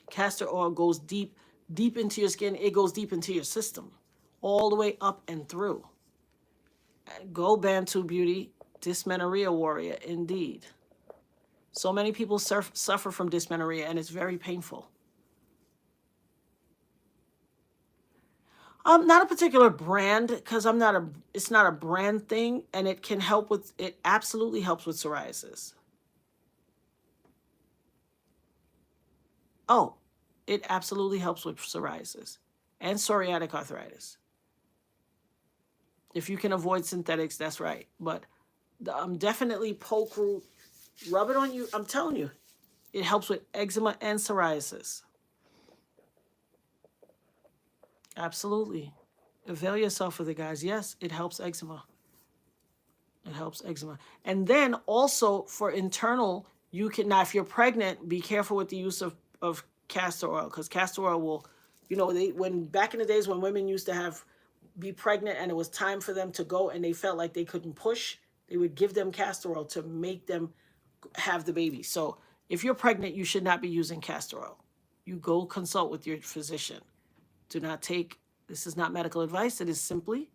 [SPEAKER 1] Castor oil goes deep into your skin. It goes deep into your system, all the way up and through. Go Bantu Beauty, dysmenorrhea warrior, indeed. So many people suffer from dysmenorrhea, and it's very painful. Not a particular brand, because it's not a brand thing, and it can help with, it absolutely helps with psoriasis. Oh, it absolutely helps with psoriasis and psoriatic arthritis. If you can avoid synthetics, that's right. But definitely poke root, rub it on you. I'm telling you, it helps with eczema and psoriasis. Absolutely. Avail yourself of it, guys. Yes, it helps eczema. It helps eczema. And then also for internal, you can, now if you're pregnant, be careful with the use of castor oil, because castor oil will, when back in the days when women used to be pregnant and it was time for them to go and they felt like they couldn't push, they would give them castor oil to make them have the baby. So if you're pregnant, you should not be using castor oil. You go consult with your physician. Do not take, this is not medical advice. It is simply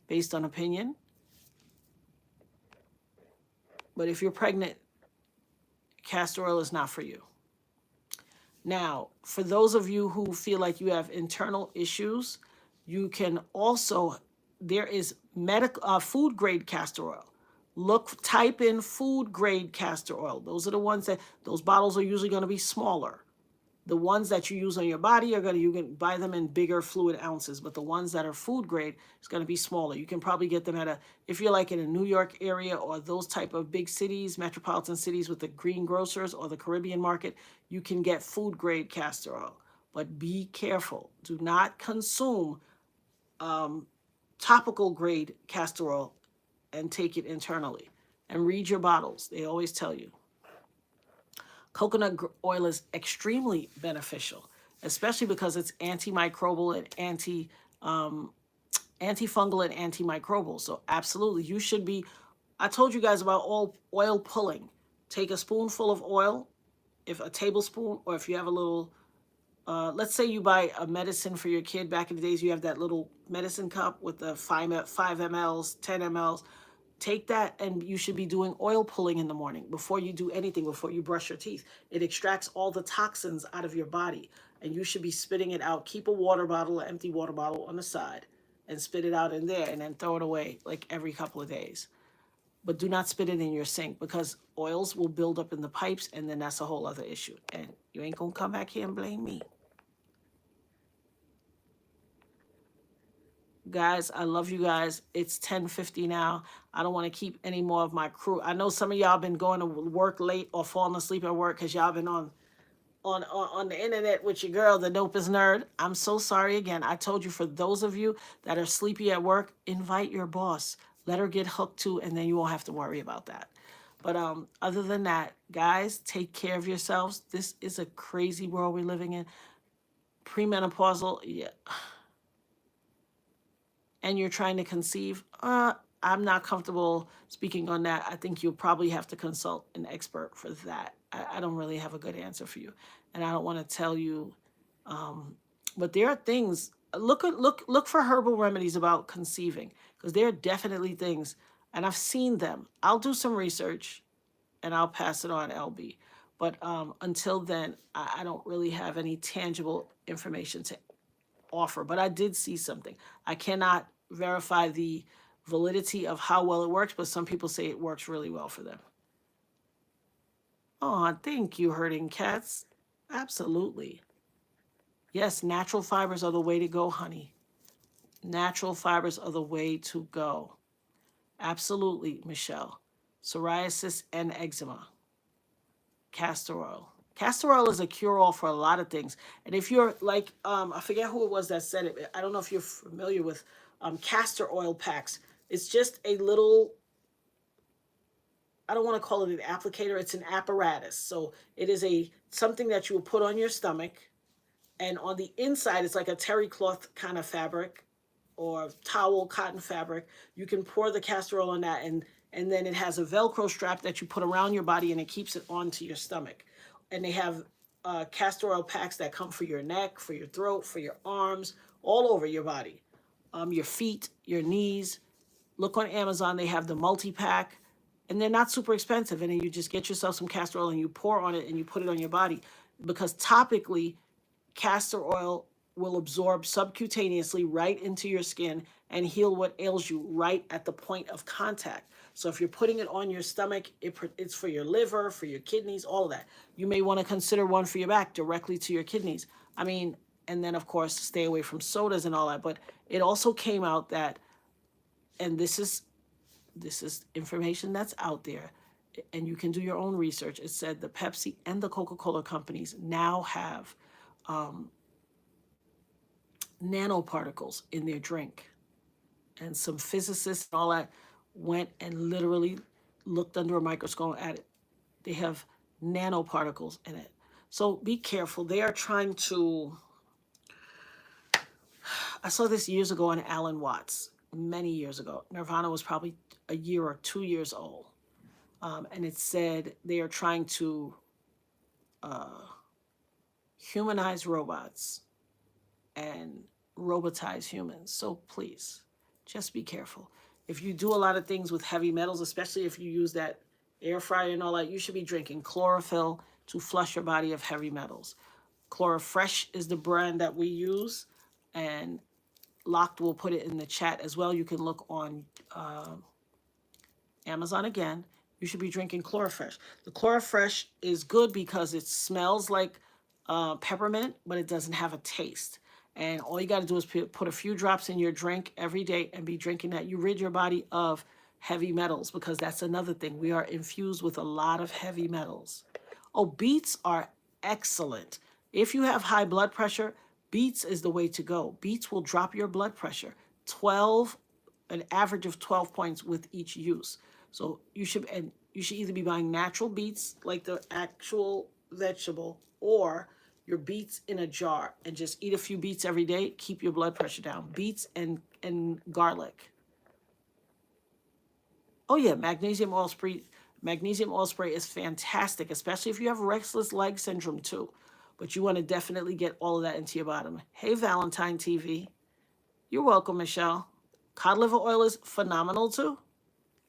[SPEAKER 1] based on opinion. But if you're pregnant, castor oil is not for you. Now, for those of you who feel like you have internal issues, you can also, there is food grade castor oil. Type in food grade castor oil. Those are the ones those bottles are usually going to be smaller. The ones that you use on your body you can buy them in bigger fluid ounces, but the ones that are food grade is going to be smaller. You can probably get them if you're like in a New York area or those type of big cities, metropolitan cities with the green grocers or the Caribbean market, you can get food grade castor oil. But be careful. Do not consume topical grade castor oil and take it internally. And read your bottles. They always tell you. Coconut oil is extremely beneficial, especially because it's antimicrobial and antifungal and antimicrobial. So absolutely, you should be, I told you guys about oil pulling. Take a spoonful of oil, if a tablespoon, or if you have a little, let's say you buy a medicine for your kid. Back in the days, you have that little medicine cup with the 5 mLs, 10 mLs. Take that, and you should be doing oil pulling in the morning before you do anything, before you brush your teeth. It extracts all the toxins out of your body, and you should be spitting it out. Keep a water bottle, an empty water bottle on the side, and spit it out in there, and then throw it away like every couple of days. But do not spit it in your sink, because oils will build up in the pipes, and then that's a whole other issue. And you ain't gonna come back here and blame me. Guys, I love you guys. It's 10:50 now. I don't want to keep any more of my crew. I know some of y'all been going to work late or falling asleep at work because y'all been on the internet with your girl, the dopest nerd. I'm so sorry again. I told you, for those of you that are sleepy at work, invite your boss. Let her get hooked too, and then you won't have to worry about that. But other than that, guys, take care of yourselves. This is a crazy world we're living in. Premenopausal, yeah, and you're trying to conceive, I'm not comfortable speaking on that. I think you'll probably have to consult an expert for that. I don't really have a good answer for you, and I don't want to tell you. But there are things. Look for herbal remedies about conceiving, because there are definitely things, and I've seen them. I'll do some research, and I'll pass it on, LB. But until then, I don't really have any tangible information to offer, but I did see something. I cannot verify the validity of how well it works, but some people say it works really well for them. Oh, thank you, herding cats. Absolutely. Yes, natural fibers are the way to go, honey. Natural fibers are the way to go. Absolutely, Michelle. Psoriasis and eczema. Castor oil. Castor oil is a cure-all for a lot of things. And if you're like, I forget who it was that said it. I don't know if you're familiar with castor oil packs. It's just a little, I don't want to call it an applicator. It's an apparatus. So it is something that you will put on your stomach. And on the inside, it's like a terry cloth kind of fabric or towel, cotton fabric. You can pour the castor oil on that, and then it has a Velcro strap that you put around your body, and it keeps it onto your stomach. And they have castor oil packs that come for your neck, for your throat, for your arms, all over your body, your feet, your knees. Look on Amazon; they have the multi-pack, and they're not super expensive. And then you just get yourself some castor oil and you pour on it and you put it on your body, because topically, castor oil will absorb subcutaneously right into your skin and heal what ails you right at the point of contact. So if you're putting it on your stomach, it's for your liver, for your kidneys, all of that. You may want to consider one for your back directly to your kidneys. I mean, and then of course, stay away from sodas and all that. But it also came out that, and this is information that's out there, and you can do your own research. It said the Pepsi and the Coca-Cola companies now have nanoparticles in their drink. And some physicists and all that went and literally looked under a microscope at it. They have nanoparticles in it. So be careful. They are trying to. I saw this years ago on Alan Watts, many years ago. Nirvana was probably a year or 2 years old. And it said they are trying to humanize robots and robotize humans. So please, just be careful. If you do a lot of things with heavy metals, especially if you use that air fryer and all that, you should be drinking chlorophyll to flush your body of heavy metals. Chlorofresh is the brand that we use, and Locked will put it in the chat as well. You can look on Amazon again. You should be drinking Chlorofresh. The Chlorofresh is good because it smells like peppermint, but it doesn't have a taste. And all you got to do is put a few drops in your drink every day and be drinking that. You rid your body of heavy metals, because that's another thing. We are infused with a lot of heavy metals. Oh, beets are excellent. If you have high blood pressure, beets is the way to go. Beets will drop your blood pressure 12, an average of 12 points with each use. So you should either be buying natural beets, like the actual vegetable, or your beets in a jar, and just eat a few beets every day. Keep your blood pressure down. Beets and garlic. Oh yeah, magnesium oil spray. Magnesium oil spray is fantastic, especially if you have restless leg syndrome too. But you want to definitely get all of that into your bottom. Hey, Valentine TV. You're welcome, Michelle. Cod liver oil is phenomenal too.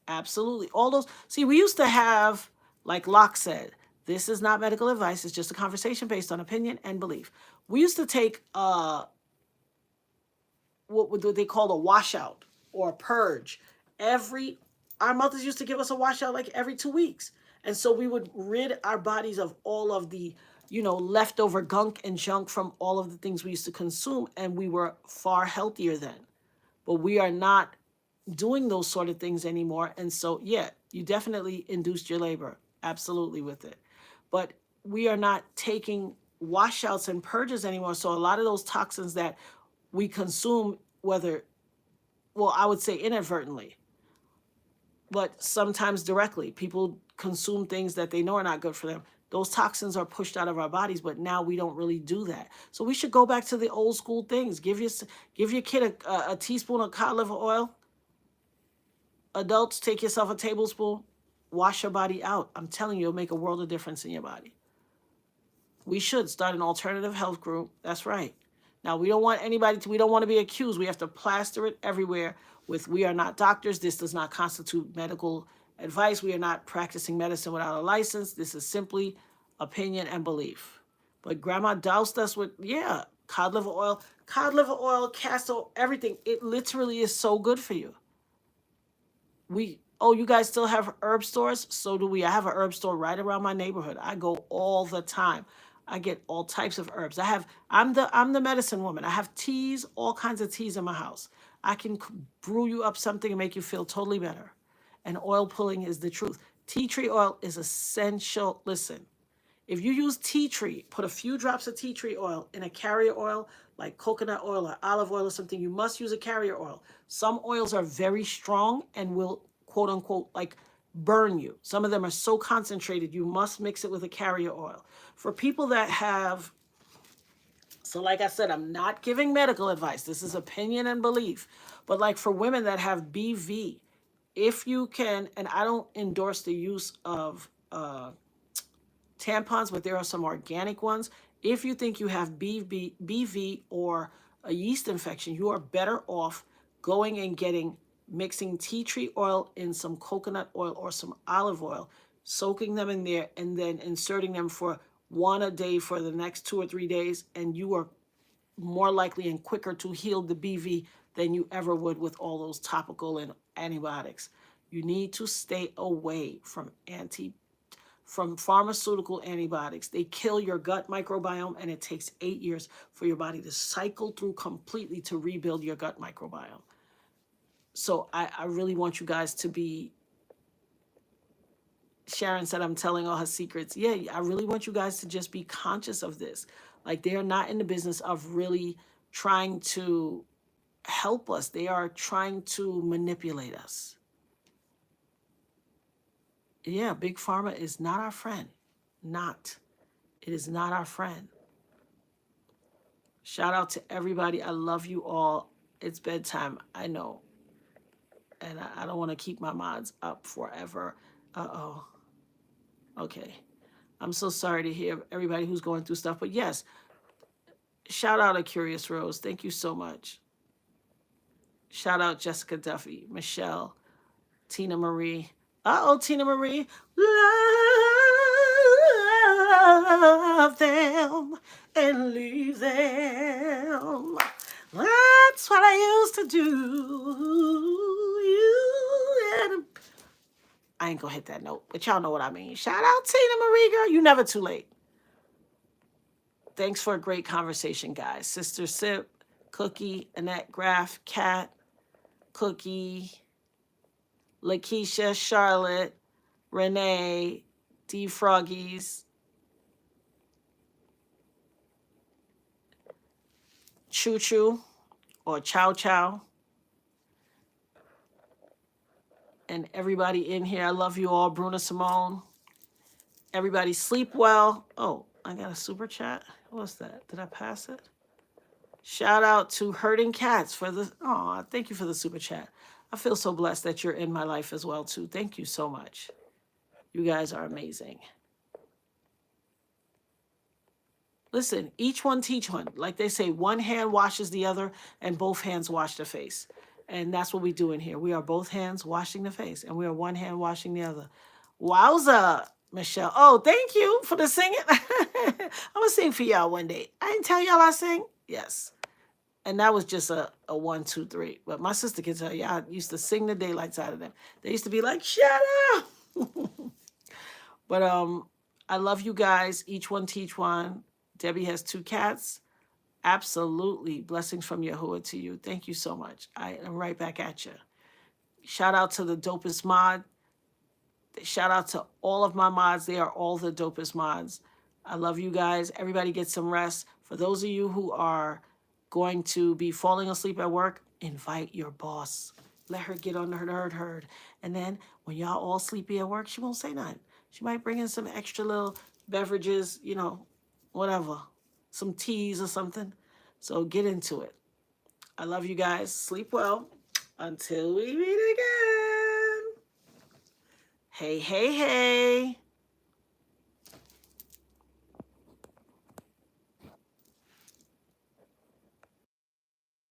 [SPEAKER 1] Absolutely. All those. See, we used to have, like Locke said, this is not medical advice. It's just a conversation based on opinion and belief. We used to take what they call a washout or a purge. Our mothers used to give us a washout like every 2 weeks. And so we would rid our bodies of all of the, leftover gunk and junk from all of the things we used to consume. And we were far healthier then. But we are not doing those sort of things anymore. And so, yeah, you definitely induced your labor. Absolutely with it. But we are not taking washouts and purges anymore. So a lot of those toxins that we consume, I would say inadvertently, but sometimes directly, people consume things that they know are not good for them. Those toxins are pushed out of our bodies, but now we don't really do that. So we should go back to the old school things. Give your kid a teaspoon of cod liver oil. Adults, take yourself a tablespoon. Wash your body out. I'm telling you, it'll make a world of difference in your body. We should start an alternative health group. That's right. Now, we don't want we don't want to be accused. We have to plaster it everywhere with, we are not doctors. This does not constitute medical advice. We are not practicing medicine without a license. This is simply opinion and belief. But grandma doused us with, cod liver oil, castor, everything. It literally is so good for you. You guys still have herb stores? So do we. I have a herb store right around my neighborhood. I go all the time. I get all types of herbs. I'm the medicine woman. I have teas, all kinds of teas in my house. I can brew you up something and make you feel totally better. And oil pulling is the truth. Tea tree oil is essential. Listen, if you use tea tree, put a few drops of tea tree oil in a carrier oil like coconut oil or olive oil or something, you must use a carrier oil. Some oils are very strong and will, quote unquote, like burn you. Some of them are so concentrated, you must mix it with a carrier oil. For people that have, so like I said, I'm not giving medical advice. This is opinion and belief. But like for women that have BV, if you can, and I don't endorse the use of tampons, but there are some organic ones. If you think you have BV or a yeast infection, you are better off going and mixing tea tree oil in some coconut oil or some olive oil, soaking them in there, and then inserting them for one a day for the next 2 or 3 days, and you are more likely and quicker to heal the BV than you ever would with all those topical and antibiotics. You need to stay away from pharmaceutical antibiotics. They kill your gut microbiome, and it takes 8 years for your body to cycle through completely to rebuild your gut microbiome. So I really want you guys to be, Sharon said I'm telling all her secrets. Yeah, I really want you guys to just be conscious of this. Like, they are not in the business of really trying to help us. They are trying to manipulate us. Yeah, Big Pharma is not our friend. It is not our friend. Shout out to everybody. I love you all. It's bedtime, I know. And I don't want to keep my mods up forever. Uh-oh. Okay. I'm so sorry to hear everybody who's going through stuff. But yes, shout out to Curious Rose. Thank you so much. Shout out Jessica Duffy, Michelle, Tina Marie. Uh-oh, Tina Marie. Love them and leave them. That's what I used to do. I ain't gonna hit that note, but y'all know what I mean. Shout out Tina Marie, girl. You never too late. Thanks for a great conversation, guys. Sister Sip, Cookie, Annette Graff, Kat, Cookie, Lakeisha, Charlotte, Renee, D Froggies, Choo Choo, or Chow Chow, and everybody in here. I love you all. Bruna Simone. Everybody sleep well. Oh, I got a super chat. What's that? Did I pass it? Shout out to Herding Cats for the, thank you for the super chat. I feel so blessed that you're in my life as well, too. Thank you so much. You guys are amazing. Listen, each one teach one. Like they say, one hand washes the other and both hands wash the face. And that's what we do in here. We are both hands washing the face and we are one hand washing the other. Wowza, Michelle. Oh, thank you for the singing. I'm going to sing for y'all one day. I didn't tell y'all I sing. Yes. And that was just a 1, 2, 3. But my sister can tell you, I used to sing the daylights out of them. They used to be like, shut up. But I love you guys. Each one teach one. Debbie has 2 cats. Absolutely. Blessings from Yahuwah to you. Thank you so much. I am right back at you. Shout out to the dopest mod. Shout out to all of my mods. They are all the dopest mods. I love you guys. Everybody get some rest. For those of you who are going to be falling asleep at work, invite your boss. Let her get on her nerd herd. And then when y'all all sleepy at work, she won't say nothing. She might bring in some extra little beverages, you know, whatever, some teas or something. So get into it. I love you guys. Sleep well. Until we meet again. Hey, hey, hey.